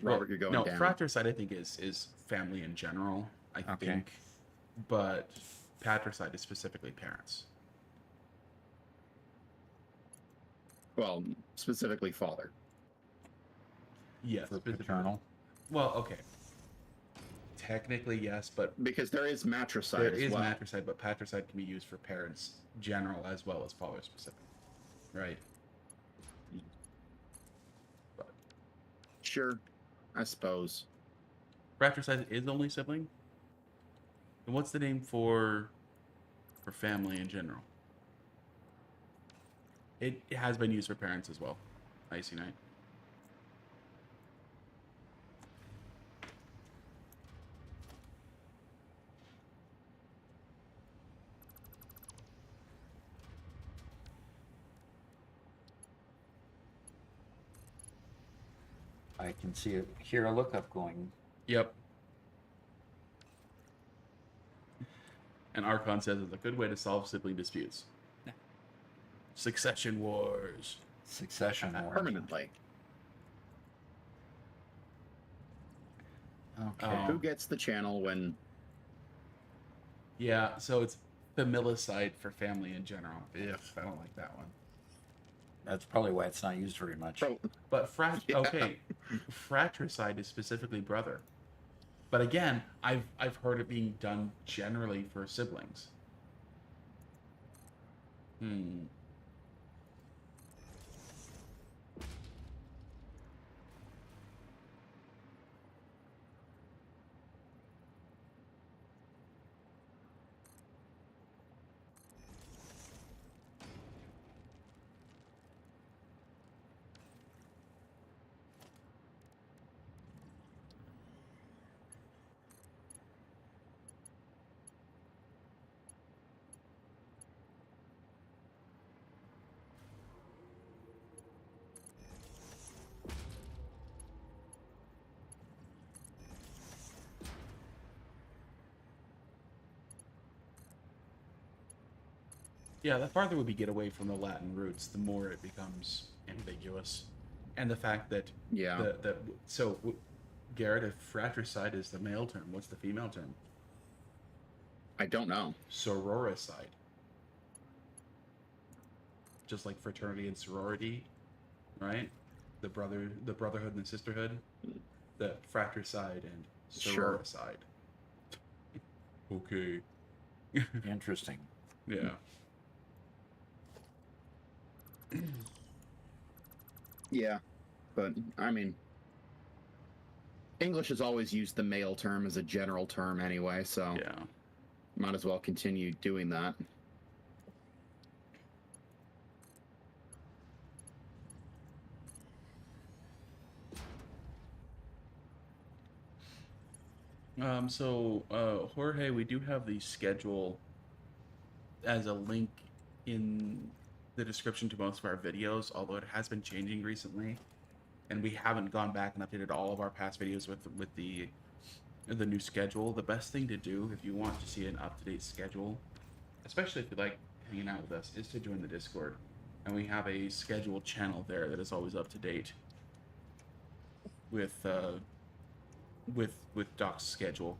Robert, you're going
no,
down.
fratricide I think is family in general. I
Okay.
think, but patricide is specifically parents.
Well, specifically father.
Yes,
For
specifically.
paternal.
Well, okay. Technically, yes, but
Because there is matricide
there
as
is
well.
matricide, but patricide can be used for parents general as well as father specific, right? But
Sure, I suppose.
fratricide is only sibling. And what's the name for family in general? It has been used for parents as well. Icy Knight.
I can hear a lookup going.
Yep. And Archon says it's a good way to solve sibling disputes. Succession wars.
Succession war.
Permanently.
Okay.
Oh.
Who gets the channel when...
Yeah, so it's familicide for family in general. Ugh, I don't like that one.
That's probably why it's not used very much.
Pro-
But
Yeah.
okay, fratricide is specifically brother. But again, I've heard it being done generally for siblings. Yeah, the farther we get away from the Latin roots, the more it becomes ambiguous. And the fact that
Yeah.
Garrett, if fratricide is the male term, what's the female term?
I don't know.
Sororicide. Just like fraternity and sorority, right? The brotherhood and the sisterhood. The fratricide and
Sure.
sororicide. Okay.
Interesting.
Yeah.
Yeah, but I mean, English has always used the male term as a general term anyway, so
Yeah.
might as well continue doing that.
Jorge, we do have the schedule as a link in the description to most of our videos, although it has been changing recently, and we haven't gone back and updated all of our past videos with the new schedule. The best thing to do if you want to see an up-to-date schedule, especially if you like hanging out with us, is to join the Discord, and we have a schedule channel there that is always up to date with Doc's schedule.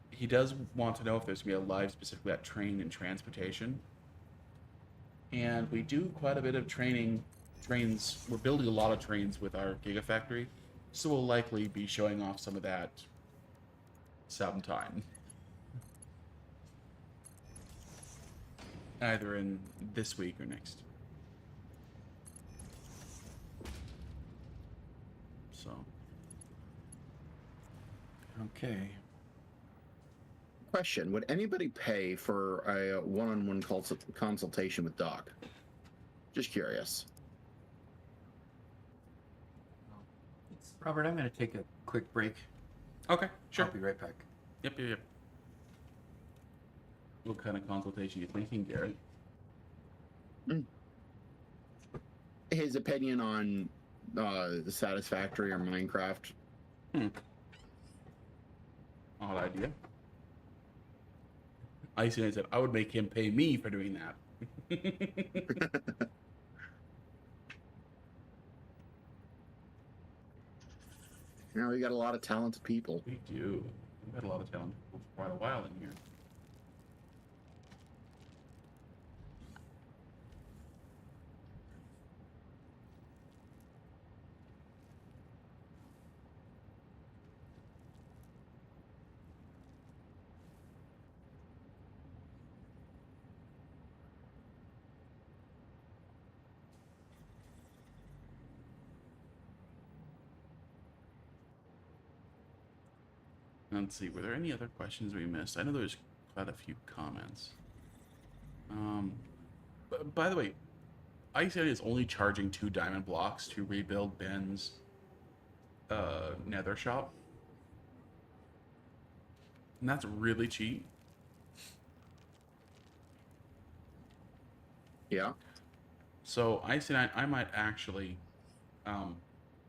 He does want to know if there's gonna be a live specifically at train and transportation. And we do quite a bit of trains. We're building a lot of trains with our Gigafactory, so we'll likely be showing off some of that sometime. Either in this week or next. So.
Okay.
Question: would anybody pay for a one-on-one consultation with Doc? Just curious.
Robert, I'm going to take a quick break.
Okay, sure.
I'll be right back.
Yep. What kind of consultation are you thinking, Garrett?
his opinion on the Satisfactory or Minecraft.
Odd idea. I said I would make him pay me for doing that.
Now we got a lot of talented people.
We do. We've had a lot of talent for quite a while in here. Let's see, were there any other questions we missed? I know there's quite a few comments. By the way, ICN is only charging 2 diamond blocks to rebuild Ben's nether shop. And that's really cheap.
Yeah.
So ICN, I might actually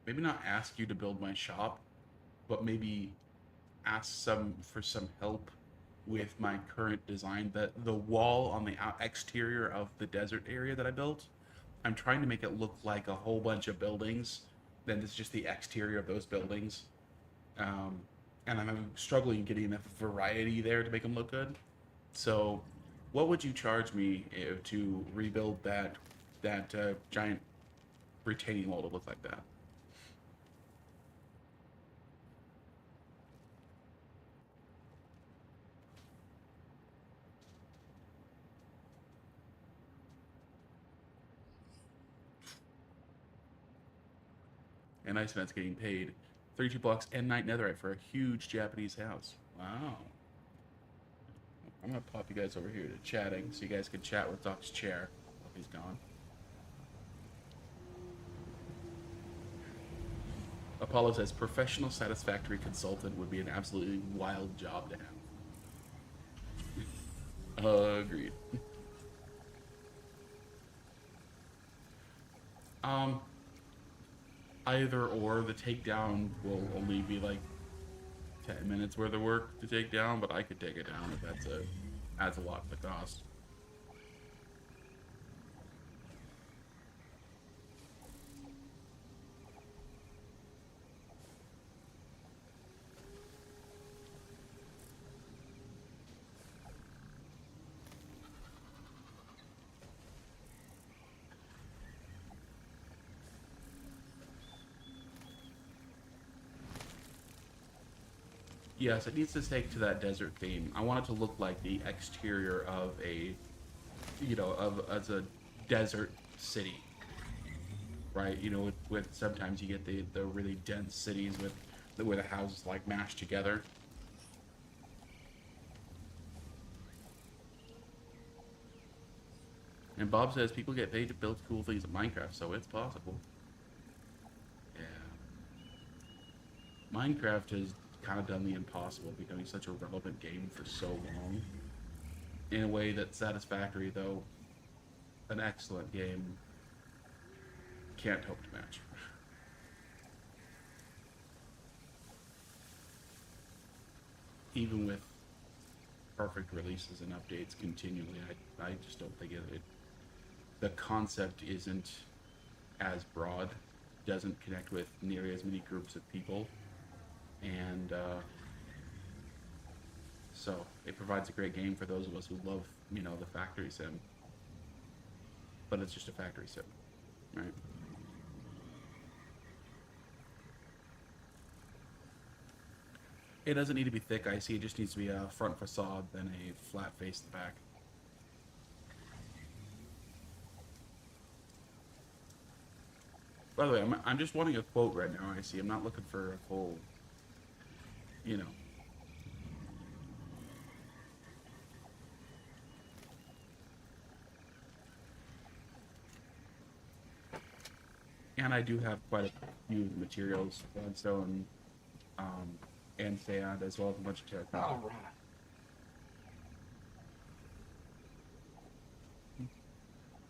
maybe not ask you to build my shop, but maybe ask for some help with my current design. The wall on the exterior of the desert area that I built, I'm trying to make it look like a whole bunch of buildings. Then it's just the exterior of those buildings, and I'm struggling getting enough variety there to make them look good. So, what would you charge me to rebuild that giant retaining wall to look like that? And Iceman's getting paid 32 blocks and 9 netherite for a huge Japanese house. Wow. I'm gonna pop you guys over here to chatting so you guys can chat with Doc's chair while he's gone. Apollo says professional Satisfactory consultant would be an absolutely wild job to have. Agreed. Either or, the takedown will only be like 10 minutes worth of work to take down, but I could take it down if adds a lot to the cost. Yes, it needs to take to that desert theme. I want it to look like the exterior of a, as a desert city, right? With sometimes you get the really dense cities where the houses like mashed together. And Bob says people get paid to build cool things in Minecraft, so it's possible. Yeah. Minecraft has kind of done the impossible, becoming such a relevant game for so long. In a way that Satisfactory, though an excellent game, can't hope to match. Even with perfect releases and updates continually, I just don't think the concept isn't as broad, doesn't connect with nearly as many groups of people, and so it provides a great game for those of us who love, the factory sim. But it's just a factory sim, right? It doesn't need to be thick, icy. It just needs to be a front facade, then a flat face at the back. By the way, I'm just wanting a quote right now, icy. I'm not looking for a full, And I do have quite a few materials, sandstone, and sand, as well as a bunch of terracotta.
All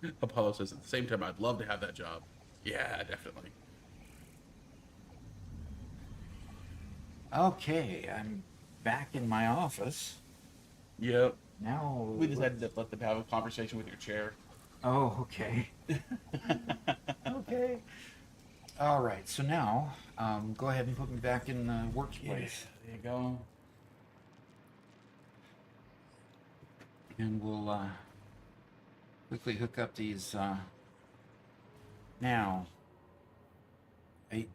right.
Apollo says, at the same time, I'd love to have that job. Yeah, definitely.
Okay, I'm back in my office.
Yep.
Now,
We decided to let them have a conversation with your chair.
oh, okay. Okay. All right, so now, go ahead and put me back in the
Yeah,
workspace.
there you go.
And we'll quickly hook up these. Now, I,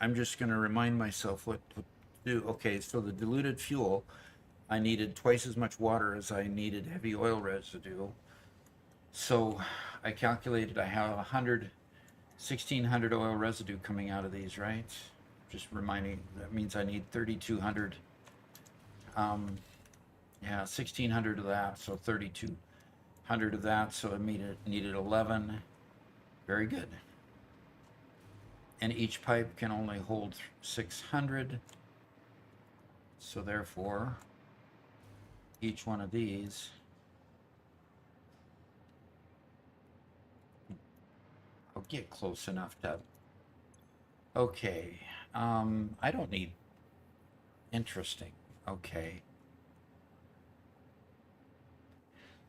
I'm just going to remind myself what to do. Okay, so the diluted fuel, I needed twice as much water as I needed heavy oil residue. So I calculated I have 1,600 oil residue coming out of these, right? Just reminding, that means I need 3,200. Yeah, 1,600 of that, so 3,200 of that, so it needed 11. Very good. And each pipe can only hold 600. So therefore, each one of these, I'll get close enough to, okay, I don't need, interesting, okay.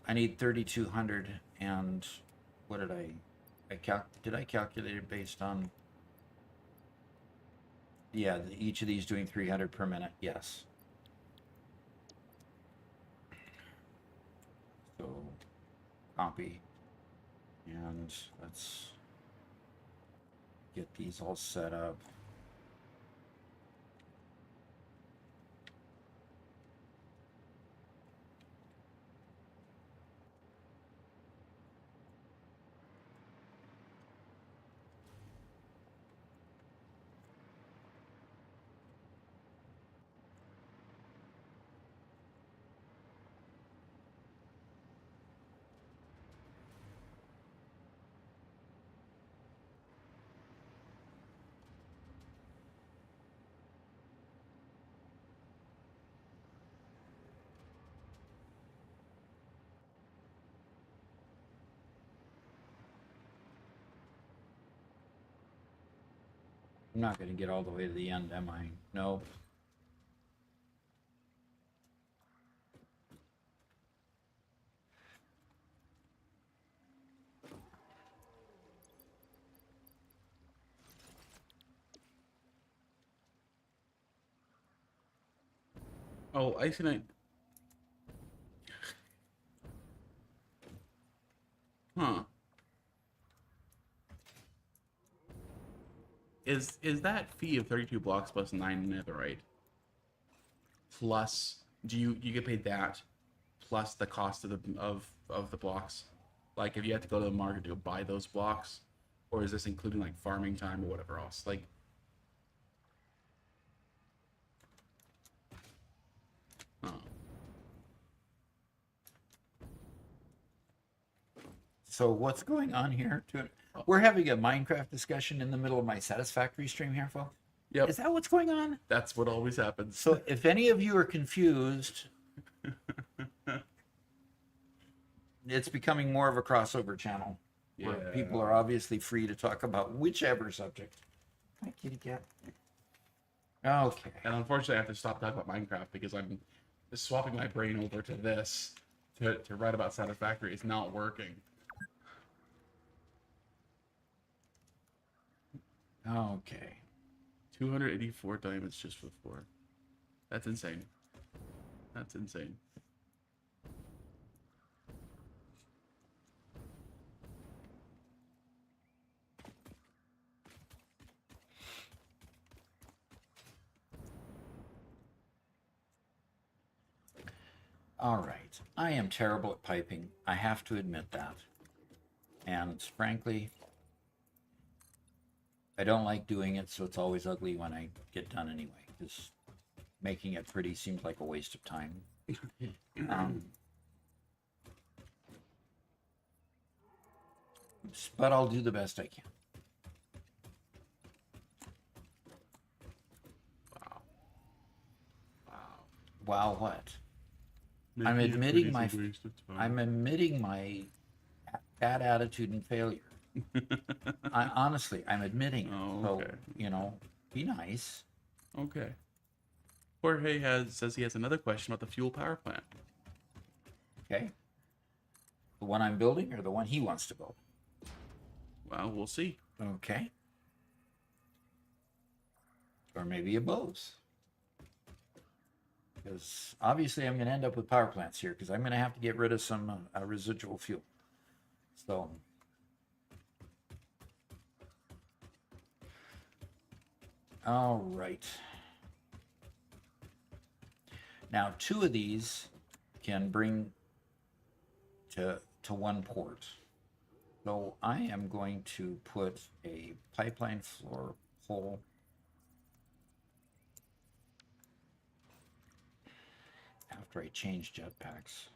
I need 3,200 and what did did I calculate it based on, yeah, each of these doing 300 per minute, yes. So copy, and let's get these all set up. I'm not going to get all the way to the end, am I? No.
Oh, Icy Night. Huh. Is that fee of 32 blocks plus 9 netherite? Plus, do you get paid that plus the cost of the blocks? Like if you have to go to the market to go buy those blocks, or is this including like farming time or whatever else? Like, oh,
So what's going on here? We're having a Minecraft discussion in the middle of my Satisfactory stream here, folks.
yep,
Is that what's going on?
that's what always happens.
So if any of you are confused, it's becoming more of a crossover channel where
Yeah.
people are obviously free to talk about whichever subject. Hi, kitty cat. Okay.
And unfortunately, I have to stop talking about Minecraft because I'm just swapping my brain over to this to write about Satisfactory. It's not working.
Okay.
284 diamonds just for the floor. That's insane. That's insane.
All right. I am terrible at piping. I have to admit that. And frankly, I don't like doing it, so it's always ugly when I get done anyway, because making it pretty seems like a waste of time. But I'll do the best I can.
Wow. Wow.
Wow, what?
Making it
admitting
pretty
my-
is a waste of time.
I'm admitting my bad attitude and failure. Honestly, I'm admitting it.
Oh,
So,
okay.
be nice.
Okay. Jorge says he has another question about the fuel power plant.
Okay. The one I'm building or the one he wants to build?
Well, we'll see.
Okay. Or maybe a both. Because obviously I'm going to end up with power plants here because I'm going to have to get rid of some residual fuel. So, all right. Now, 2 of these can bring to one port. So I am going to put a pipeline floor hole after I change jetpacks.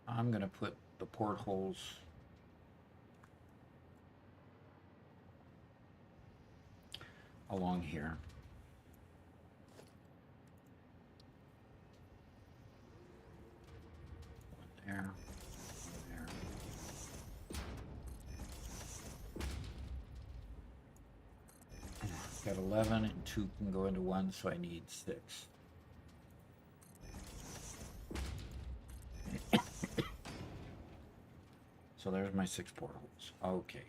I'm going to put the portholes along here. One there, one there. Got 11 and 2 can go into 1, so I need 6. So there's my 6 portholes. Okay.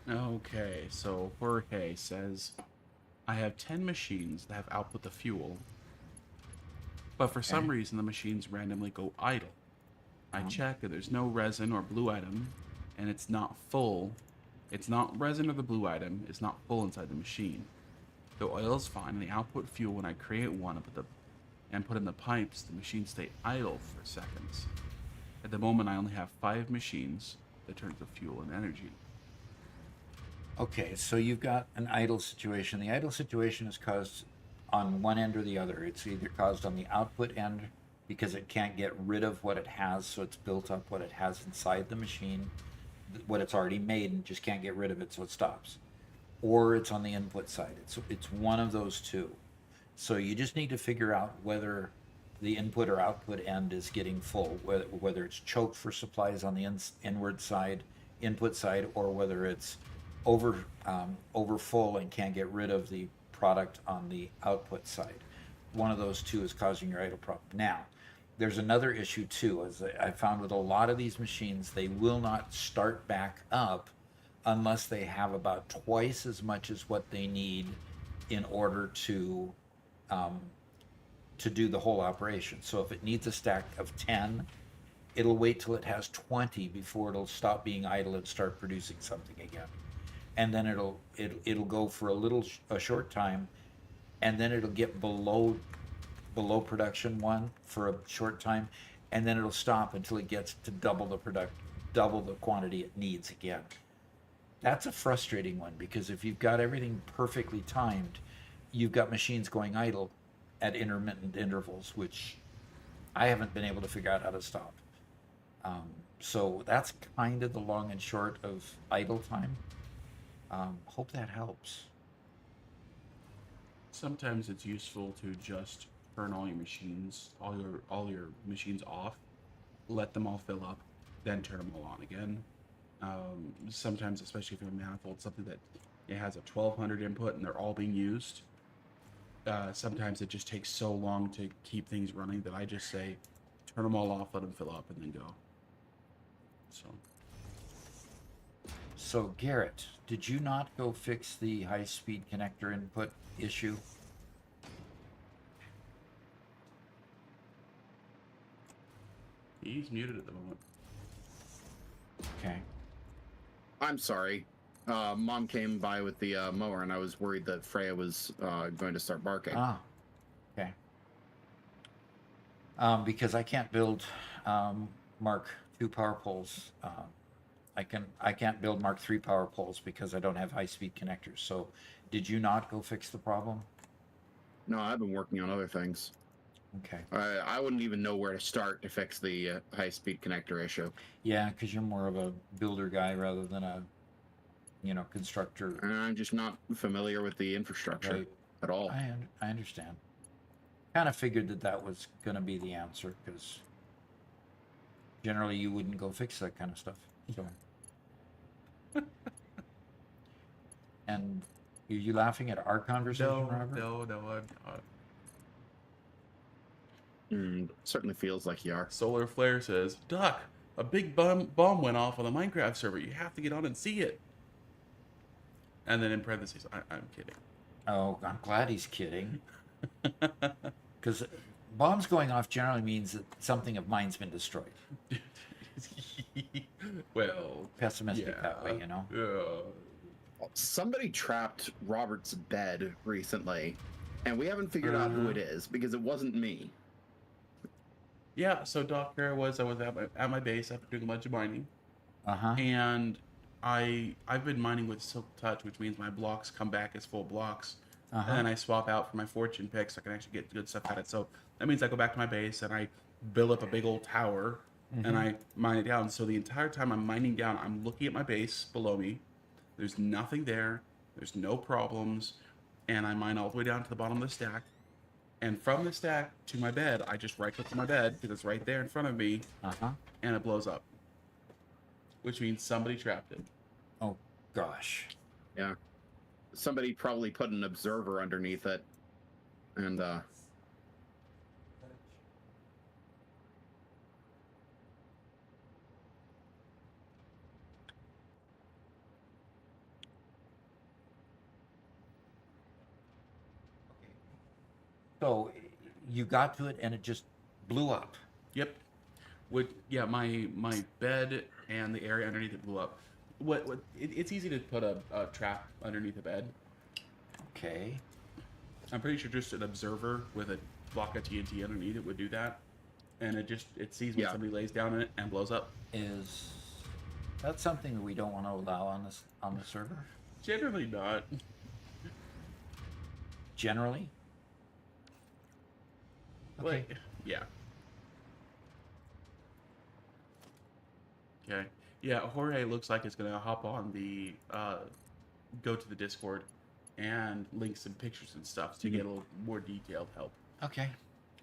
Okay, so Jorge says, I have 10 machines that have output the fuel, but for some reason the machines randomly go idle. I check and there's no resin or blue item, and it's not full. It's not resin or the blue item, it's not full inside the machine. The oil is fine, and the output fuel when I create one and put in the pipes, the machines stay idle for seconds. At the moment, I only have 5 machines that turn the fuel and energy.
Okay, so you've got an idle situation. The idle situation is caused on one end or the other. It's either caused on the output end because it can't get rid of what it has, so it's built up what it has inside the machine, what it's already made, and just can't get rid of it, so it stops. Or it's on the input side. It's one of those two. So you just need to figure out whether the input or output end is getting full, whether it's choked for supplies on the inward side, input side, or whether it's over full and can't get rid of the product on the output side. One of those two is causing your idle problem. Now, there's another issue too, as I found with a lot of these machines, they will not start back up unless they have about twice as much as what they need in order to do the whole operation. So if it needs a stack of 10, it'll wait till it has 20 before it'll stop being idle and start producing something again. And then it'll go for a short time, and then it'll get below production 1 for a short time, and then it'll stop until it gets to double the quantity it needs again. That's a frustrating one, because if you've got everything perfectly timed, you've got machines going idle at intermittent intervals, which I haven't been able to figure out how to stop. So that's kind of the long and short of idle time. Hope that helps.
Sometimes it's useful to just turn all your machines off, let them all fill up, then turn them all on again. Sometimes, especially if you're a manifold, something that it has a 1200 input and they're all being used, sometimes it just takes so long to keep things running that I just say, turn them all off, let them fill up, and then go.
So Garrett, did you not go fix the high-speed connector input issue?
He's muted at the moment.
Okay.
I'm sorry. Mom came by with the mower, and I was worried that Freya was going to start barking.
Ah, okay. Because I can't build Mark II power poles. I can't build Mark III power poles because I don't have high-speed connectors. So, did you not go fix the problem?
No, I've been working on other things.
Okay.
I wouldn't even know where to start to fix the high-speed connector issue.
Yeah, because you're more of a builder guy rather than a, constructor.
And I'm just not familiar with the infrastructure
Right.
at all.
I understand. Kind of figured that was going to be the answer because generally you wouldn't go fix that kind of stuff. So. And are you laughing at our conversation, Robert?
No, I'm not.
Certainly feels like you are.
Solar Flare says, Duck, a big bomb went off on the Minecraft server. You have to get on and see it. And then in parentheses, I'm kidding.
Oh, I'm glad he's kidding. Because bombs going off generally means that something of mine's been destroyed.
Well,
Pessimistic that way,
Somebody trapped Robert's bed recently, and we haven't figured out who it is because it wasn't me.
Yeah, so Doc, here I was at my base after doing a bunch of mining.
Uh-huh.
And I've been mining with Silk Touch, which means my blocks come back as full blocks.
Uh-huh.
And then I swap out for my fortune pick so I can actually get good stuff at it. So that means I go back to my base and I build up a big old tower and I mine it down. So the entire time I'm mining down, I'm looking at my base below me. There's nothing there. There's no problems. And I mine all the way down to the bottom of the stack. And from the stack to my bed, I just right click on my bed because it's right there in front of me.
Uh-huh.
And it blows up. Which means somebody trapped it.
Oh, gosh.
Yeah. Somebody probably put an observer underneath it. And,
So you got to it and it just blew up.
Yep. Yeah, my bed and the area underneath it blew up. It's easy to put a trap underneath a bed.
Okay.
I'm pretty sure just an observer with a block of TNT underneath it would do that. And it sees when somebody lays down in it and blows up.
Is that something that we don't want to allow on the server?
Generally not.
Generally? Okay.
Like, yeah. Okay. Yeah, Jorge looks like it's gonna hop on the go to the Discord and link some pictures and stuff to get a little more detailed help.
Okay.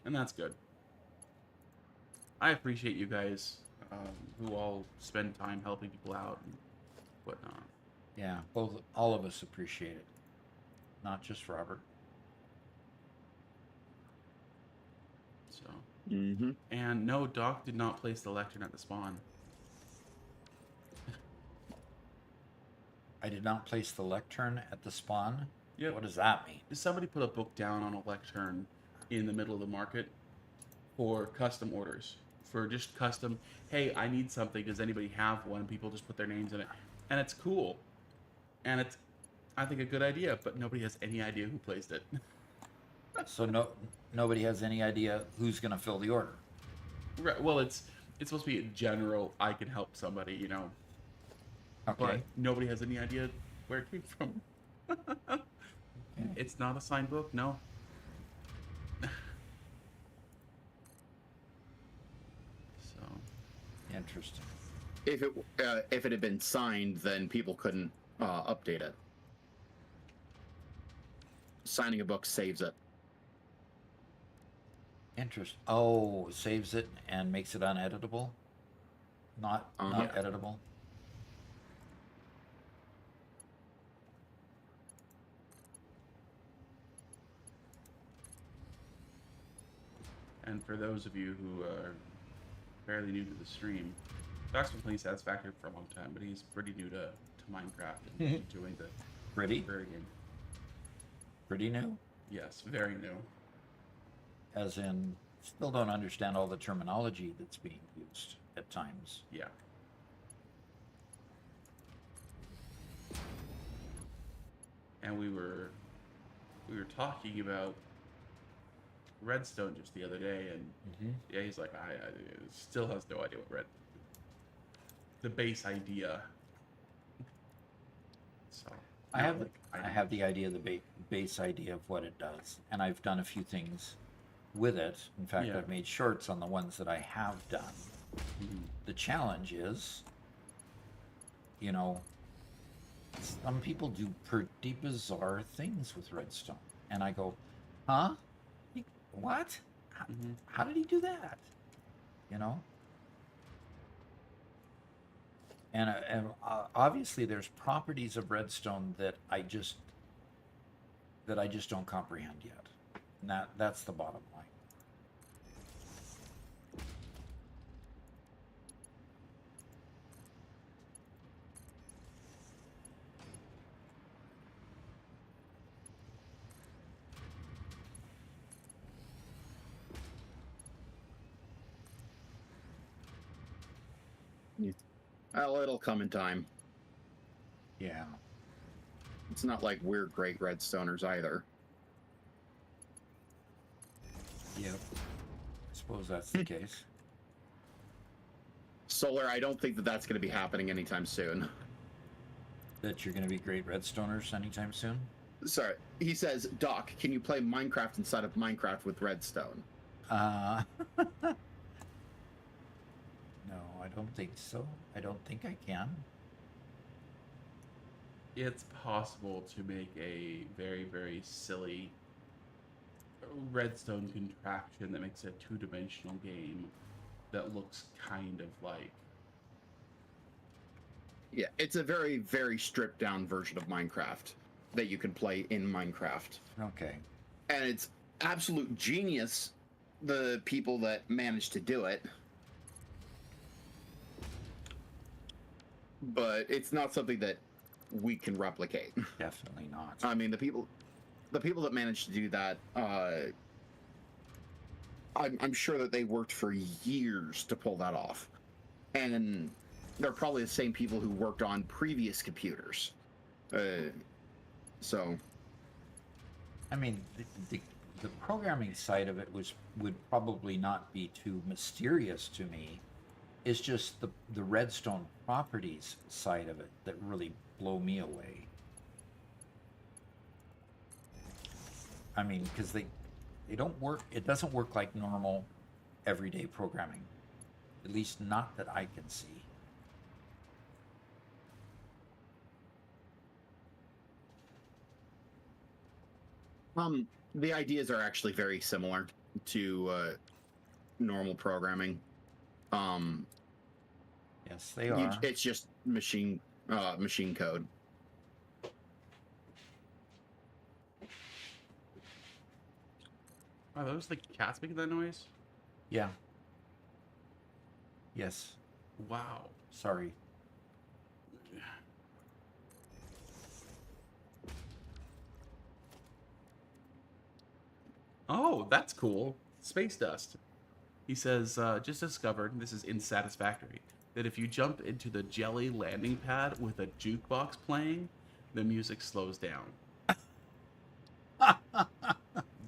And that's good. I appreciate you guys who all spend time helping people out and whatnot.
Yeah, all of us appreciate it. Not just Robert.
So.
mm-hmm.
And no, Doc did not place the lectern at the spawn.
I did not place the lectern at the spawn.
Yep.
What does that mean?
Somebody put a book down on a lectern in the middle of the market for custom orders. For just custom, hey, I need something. Does anybody have one? People just put their names in it. And it's cool. And it's, I think, a good idea, but nobody has any idea who placed it.
So nobody has any idea who's going to fill the order.
Right. Well, it's supposed to be a general, I can help somebody, you know.
Okay.
But nobody has any idea where it came from.
Okay.
It's not a signed book, no. So.
Interesting.
If it had been signed, then people couldn't update it. Signing a book saves it.
Interesting. Oh, saves it and makes it uneditable? Not editable?
And for those of you who are fairly new to the stream, Doc's been playing Satisfactory for a long time, but he's pretty new to Minecraft and enjoying the
Pretty
game.
new,
Yes, very new.
as in still don't understand all the terminology that's being used at times.
Yeah. And we were talking about redstone just the other day, and yeah, he's like, I still has no idea what the base idea. So
I have the idea, the base idea of what it does, and I've done a few things with it. In fact,
Yeah.
I've made shorts on the ones that I have done. The challenge is, you know, some people do pretty bizarre things with redstone, and I go, huh? What? How did he do that? You know? And obviously, there's properties of redstone that I just don't comprehend yet. And that's the bottom line.
Well, it'll come in time.
Yeah.
It's not like we're great redstoners either.
Yep. I suppose that's the case.
Solar, I don't think that that's going to be happening anytime soon.
That you're going to be great redstoners anytime soon?
Sorry, he says, Doc, can you play Minecraft inside of Minecraft with redstone?
No, I don't think so. I don't think I can.
It's possible to make a very, very silly redstone contraption that makes a two-dimensional game that looks kind of like...
Yeah, it's a very, very stripped down version of Minecraft that you can play in Minecraft.
Okay.
And it's absolute genius, the people that managed to do it. But it's not something that we can replicate.
Definitely not.
I mean, the people that managed to do that, I'm sure that they worked for years to pull that off. And they're probably the same people who worked on previous computers. So,
I mean, the programming side of it would probably not be too mysterious to me. It's just the redstone properties side of it that really blow me away. I mean, because they don't work. It doesn't work like normal, everyday programming. At least not that I can see.
the ideas are actually very similar to normal programming.
Yes, they are.
It's just machine code.
Are those the cats making that noise?
Yeah. Yes.
Wow.
Sorry.
Oh, that's cool. Space dust. He says, just discovered, this is in Satisfactory, that if you jump into the jelly landing pad with a jukebox playing, the music slows down.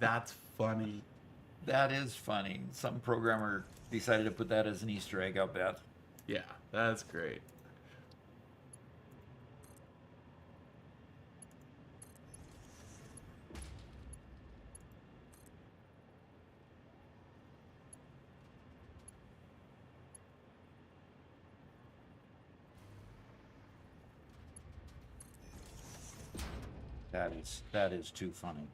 That's funny.
That is funny. Some programmer decided to put that as an Easter egg, I'll bet.
Yeah, that's great.
That is too funny.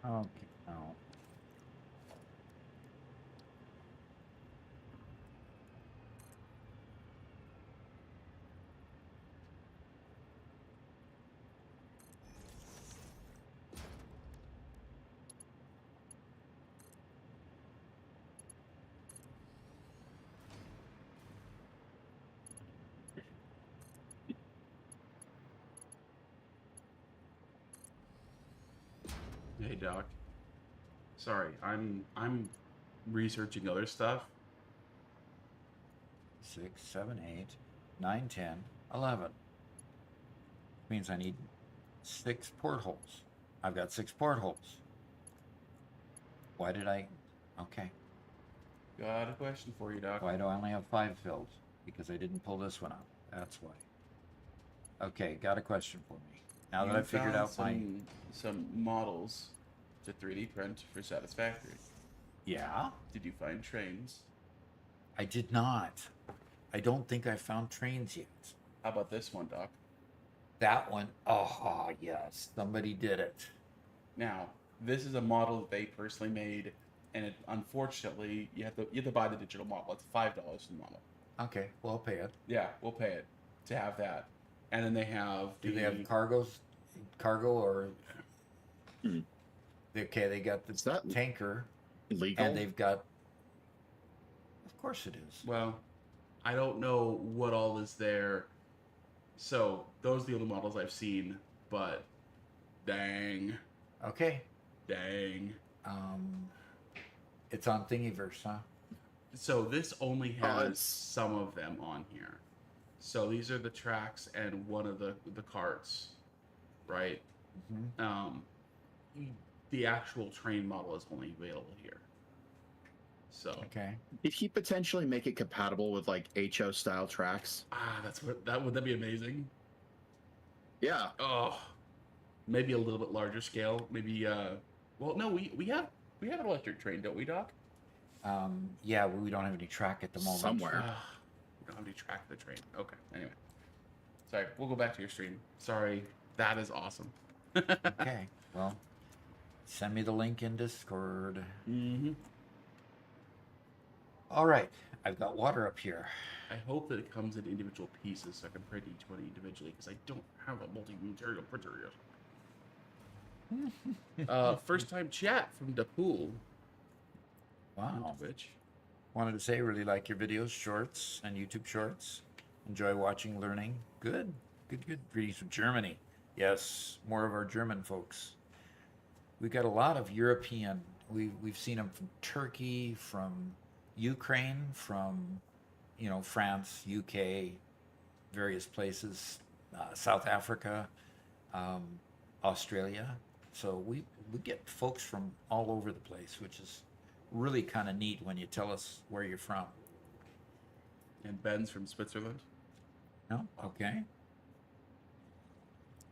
Okay, no.
Hey, Doc. Sorry, I'm researching other stuff.
6, 7, 8, 9, 10, 11. Means I need 6 portholes. I've got 6 portholes. Why did I... Okay.
Got a question for you, Doc.
Why do I only have 5 filled? Because I didn't pull this one up. That's why. Okay, got a question for me. Now that
You
I've figured
found
out my...
some models to 3D print for Satisfactory.
Yeah?
Did you find trains?
I did not. I don't think I found trains yet.
How about this one, Doc?
That one, oh, yes. Somebody did it.
Now, this is a model that they personally made, and unfortunately, you have to buy the digital model. It's $5 for the model.
Okay, well, I'll pay it.
Yeah, we'll pay it to have that. And then they have
Do they have cargo or... Okay, they got the tanker.
Legal?
And they've got... Of course it is.
Well, I don't know what all is there. So, those are the only models I've seen, but dang.
Okay.
Dang.
It's on Thingiverse, huh?
So this only has some of them on here. So these are the tracks and one of the carts, right?
Mm-hmm.
The actual train model is only available here. So
okay.
If he potentially make it compatible with like HO style tracks,
would that be amazing?
yeah.
Oh, maybe a little bit larger scale. Maybe well, no, we have an electric train, don't we, Doc?
Yeah, we don't have any track at the moment.
Somewhere.
We don't have any track of the train. Okay. Anyway, sorry. We'll go back to your stream. Sorry. That is awesome.
Okay. Well, send me the link in Discord.
Mm-hmm.
All right. I've got water up here.
I hope that it comes in individual pieces so I can print each one individually because I don't have a multi-material printer yet. First time chat from Dapool.
Wow.
Twitch.
Wanted to say, really like your videos, shorts, and YouTube shorts. Enjoy watching, learning. Good. Good. Greetings from Germany. Yes, more of our German folks. We've got a lot of European. We've seen them from Turkey, from Ukraine, from France, UK, various places, South Africa, Australia. So we get folks from all over the place, which is really kind of neat when you tell us where you're from.
And Ben's from Switzerland.
No? Okay.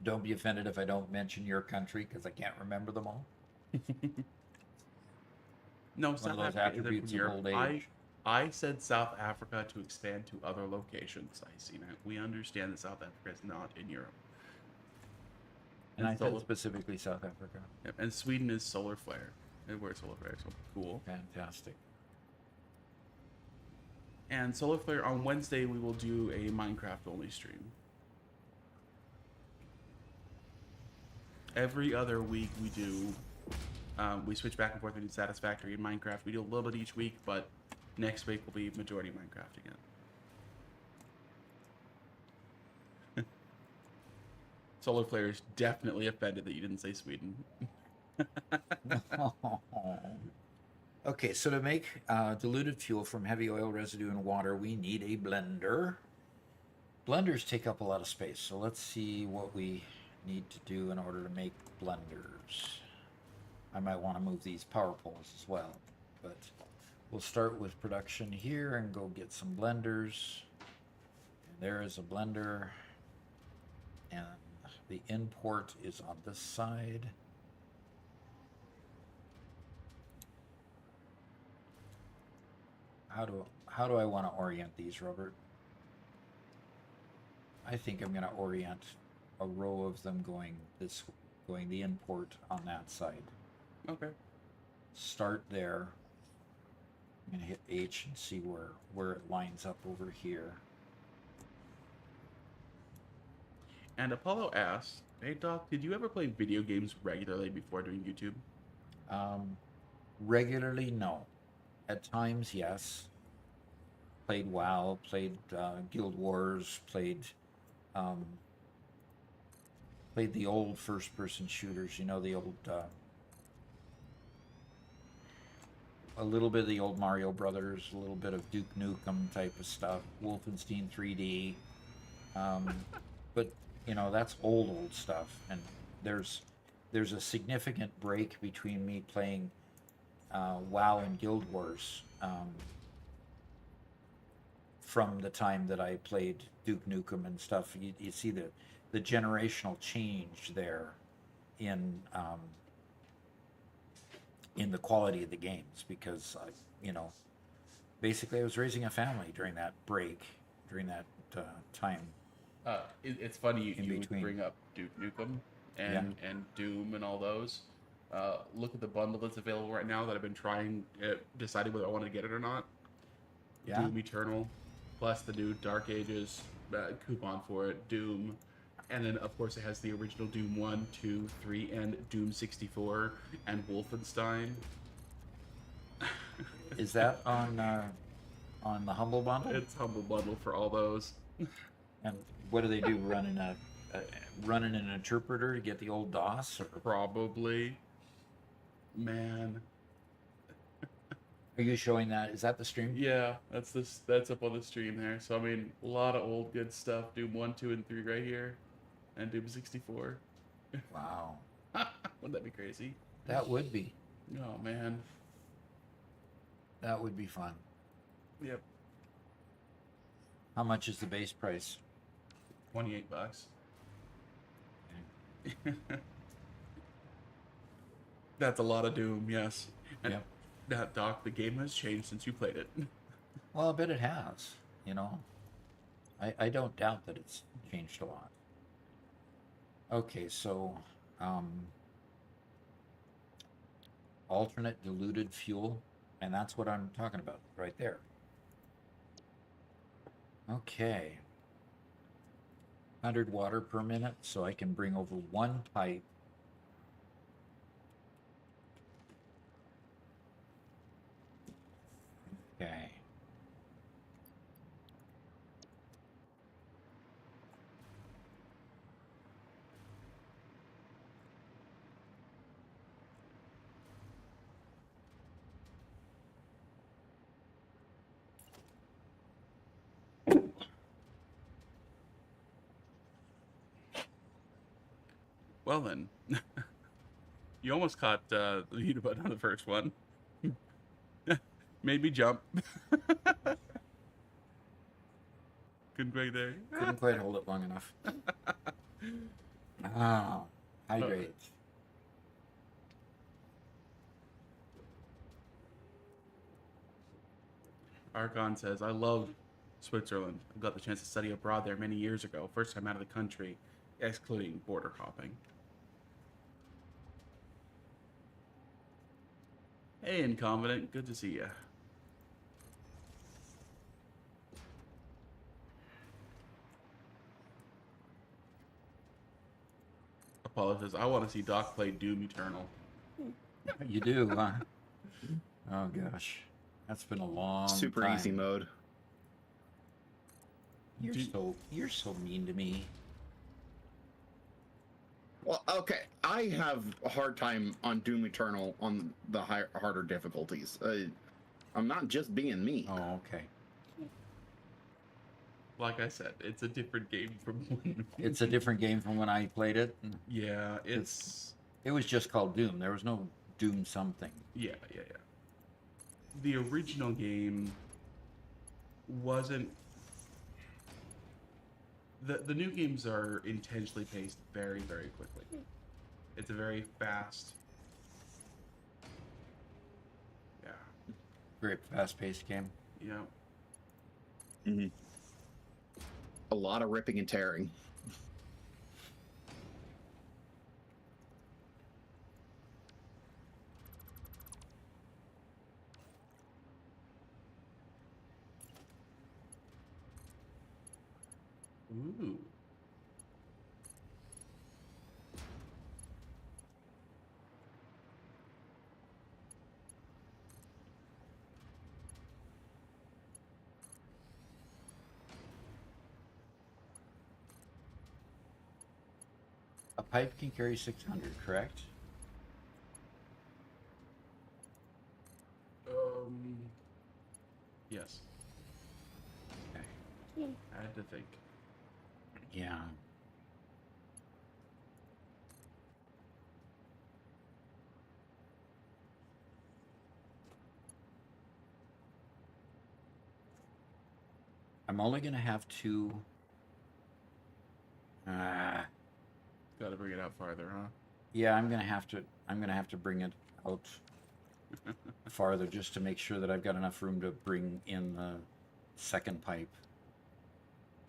Don't be offended if I don't mention your country because I can't remember them all.
No,
One
South
of those
Africa isn't
attributes
from
of
Europe.
old age.
I said South Africa to expand to other locations. I see that. We understand that South Africa is not in Europe.
And I said specifically South Africa.
Yep. And Sweden is solar flare. And we're solar flare, so cool.
Fantastic.
And solar flare on Wednesday we will do a Minecraft only stream. Every other week we do we switch back and forth between Satisfactory and Minecraft. We do a little bit each week, but next week will be majority Minecraft again. Solar Flare is definitely offended that you didn't say Sweden.
Okay, so to make diluted fuel from heavy oil residue and water, we need a blender. Blenders take up a lot of space, so let's see what we need to do in order to make blenders. I might want to move these power poles as well, but we'll start with production here and go get some blenders. And there is a blender, and the import is on this side. How do I want to orient these, Robert? I think I'm going to orient a row of them going the import on that side.
Okay.
start there. I'm gonna hit H and see where it lines up over here.
And Apollo asks, "Hey Doc, did you ever play video games regularly before doing YouTube?"
Regularly, no. At times, yes. Played WoW, played Guild Wars, um, played the old first-person shooters. You know, the old, a little bit of the old Mario Brothers, a little bit of Duke Nukem type of stuff, Wolfenstein 3D. But you know, that's old stuff, and there's a significant break between me playing WoW and Guild Wars from the time that I played Duke Nukem and stuff. You see the generational change there in the quality of the games, because you know, basically I was raising a family during that break, during that time.
It's funny
In
you
between.
bring up Duke Nukem
Yeah.
and Doom and all those. Look at the bundle that's available right now that I've been trying, deciding whether I want to get it or not.
Yeah.
Doom Eternal, plus the new Dark Ages coupon for it, Doom. And then, of course, it has the original Doom 1, 2, 3, and Doom 64, and Wolfenstein.
Is that on the Humble Bundle?
It's Humble Bundle for all those.
And what do they do? Running an interpreter to get the old DOS? Or
Probably. Man.
are you showing that? Is that the stream?
Yeah, that's up on the stream there. So I mean, a lot of old good stuff. Doom 1, 2, and 3 right here, and Doom 64.
Wow.
Wouldn't that be crazy?
That would be.
Oh man.
That would be fun.
Yep.
How much is the base price?
$28. That's a lot of Doom, yes. And
Yep.
that, Doc, the game has changed since you played it.
Well, I bet it has. You know, I don't doubt that it's changed a lot. Okay, so alternate diluted fuel, and that's what I'm talking about right there. Okay. 100 water per minute, so I can bring over one pipe. Okay.
Well then, you almost caught the mute button on the first one. Maybe jump. Couldn't quite there.
Couldn't quite hold it long enough. Ah, hydrate.
Archon says, I love Switzerland. I got the chance to study abroad there many years ago. First time out of the country, excluding border hopping. Hey, Incompettent. Good to see you. Apollo says, I want to see Doc play Doom Eternal.
You do, huh? Oh gosh, that's been a long
Super
time.
easy mode.
You're so mean to me.
Well, okay, I have a hard time on Doom Eternal on the harder difficulties. I'm not just being me.
Oh, okay.
Like I said, it's a different game from when...
It's a different game from when I played it.
Yeah, it's...
It was just called Doom. There was no Doom something.
Yeah. The original game wasn't... The new games are intentionally paced very, very quickly. It's a very fast... Yeah.
Very fast-paced game.
Yeah.
Mm-hmm. A lot of ripping and tearing.
Ooh.
A pipe can carry 600, correct?
Yes.
Okay.
I had to think.
Yeah. I'm only going to have two.
Got to bring it out farther, huh?
Yeah, I'm going to have to. I'm going to have to bring it out farther just to make sure that I've got enough room to bring in the second pipe.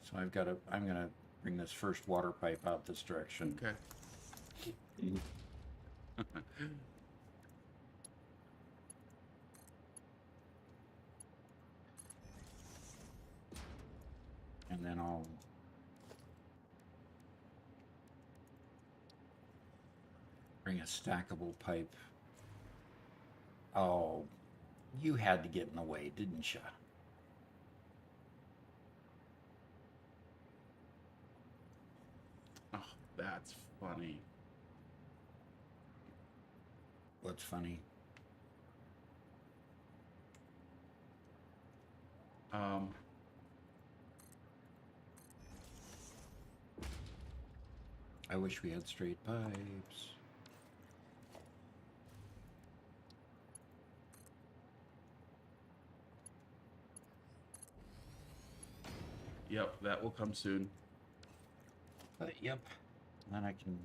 So I've got to. I'm going to bring this first water pipe out this direction.
Okay.
And then I'll bring a stackable pipe. Oh, you had to get in the way, didn't you?
Oh, that's funny.
What's funny? I wish we had straight pipes.
Yep, that will come soon.
Yep. Then I can.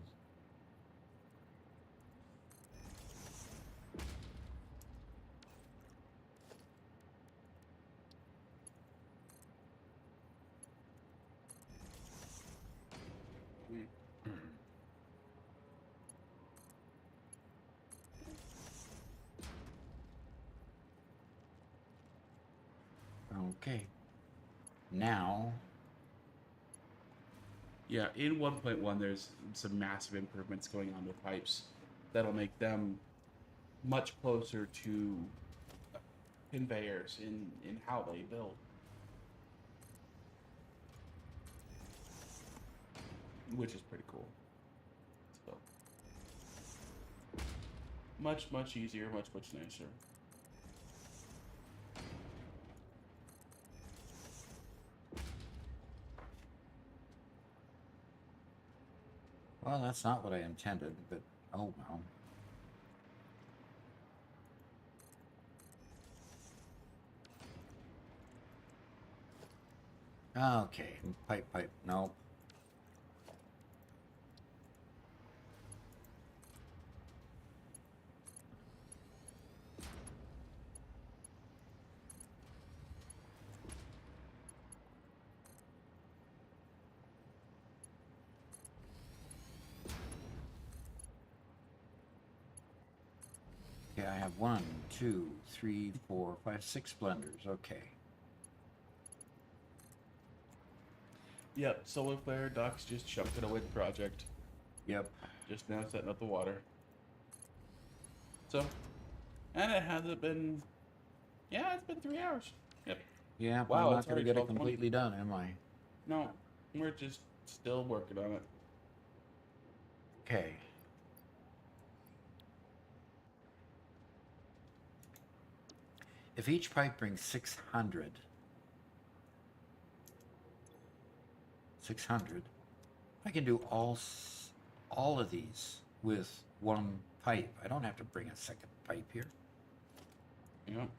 Okay. Now.
Yeah, in 1.1, there's some massive improvements going on with pipes that'll make them much closer to conveyors in how they build. Which is pretty cool. So much easier, much nicer.
Well, that's not what I intended, but oh well. Okay, pipe. No. Okay, I have 1, 2, 3, 4, 5, 6 blenders. Okay.
Yep, solar flare ducks just chucked in a wind project.
Yep.
Just now setting up the water. So, and it hasn't been. Yeah, it's been 3 hours. Yep.
Yeah,
Wow,
I'm
it's
not going to
already
get it
12:20.
completely done, am I?
No, we're just still working on it.
Okay. If each pipe brings 600, I can do all of these with one pipe. I don't have to bring a second pipe here.
Yep.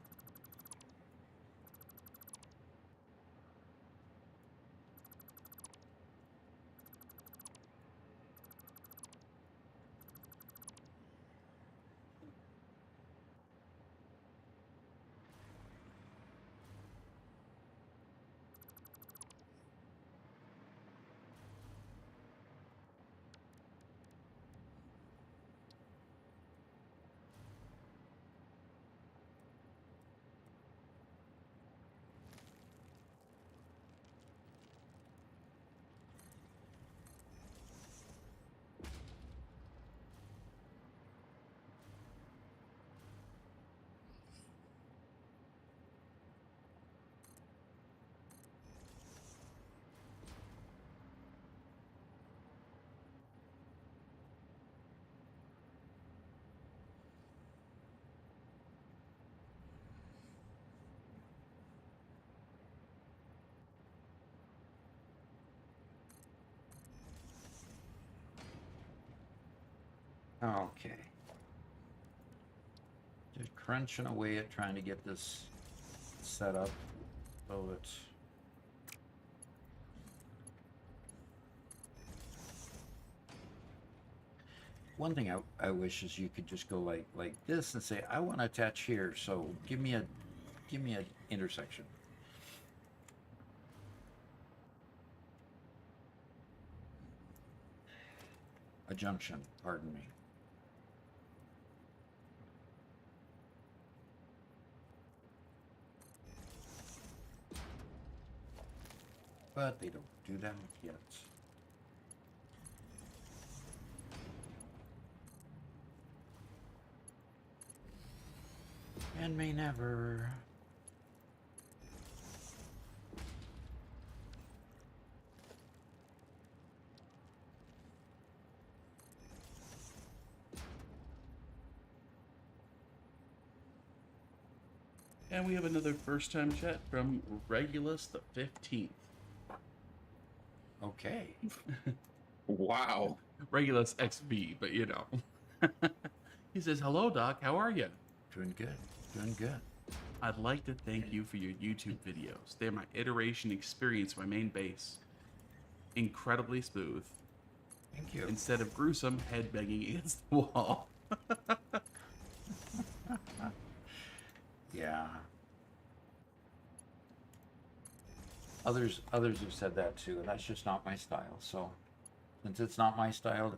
Okay. Just crunching away at trying to get this set up so it's... One thing I wish is you could just go like this and say, I want to attach here, so give me an intersection. A junction, pardon me. But they don't do that yet. And may never.
And we have another first-time chat from Regulus the 15th.
Okay.
Wow.
Regulus XV, but you know. He says, hello, Doc. How are you?
Doing good. Doing good.
I'd like to thank you for your YouTube videos. They're my iteration experience, my main base. Incredibly smooth.
Thank you.
Instead of gruesome head banging against the wall.
Yeah. Others have said that too, and that's just not my style. So, since it's not my style,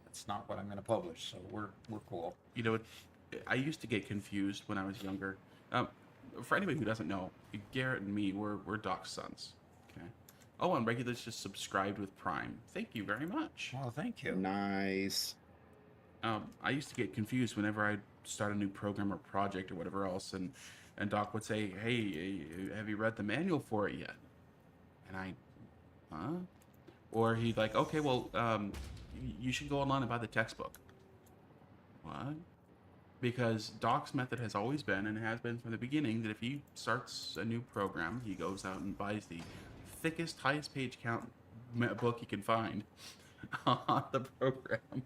it's not what I'm going to publish. So we're cool.
You know, I used to get confused when I was younger. For anybody who doesn't know, Garrett and me, we're Doc's sons. Okay. Oh, and Regulus just subscribed with Prime. Thank you very much.
Well, thank you.
Nice.
I used to get confused whenever I'd start a new program or project or whatever else, and Doc would say, "Hey, have you read the manual for it yet?" And huh? Or he'd like, "Okay, well, you should go online and buy the textbook." What? Because Doc's method has always been, and has been from the beginning, that if he starts a new program, he goes out and buys the thickest, highest page count book he can find on the program.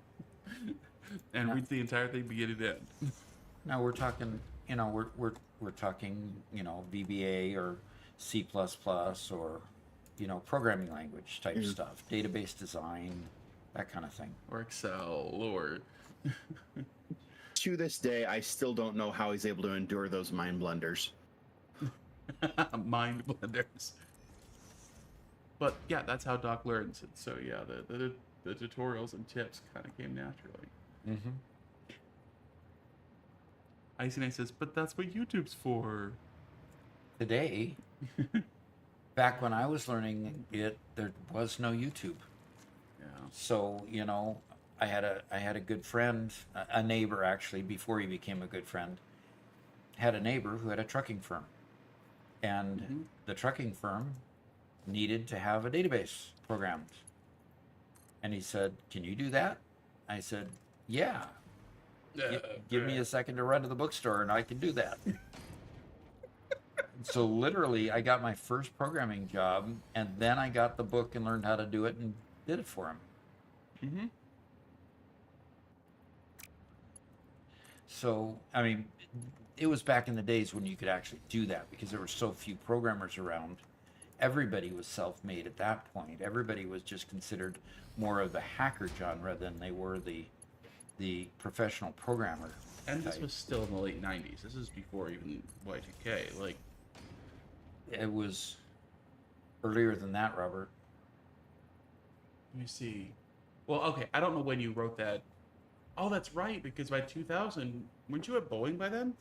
And reads the entire thing beginning to end.
Now we're talking, we're talking, VBA or C++ or, programming language type stuff, database design, that kind of thing.
Or Excel, or...
To this day, I still don't know how he's able to endure those mind blenders.
Mind blenders. But yeah, that's how Doc learns it. So yeah, the tutorials and tips kind of came naturally.
Mm-hmm.
Icy Knight says, but that's what YouTube's for.
Today, back when I was learning it, there was no YouTube.
Yeah.
So, I had a good friend, a neighbor actually, before he became a good friend, had a neighbor who had a trucking firm. And the trucking firm needed to have a database programmed. And he said, "Can you do that?" I said, "Yeah. Give me a second to run to the bookstore and I can do that." So literally, I got my first programming job, and then I got the book and learned how to do it and did it for him.
Mm-hmm.
So, I mean, it was back in the days when you could actually do that because there were so few programmers around. Everybody was self-made at that point. Everybody was just considered more of the hacker genre than they were the professional programmer.
And this
type.
was still in the late 90s. This is before even Y2K. Like,
It was earlier than that, Robert.
let me see. Well, okay, I don't know when you wrote that. Oh, that's right, because by 2000, weren't you at Boeing by then?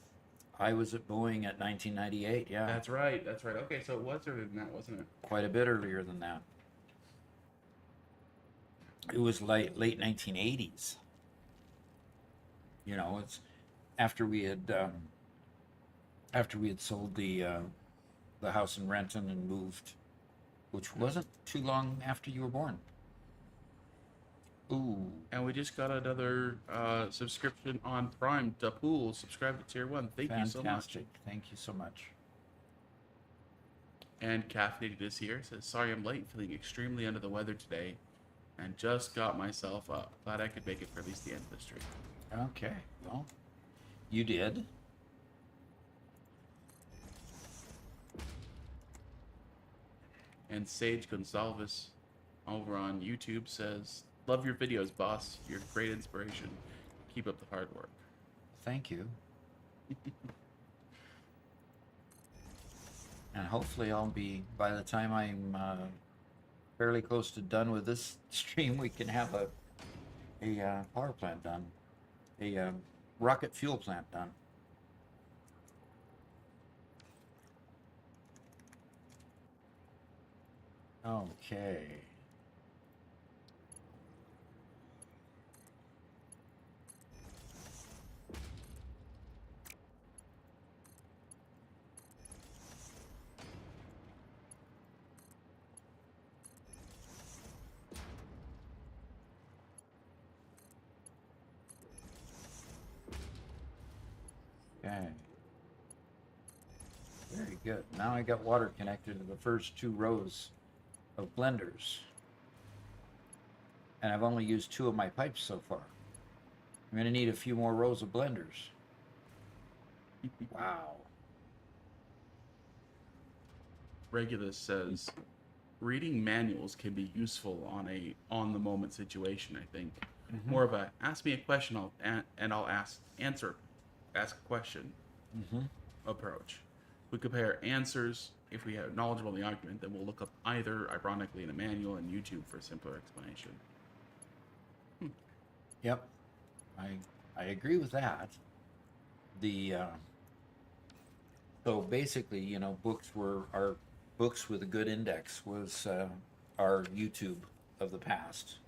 I was at Boeing at 1998, yeah.
That's right. Okay, so it was earlier than that, wasn't it?
Quite a bit earlier than that. It was late 1980s. It's after we had sold the house in Renton and moved, which wasn't too long after you were born. Ooh.
And we just got another subscription on Prime. Dapool, subscribe to Tier 1. Thank you so much.
Fantastic. Thank you so much.
And Caffeinated is here. Says, sorry I'm late. Feeling extremely under the weather today. and just got myself up. Glad I could make it for at least the end of the stream.
Okay, well, you did.
And Sage Gonsalves over on YouTube says, "Love your videos, boss. You're a great inspiration. Keep up the hard work."
Thank you. And hopefully I'll be, by the time I'm fairly close to done with this stream, we can have a power plant done. A rocket fuel plant done. Okay. Okay. Very good. Now I got water connected to the first 2 rows of blenders. And I've only used 2 of my pipes so far. I'm going to need a few more rows of blenders. Wow.
Regulus says, "Reading manuals can be useful on a on-the-moment situation. I think more of a ask me a question, I'll ask a question approach. We compare answers. If we have knowledgeable in the argument, then we'll look up either, ironically, in a manual and YouTube for a simpler explanation."
Yep. I agree with that. The so basically, you know, our books with a good index was our YouTube of the past,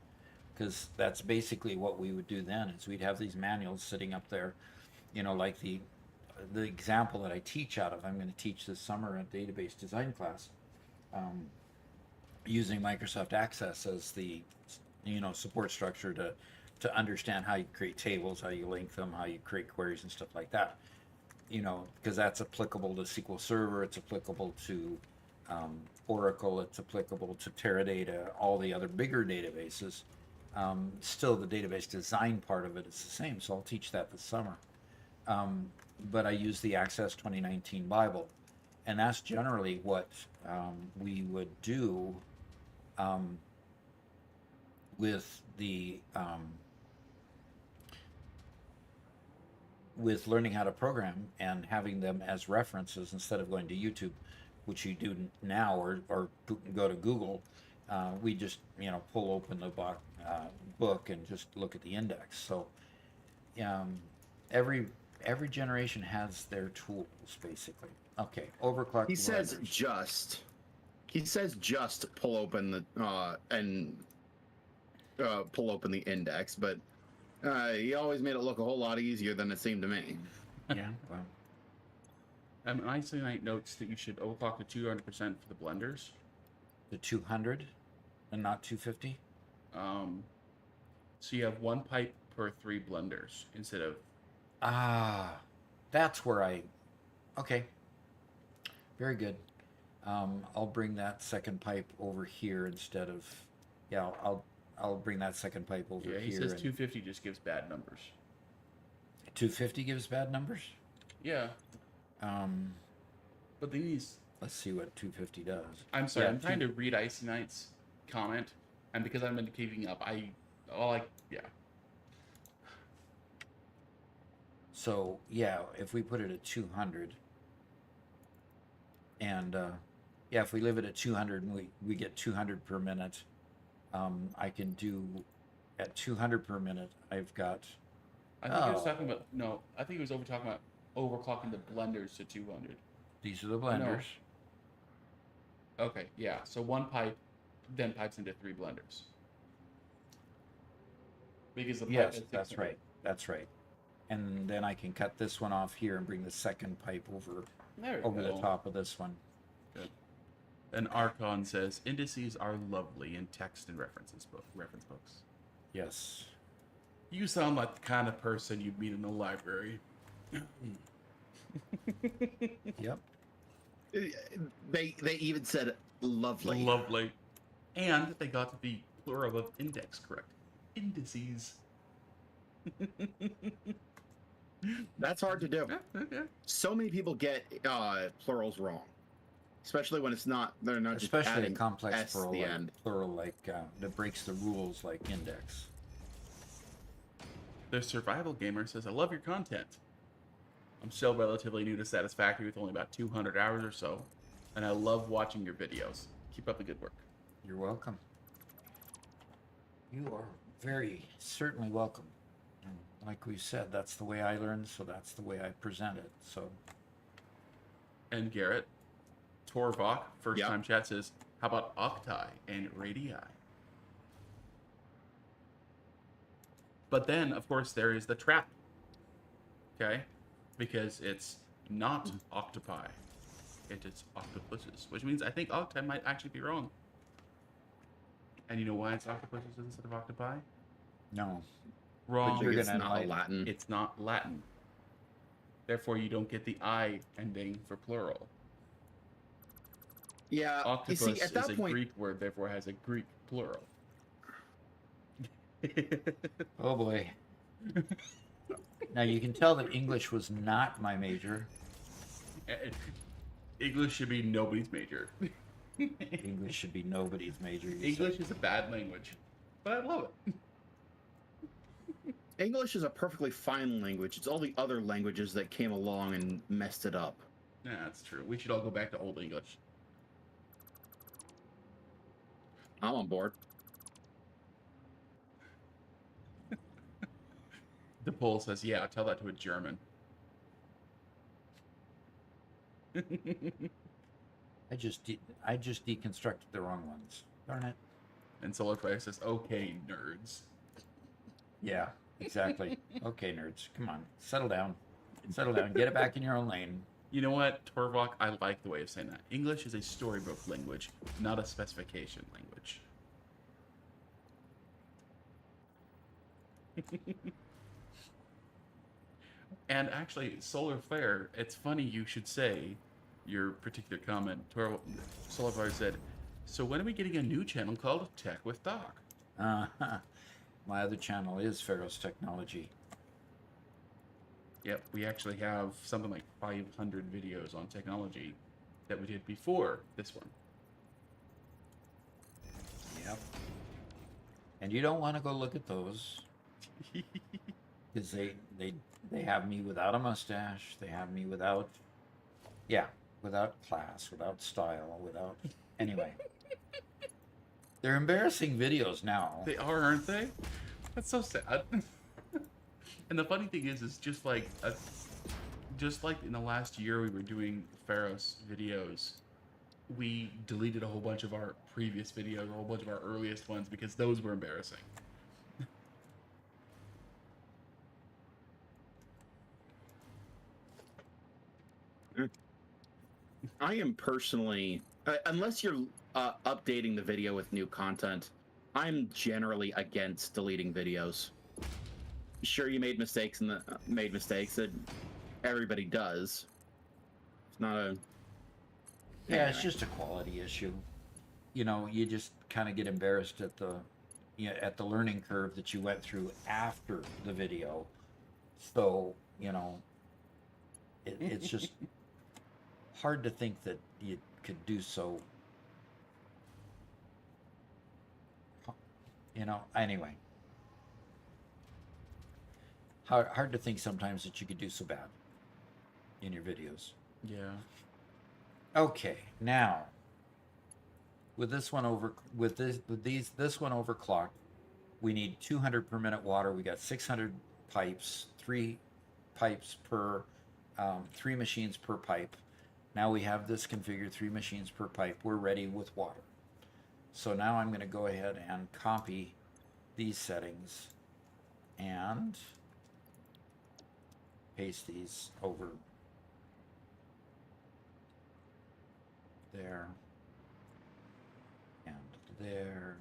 because that's basically what we would do then. Is we'd have these manuals sitting up there, you know, like the example that I teach out of. I'm going to teach this summer a database design class, using Microsoft Access as the, you know, support structure to understand how you create tables, how you link them, how you create queries and stuff like that. You know, because that's applicable to SQL Server, it's applicable to Oracle, it's applicable to Teradata, all the other bigger databases. Still, the database design part of it is the same, so I'll teach that this summer. But I use the Access 2019 Bible, and that's generally what we would do with the with learning how to program and having them as references instead of going to YouTube, which you do now, or go to Google. We just, you know, pull open the book and just look at the index. So every generation has their tools, basically. Okay, overclock.
He says just pull open the pull open the index, but he always made it look a whole lot easier than it seemed to me.
Yeah, well.
Isolate notes that you should overclock to 200% for the blenders.
The 200 and not 250?
So you have 1 pipe per 3 blenders instead of...
That's where okay. Very good. I'll bring that second pipe over here instead of... Yeah, I'll bring that second pipe over here.
Yeah, he says 250 just gives bad numbers.
250 gives bad numbers?
Yeah. But these...
Let's see what 250 does.
I'm sorry, I'm trying to read Icy Knight's comment, and because I've been keeping up, yeah.
So, yeah, if we put it at 200, and, yeah, if we leave it at 200 and we get 200 per minute, I can do, at 200 per minute, I've got...
I think he was talking about, no, I think he was talking about overclocking the blenders to 200.
These are the blenders.
No. Okay, yeah, so 1 pipe then pipes into 3 blenders. Because the pipe
Yes, that's right. That's right. And then I can cut this one off here and bring the second pipe over the top of this one.
Good. And Archon says indices are lovely in text and reference books.
Yes.
You sound like the kind of person you'd meet in the library.
Yep.
They even said lovely.
Lovely. And they got to be plural of index correct. Indices.
That's hard to do.
Yeah, okay.
So many people get plurals wrong, especially when it's not. They're not just
Especially a
adding
complex
S
plural,
the
like,
end.
that breaks the rules, like index.
The survival gamer says, I love your content. I'm still relatively new to Satisfactory with only about 200 hours or so, and I love watching your videos. Keep up the good work.
You're welcome. You are very certainly welcome. And like we said, that's the way I learn, so that's the way I present it. So,
And Garrett, Torvok, first
Yep.
time chat says, how about octi and radii? But then, of course, there is the trap. Okay? Because it's not octopi. It is octopuses. Which means I think octi might actually be wrong. And you know why it's octopuses instead of octopi?
no.
Wrong.
you're
It's
gonna
not
like-
Latin.
It's not Latin. Therefore, you don't get the I ending for plural.
Yeah.
Octopus
You see, at that
is a
point,
Greek word, therefore has a Greek plural.
Oh boy. Now you can tell that English was not my major.
English should be nobody's major.
English should be nobody's major. you
English
say.
is a bad language, but I love it.
English is a perfectly fine language. It's all the other languages that came along and messed it up.
Yeah, that's true. We should all go back to Old English.
I'm on board.
The poll says, yeah, tell that to a German.
I just deconstructed the wrong ones. Darn it.
And Solarfire says, okay, nerds.
Yeah, exactly. Okay, nerds, come on, settle down. Settle down. Get it back in your own lane.
You know what, Torvok? I like the way of saying that. English is a storybook language, not a specification language. And actually, Solar Flare, it's funny you should say your particular comment. Solar Flare said, so when are we getting a new channel called Tech with Doc?
My other channel is Pharaoh's Technology.
Yep, we actually have something like 500 videos on technology that we did before this one.
Yep. And you don't want to go look at those because they have me without a mustache. They have me without, without class, without style, without. Anyway, they're embarrassing videos now.
They are, aren't they? That's so sad. And the funny thing is just like in the last year we were doing Pharaoh's videos, we deleted a whole bunch of our previous videos, a whole bunch of our earliest ones because those were embarrassing.
I am personally, unless you're updating the video with new content, I'm generally against deleting videos. Sure, you made mistakes and made mistakes that everybody does. It's not a.
Yeah, it's just a quality issue. You know, you just kind of get embarrassed at the learning curve that you went through after the video. So, you know, it's just hard to think that you could do so. You know, anyway. Hard to think sometimes that you could do so bad in your videos.
Yeah.
Okay, now with this one overclocked, we need 200 per minute water. We got 600 pipes, 3 pipes per 3 machines per pipe. Now we have this configured 3 machines per pipe. We're ready with water. So now I'm going to go ahead and copy these settings and paste these over there and there.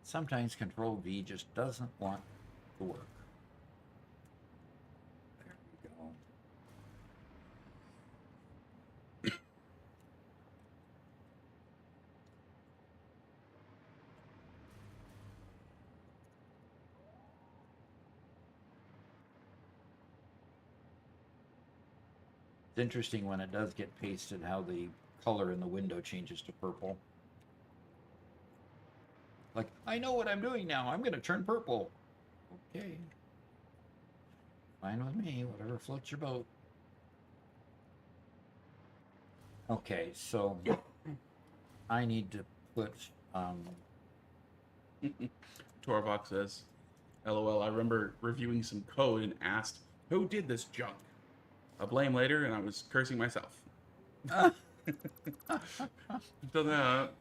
Sometimes Control V just doesn't want to work. It's interesting when it does get pasted how the color in the window changes to purple. Like, I know what I'm doing now. I'm going to turn purple. Okay. Fine with me. Whatever floats your boat. Okay, so I need to put...
Torvok says, LOL, I remember reviewing some code and asked, who did this junk? I'll blame later, and I was cursing myself. Done that.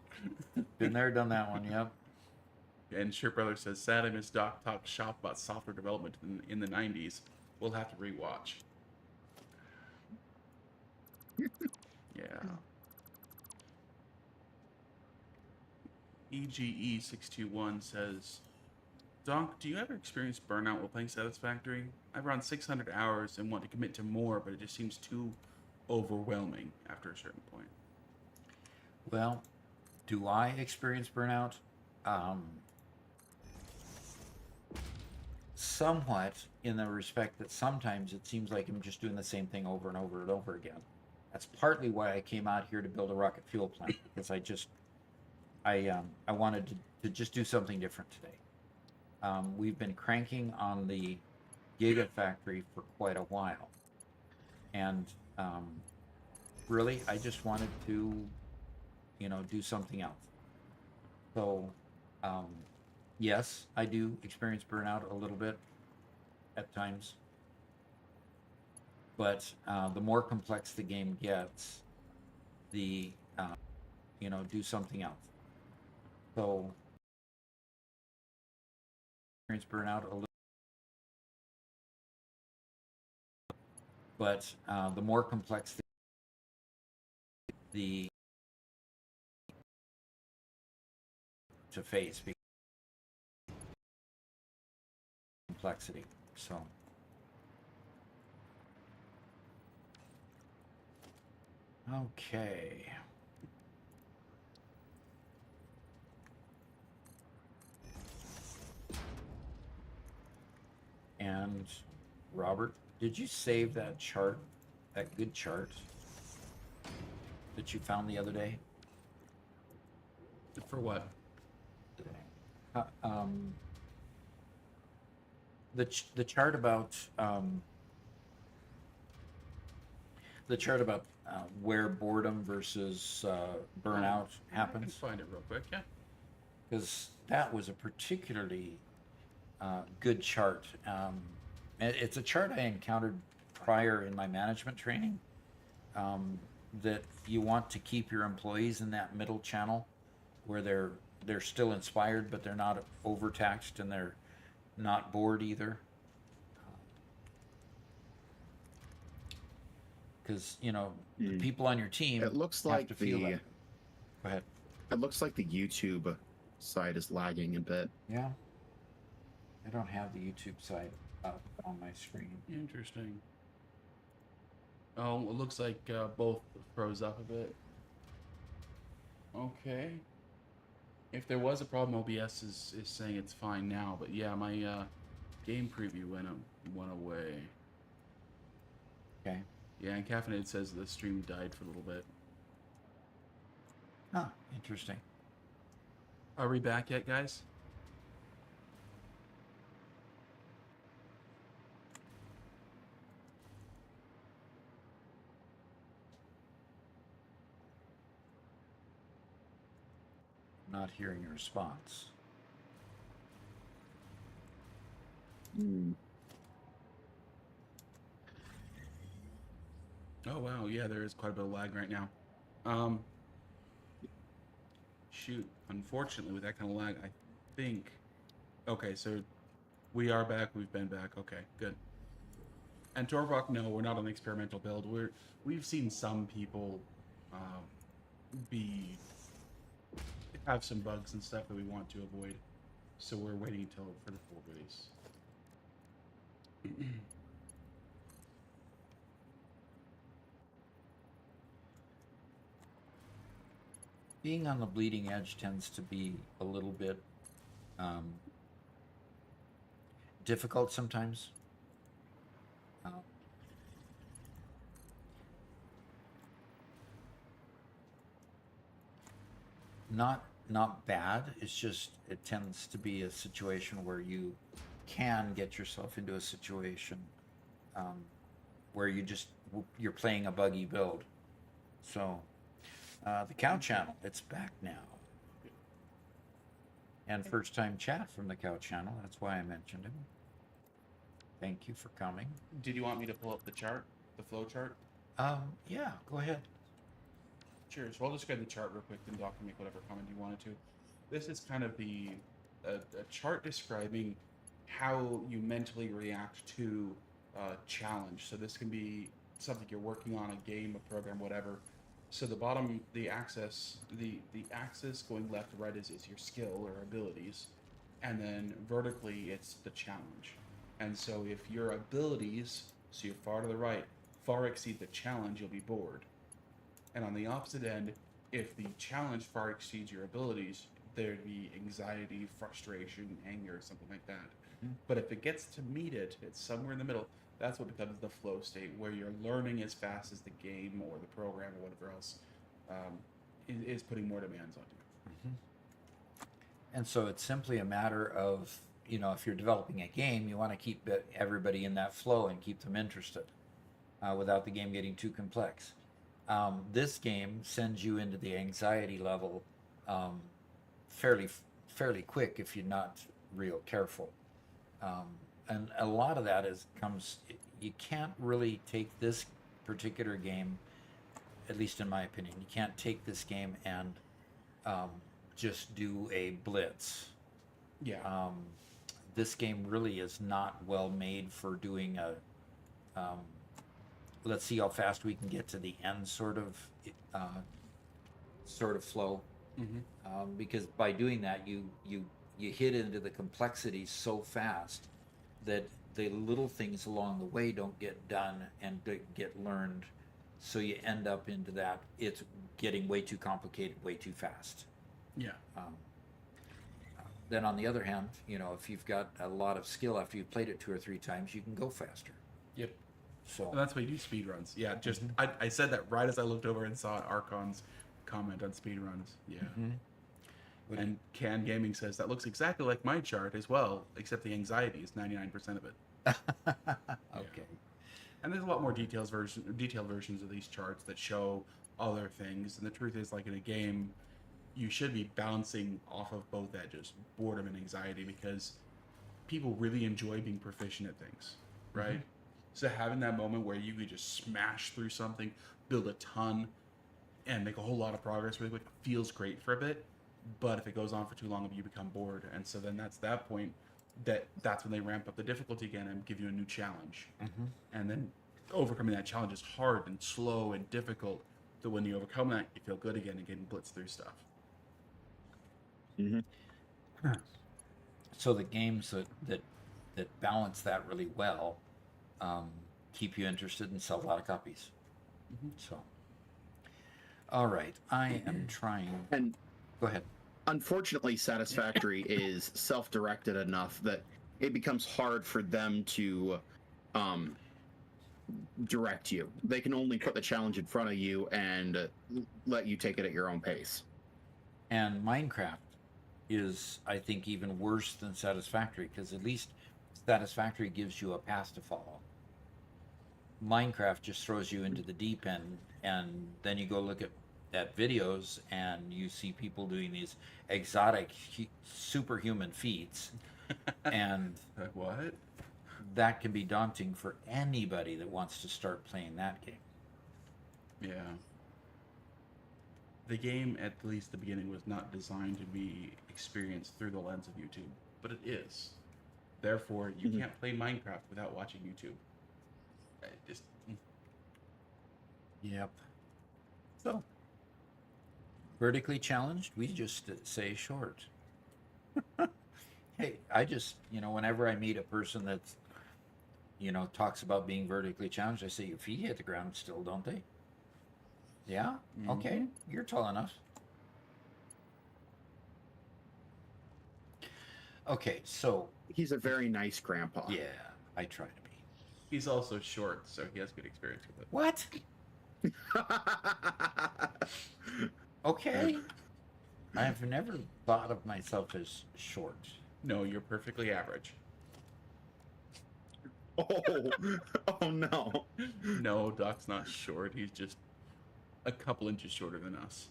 Been there, done that one, yep.
And Shirt Brother says, sad I missed Doc talk shop about software development in the 90s. We'll have to rewatch. Yeah. EGE621 says, Donk, do you ever experience burnout while playing Satisfactory? I've run 600 hours and want to commit to more, but it just seems too overwhelming after a certain point.
Well, do I experience burnout? Somewhat, in the respect that sometimes it seems like I'm just doing the same thing over and over and over again. That's partly why I came out here to build a rocket fuel plant, because I wanted to just do something different today. We've been cranking on the Gigafactory for quite a while, and really, I just wanted to, do something else. So, yes, I do experience burnout a little bit at times, but the more complex the game gets, the do something else. So, experience burnout a little, but the more complex the to face complexity. So. Okay. And Robert, did you save that chart, that good chart that you found the other day?
For what?
The chart about where boredom versus burnout happens.
I can find it real quick, yeah.
Because that was a particularly good chart. It's a chart I encountered prior in my management training, that you want to keep your employees in that middle channel where they're still inspired, but they're not overtaxed and they're not bored either. Because the people on your team,
it looks
have
like
to feel
the
that. Go ahead.
It looks like the YouTube side is lagging a bit.
Yeah, I don't have the YouTube side up on my screen.
Interesting. Oh, it looks like both froze up a bit. Okay. If there was a problem, OBS is saying it's fine now, but yeah, my game preview went away.
Okay.
Yeah, and Caffeinated says the stream died for a little bit.
Ah, interesting.
Are we back yet, guys?
Not hearing a response.
Oh wow, yeah, there is quite a bit of lag right now. Shoot, unfortunately with that kind of lag, I think. Okay, so we are back. We've been back. Okay, good. And Torvok, no, we're not on the experimental build. We've seen some people have some bugs and stuff that we want to avoid, so we're waiting for the full release.
Being on the bleeding edge tends to be a little bit difficult sometimes. not bad. It's just it tends to be a situation where you can get yourself into a situation um, where you're playing a buggy build. So the cow channel, it's back now. And first time chat from the cow channel. That's why I mentioned him. Thank you for coming.
Did you want me to pull up the chart, the flow chart?
Yeah, go ahead.
Sure. So I'll describe the chart real quick, then Doc can make whatever comment you wanted to. This is kind of a chart describing how you mentally react to challenge. So this can be something you're working on, a game, a program, whatever. So the bottom, the axis going left to right is your skill or abilities, and then vertically it's the challenge. And so if your abilities, so you're far to the right, far exceed the challenge, you'll be bored. And on the opposite end, if the challenge far exceeds your abilities, there'd be anxiety, frustration, anger, something like that.
Mm-hmm.
But if it gets to meet it, it's somewhere in the middle. That's what becomes the flow state, where you're learning as fast as the game or the program or whatever else is putting more demands on you.
Mm-hmm. And so it's simply a matter of, if you're developing a game, you want to keep everybody in that flow and keep them interested without the game getting too complex. This game sends you into the anxiety level fairly quick if you're not real careful. And a lot of that you can't really take this particular game, at least in my opinion, you can't take this game and just do a blitz.
Yeah.
This game really is not well made for doing let's see how fast we can get to the end sort of flow.
Mm-hmm.
Because by doing that, you hit into the complexities so fast that the little things along the way don't get done and get learned. So you end up into that it's getting way too complicated, way too fast.
Yeah.
Then on the other hand, if you've got a lot of skill after you've played it 2 or 3 times, you can go faster.
Yep.
So
And that's why you do speed runs. Yeah, just I said that right as I looked over and saw Archon's comment on speed runs. Yeah.
Mm-hmm.
And Can Gaming says that looks exactly like my chart as well, except the anxiety is 99% of it.
Okay.
And there's a lot more detailed versions of these charts that show other things. And the truth is, like in a game, you should be bouncing off of both edges, boredom and anxiety, because people really enjoy being proficient at things, right?
Mm-hmm.
So having that moment where you could just smash through something, build a ton, and make a whole lot of progress really quick feels great for a bit. But if it goes on for too long, you become bored. And so then that's that point that's when they ramp up the difficulty again and give you a new challenge.
Mm-hmm.
And then overcoming that challenge is hard and slow and difficult. So when you overcome that, you feel good again and getting blitzed through stuff.
Mm-hmm.
So the games that balance that really well keep you interested and sell a lot of copies.
Mm-hmm.
So, all right, I am trying.
And
go ahead.
Unfortunately, Satisfactory is self-directed enough that it becomes hard for them to direct you. They can only put the challenge in front of you and let you take it at your own pace.
And Minecraft is, I think, even worse than Satisfactory, because at least Satisfactory gives you a path to follow. Minecraft just throws you into the deep end, and then you go look at videos and you see people doing these exotic superhuman feats and
Like what?
that can be daunting for anybody that wants to start playing that game.
Yeah. The game, at least the beginning, was not designed to be experienced through the lens of YouTube, but it is. Therefore, you can't play Minecraft without watching YouTube.
Yep. So vertically challenged, we just say short. Hey, I just, whenever I meet a person that's, talks about being vertically challenged, I say, your feet hit the ground still, don't they? Yeah?
Mm-hmm.
Okay, you're tall enough. Okay, so.
He's a very nice grandpa.
Yeah, I try to be.
He's also short, so he has good experience with it.
What? Okay. I've never thought of myself as short.
No, you're perfectly average.
Oh, oh no.
No, Doc's not short. He's just a couple inches shorter than us.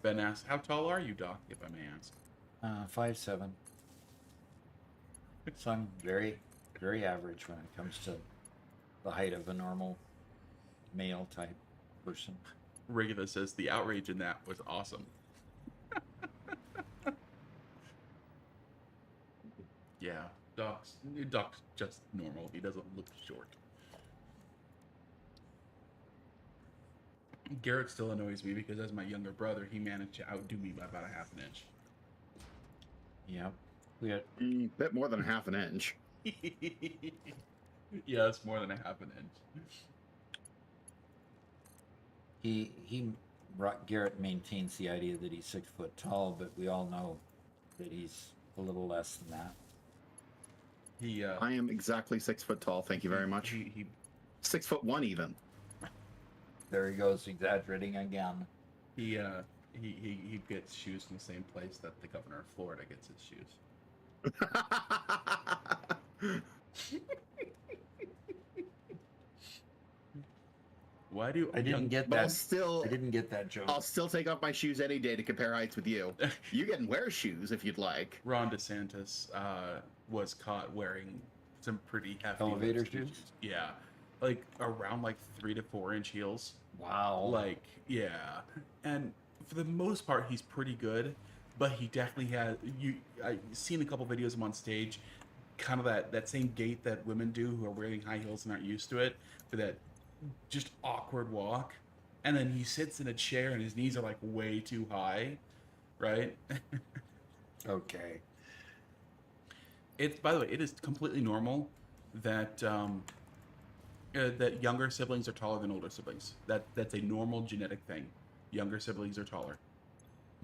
Ben asks, "How tall are you, Doc?" If I may ask.
5'7". So I'm very, very average when it comes to the height of a normal male type person.
Regula says the outrage in that was awesome. Yeah, Doc's just normal. He doesn't look short. Garrett still annoys me because as my younger brother, he managed to outdo me by about a half an inch.
Yep. We had,
Bit more than half an inch.
Yeah, it's more than a half an inch.
Garrett maintains the idea that he's 6 foot tall, but we all know that he's a little less than that.
I am exactly 6 foot tall. Thank you very much.
He
6'1" even.
There he goes, exaggerating again.
he gets shoes from the same place that the governor of Florida gets his shoes. Why do
I didn't get
But I'll
that.
still,
I didn't get that joke.
I'll still take off my shoes any day to compare heights with you. You can wear shoes if you'd like.
Ron DeSantis was caught wearing some pretty hefty
Elevator
shoes?
shoes?
Yeah, like around like 3 to 4 inch heels.
Wow.
Like, yeah, and for the most part, he's pretty good, but he definitely has. I've seen a couple videos of him on stage, kind of that same gait that women do who are wearing high heels and aren't used to it, but that just awkward walk, and then he sits in a chair and his knees are like way too high, right?
Okay.
It's, by the way, it is completely normal that that younger siblings are taller than older siblings. That's a normal genetic thing. Younger siblings are taller.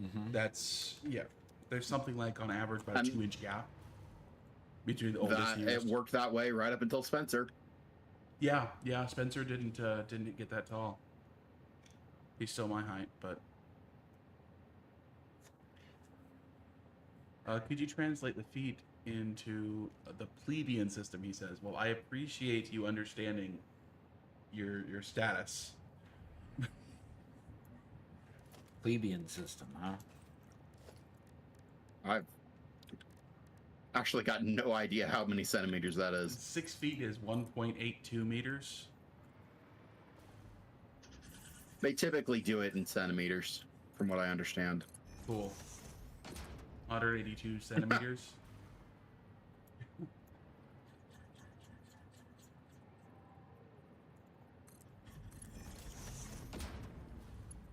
Mm-hmm.
That's, yeah. There's something like on average about a 2-inch gap between the oldest
That
and
it
youngest.
worked that way right up until Spencer.
Yeah. Spencer didn't get that tall. He's still my height, but. Could you translate the feet into the plebeian system? He says. Well, I appreciate you understanding your status.
Plebeian system, huh?
I've actually got no idea how many centimeters that is.
6 feet is 1.82 meters.
They typically do it in centimeters, from what I understand.
Cool. 182 centimeters.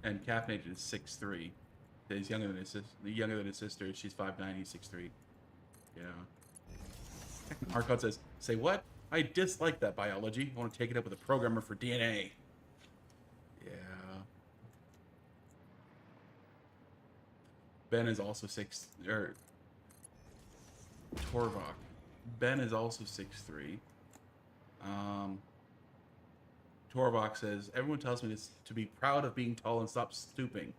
And caffeinated is 6'3". He's younger than his sister. She's 5'9". He's 6'3". Yeah. Arcot says, "Say what? I dislike that biology. I want to take it up with a programmer for DNA." Yeah. Ben is also Torvok. Ben is also 6'3". Torvok says, "Everyone tells me to be proud of being tall and stop stooping."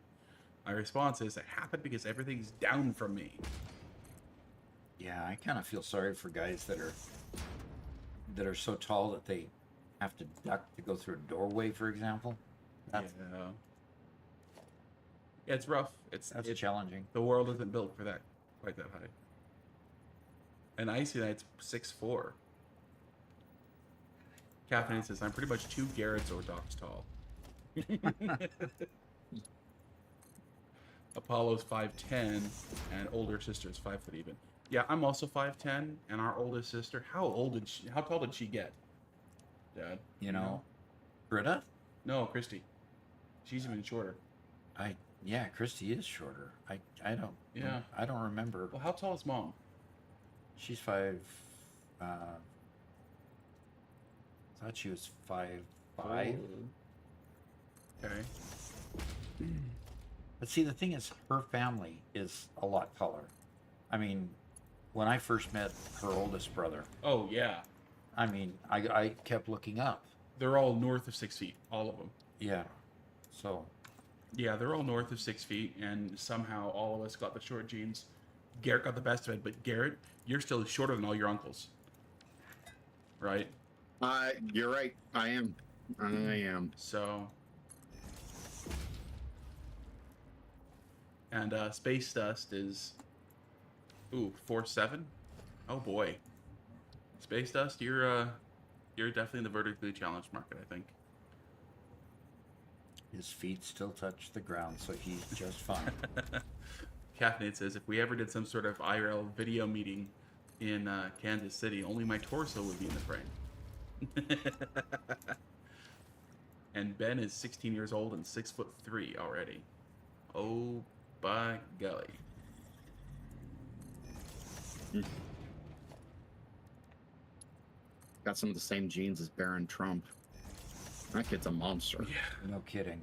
My response is, "It happened because everything's down from me."
Yeah, I kind of feel sorry for guys that are so tall that they have to duck to go through a doorway, for example. That's
Yeah, it's rough. It's
challenging.
The world isn't built for that quite that high. And Icy Knight's 6'4". Caffeine says, "I'm pretty much 2 Garrett's or Doc's tall." Apollo's 5'10", and older sister's 5 foot even. Yeah, I'm also 5'10", and our oldest sister. How tall did she get, Dad?
You know, Britta?
No, Christy. She's even shorter.
Yeah, Christy is shorter. I don't.
Yeah.
I don't remember.
Well, how tall is Mom?
She's 5. Thought she was 5'5".
Okay.
But see, the thing is, her family is a lot taller. I mean, when I first met her oldest brother,
Oh yeah.
I mean, I kept looking up.
They're all north of 6 feet, all of them.
Yeah. So,
Yeah, they're all north of 6 feet, and somehow all of us got the short jeans. Garrett got the best of it, but Garrett, you're still shorter than all your uncles, right?
You're right. I am.
So, and Space Dust is 4'7". Oh boy, Space Dust, you're definitely in the vertically challenged market, I think.
his feet still touch the ground, so he's just fine.
Caffeinated says, if we ever did some sort of IRL video meeting in Kansas City, only my torso would be in the frame. And Ben is 16 years old and 6'3" already. Oh, by golly.
Got some of the same genes as Baron Trump. That kid's a monster.
Yeah.
No kidding.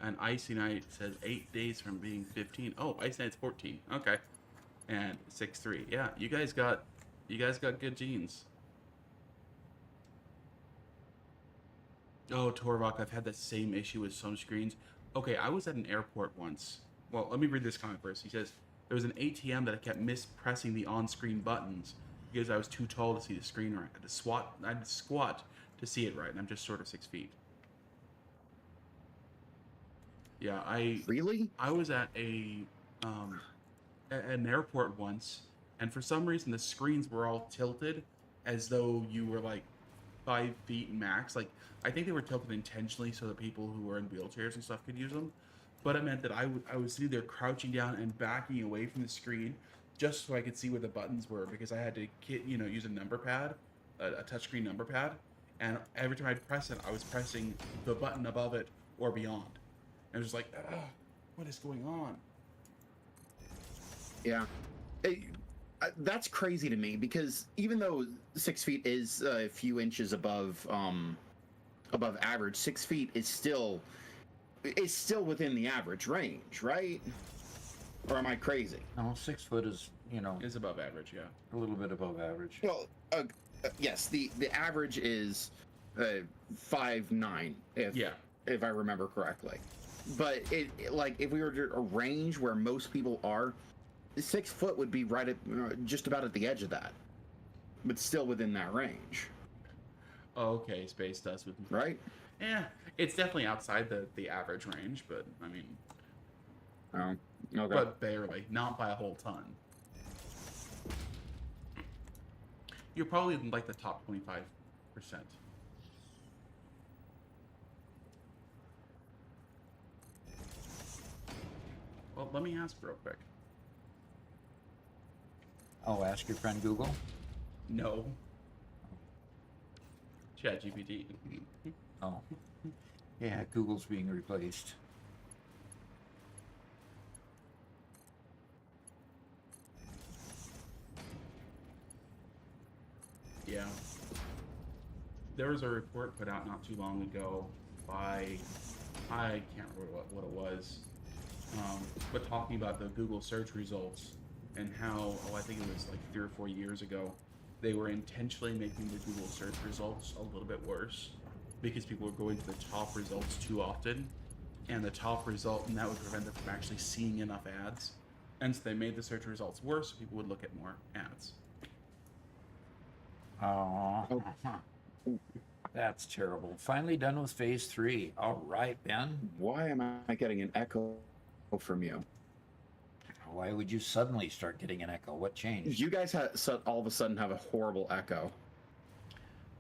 And Icy Knight says 8 days from being 15. Oh, Icy Knight's 14. Okay. And 6'3". Yeah, you guys got good genes. Oh, Torvok, I've had the same issue with some screens. Okay, I was at an airport once. Well, let me read this comment first. He says, there was an ATM that I kept mispressing the on-screen buttons because I was too tall to see the screen right. I had to squat to see it right, and I'm just sort of 6 feet. Yeah,
Really?
I was at an airport once, and for some reason the screens were all tilted as though you were like 5 feet max. Like, I think they were tilted intentionally so that people who were in wheelchairs and stuff could use them. But it meant that I was sitting there crouching down and backing away from the screen just so I could see where the buttons were, because I had to use a number pad, a touchscreen number pad, and every time I'd press it, I was pressing the button above it or beyond. And it was just like, what is going on?
Yeah. That's crazy to me, because even though 6 feet is a few inches above average, 6 feet is still within the average range, right? Or am I crazy?
No, 6 foot is,
Is above average, yeah.
a little bit above average.
Well, yes, the average is 5'9", if I remember correctly. But like, if we were to arrange where most people are, 6 foot would be right at just about at the edge of that, but still within that range.
Okay, Space Dust with
Right?
Yeah, it's definitely outside the average range, but I mean,
Okay.
but barely, not by a whole ton. You're probably in like the top 25%. Well, let me ask real quick.
Oh, ask your friend Google.
No. ChatGPT.
Oh. Yeah, Google's being replaced.
Yeah. There was a report put out not too long ago by, I can't remember what it was, but talking about the Google search results and how, I think it was like 3 or 4 years ago, they were intentionally making the Google search results a little bit worse because people were going to the top results too often, and the top result, and that would prevent them from actually seeing enough ads. And so they made the search results worse so people would look at more ads.
Oh, that's terrible. Finally done with phase 3. All right, Ben.
Why am I getting an echo from you?
Why would you suddenly start getting an echo? What changed?
You guys all of a sudden have a horrible echo.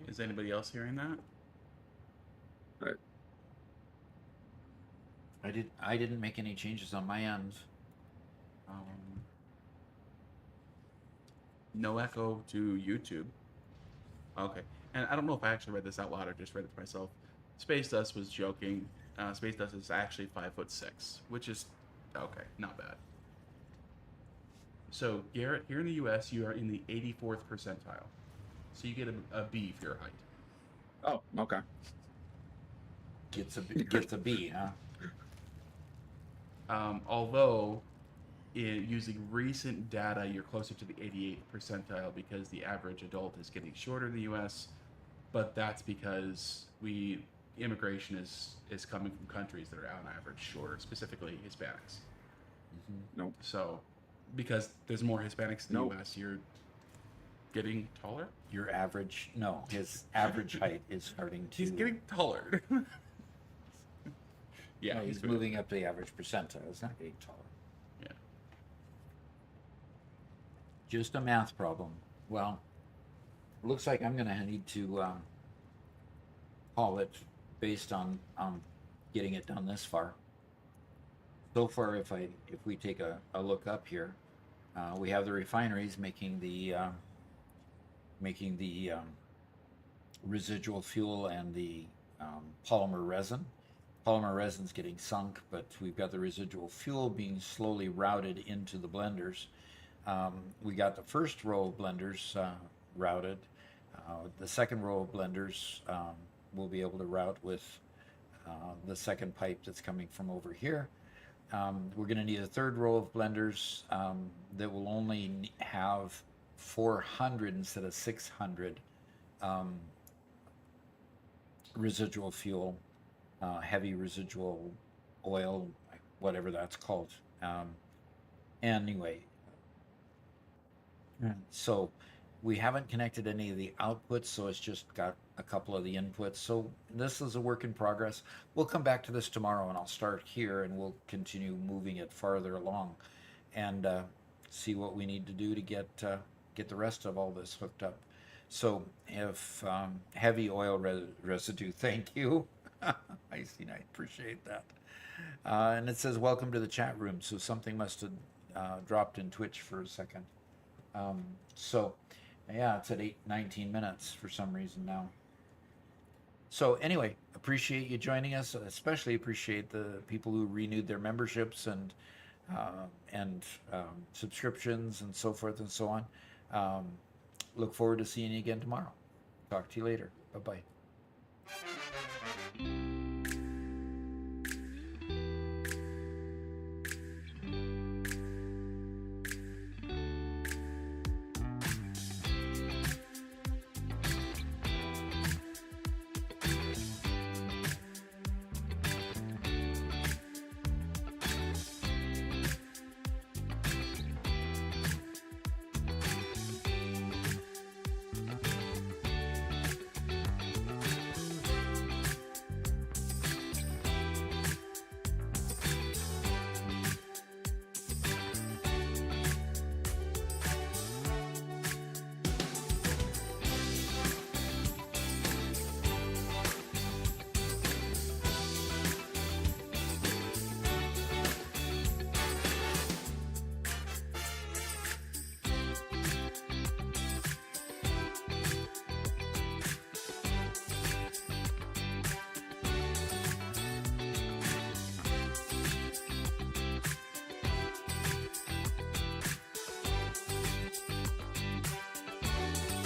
Is anybody else hearing that?
Right.
I didn't make any changes on my end.
No echo to YouTube. Okay. And I don't know if I actually read this out loud or just read it to myself. Space Dust was joking. Space Dust is actually 5'6", which is okay, not bad. So Garrett, here in the U.S., you are in the 84th percentile. So you get a B for your height.
Oh, okay.
Gets a B, huh?
Although using recent data, you're closer to the 88th percentile because the average adult is getting shorter in the U.S. But that's because immigration is coming from countries that are on average shorter, specifically Hispanics.
Nope.
So, because there's more Hispanics in the
Nope.
U.S., you're getting taller.
His average height is starting to.
He's getting taller. Yeah,
No, he's moving up the average percentile. It's not getting taller.
Yeah.
Just a math problem. Well, looks like I'm going to need to call it based on getting it done this far. So far, if we take a look up here, we have the refineries making the residual fuel and the polymer resin. Polymer resin's getting sunk, but we've got the residual fuel being slowly routed into the blenders. We got the first row of blenders routed. The second row of blenders we'll be able to route with the second pipe that's coming from over here. We're going to need a third row of blenders that will only have 400 instead of 600 residual fuel, heavy residual oil, whatever that's called. Anyway, so we haven't connected any of the outputs, so it's just got a couple of the inputs. So this is a work in progress. We'll come back to this tomorrow, and I'll start here, and we'll continue moving it farther along, and see what we need to do to get the rest of all this hooked up. So if heavy oil residue, thank you. I appreciate that. And it says, welcome to the chat room. So something must have dropped in Twitch for a second. So yeah, it's at 19 minutes for some reason now. So anyway, appreciate you joining us. Especially appreciate the people who renewed their memberships and subscriptions and so forth and so on. Look forward to seeing you again tomorrow. Talk to you later. Bye-bye.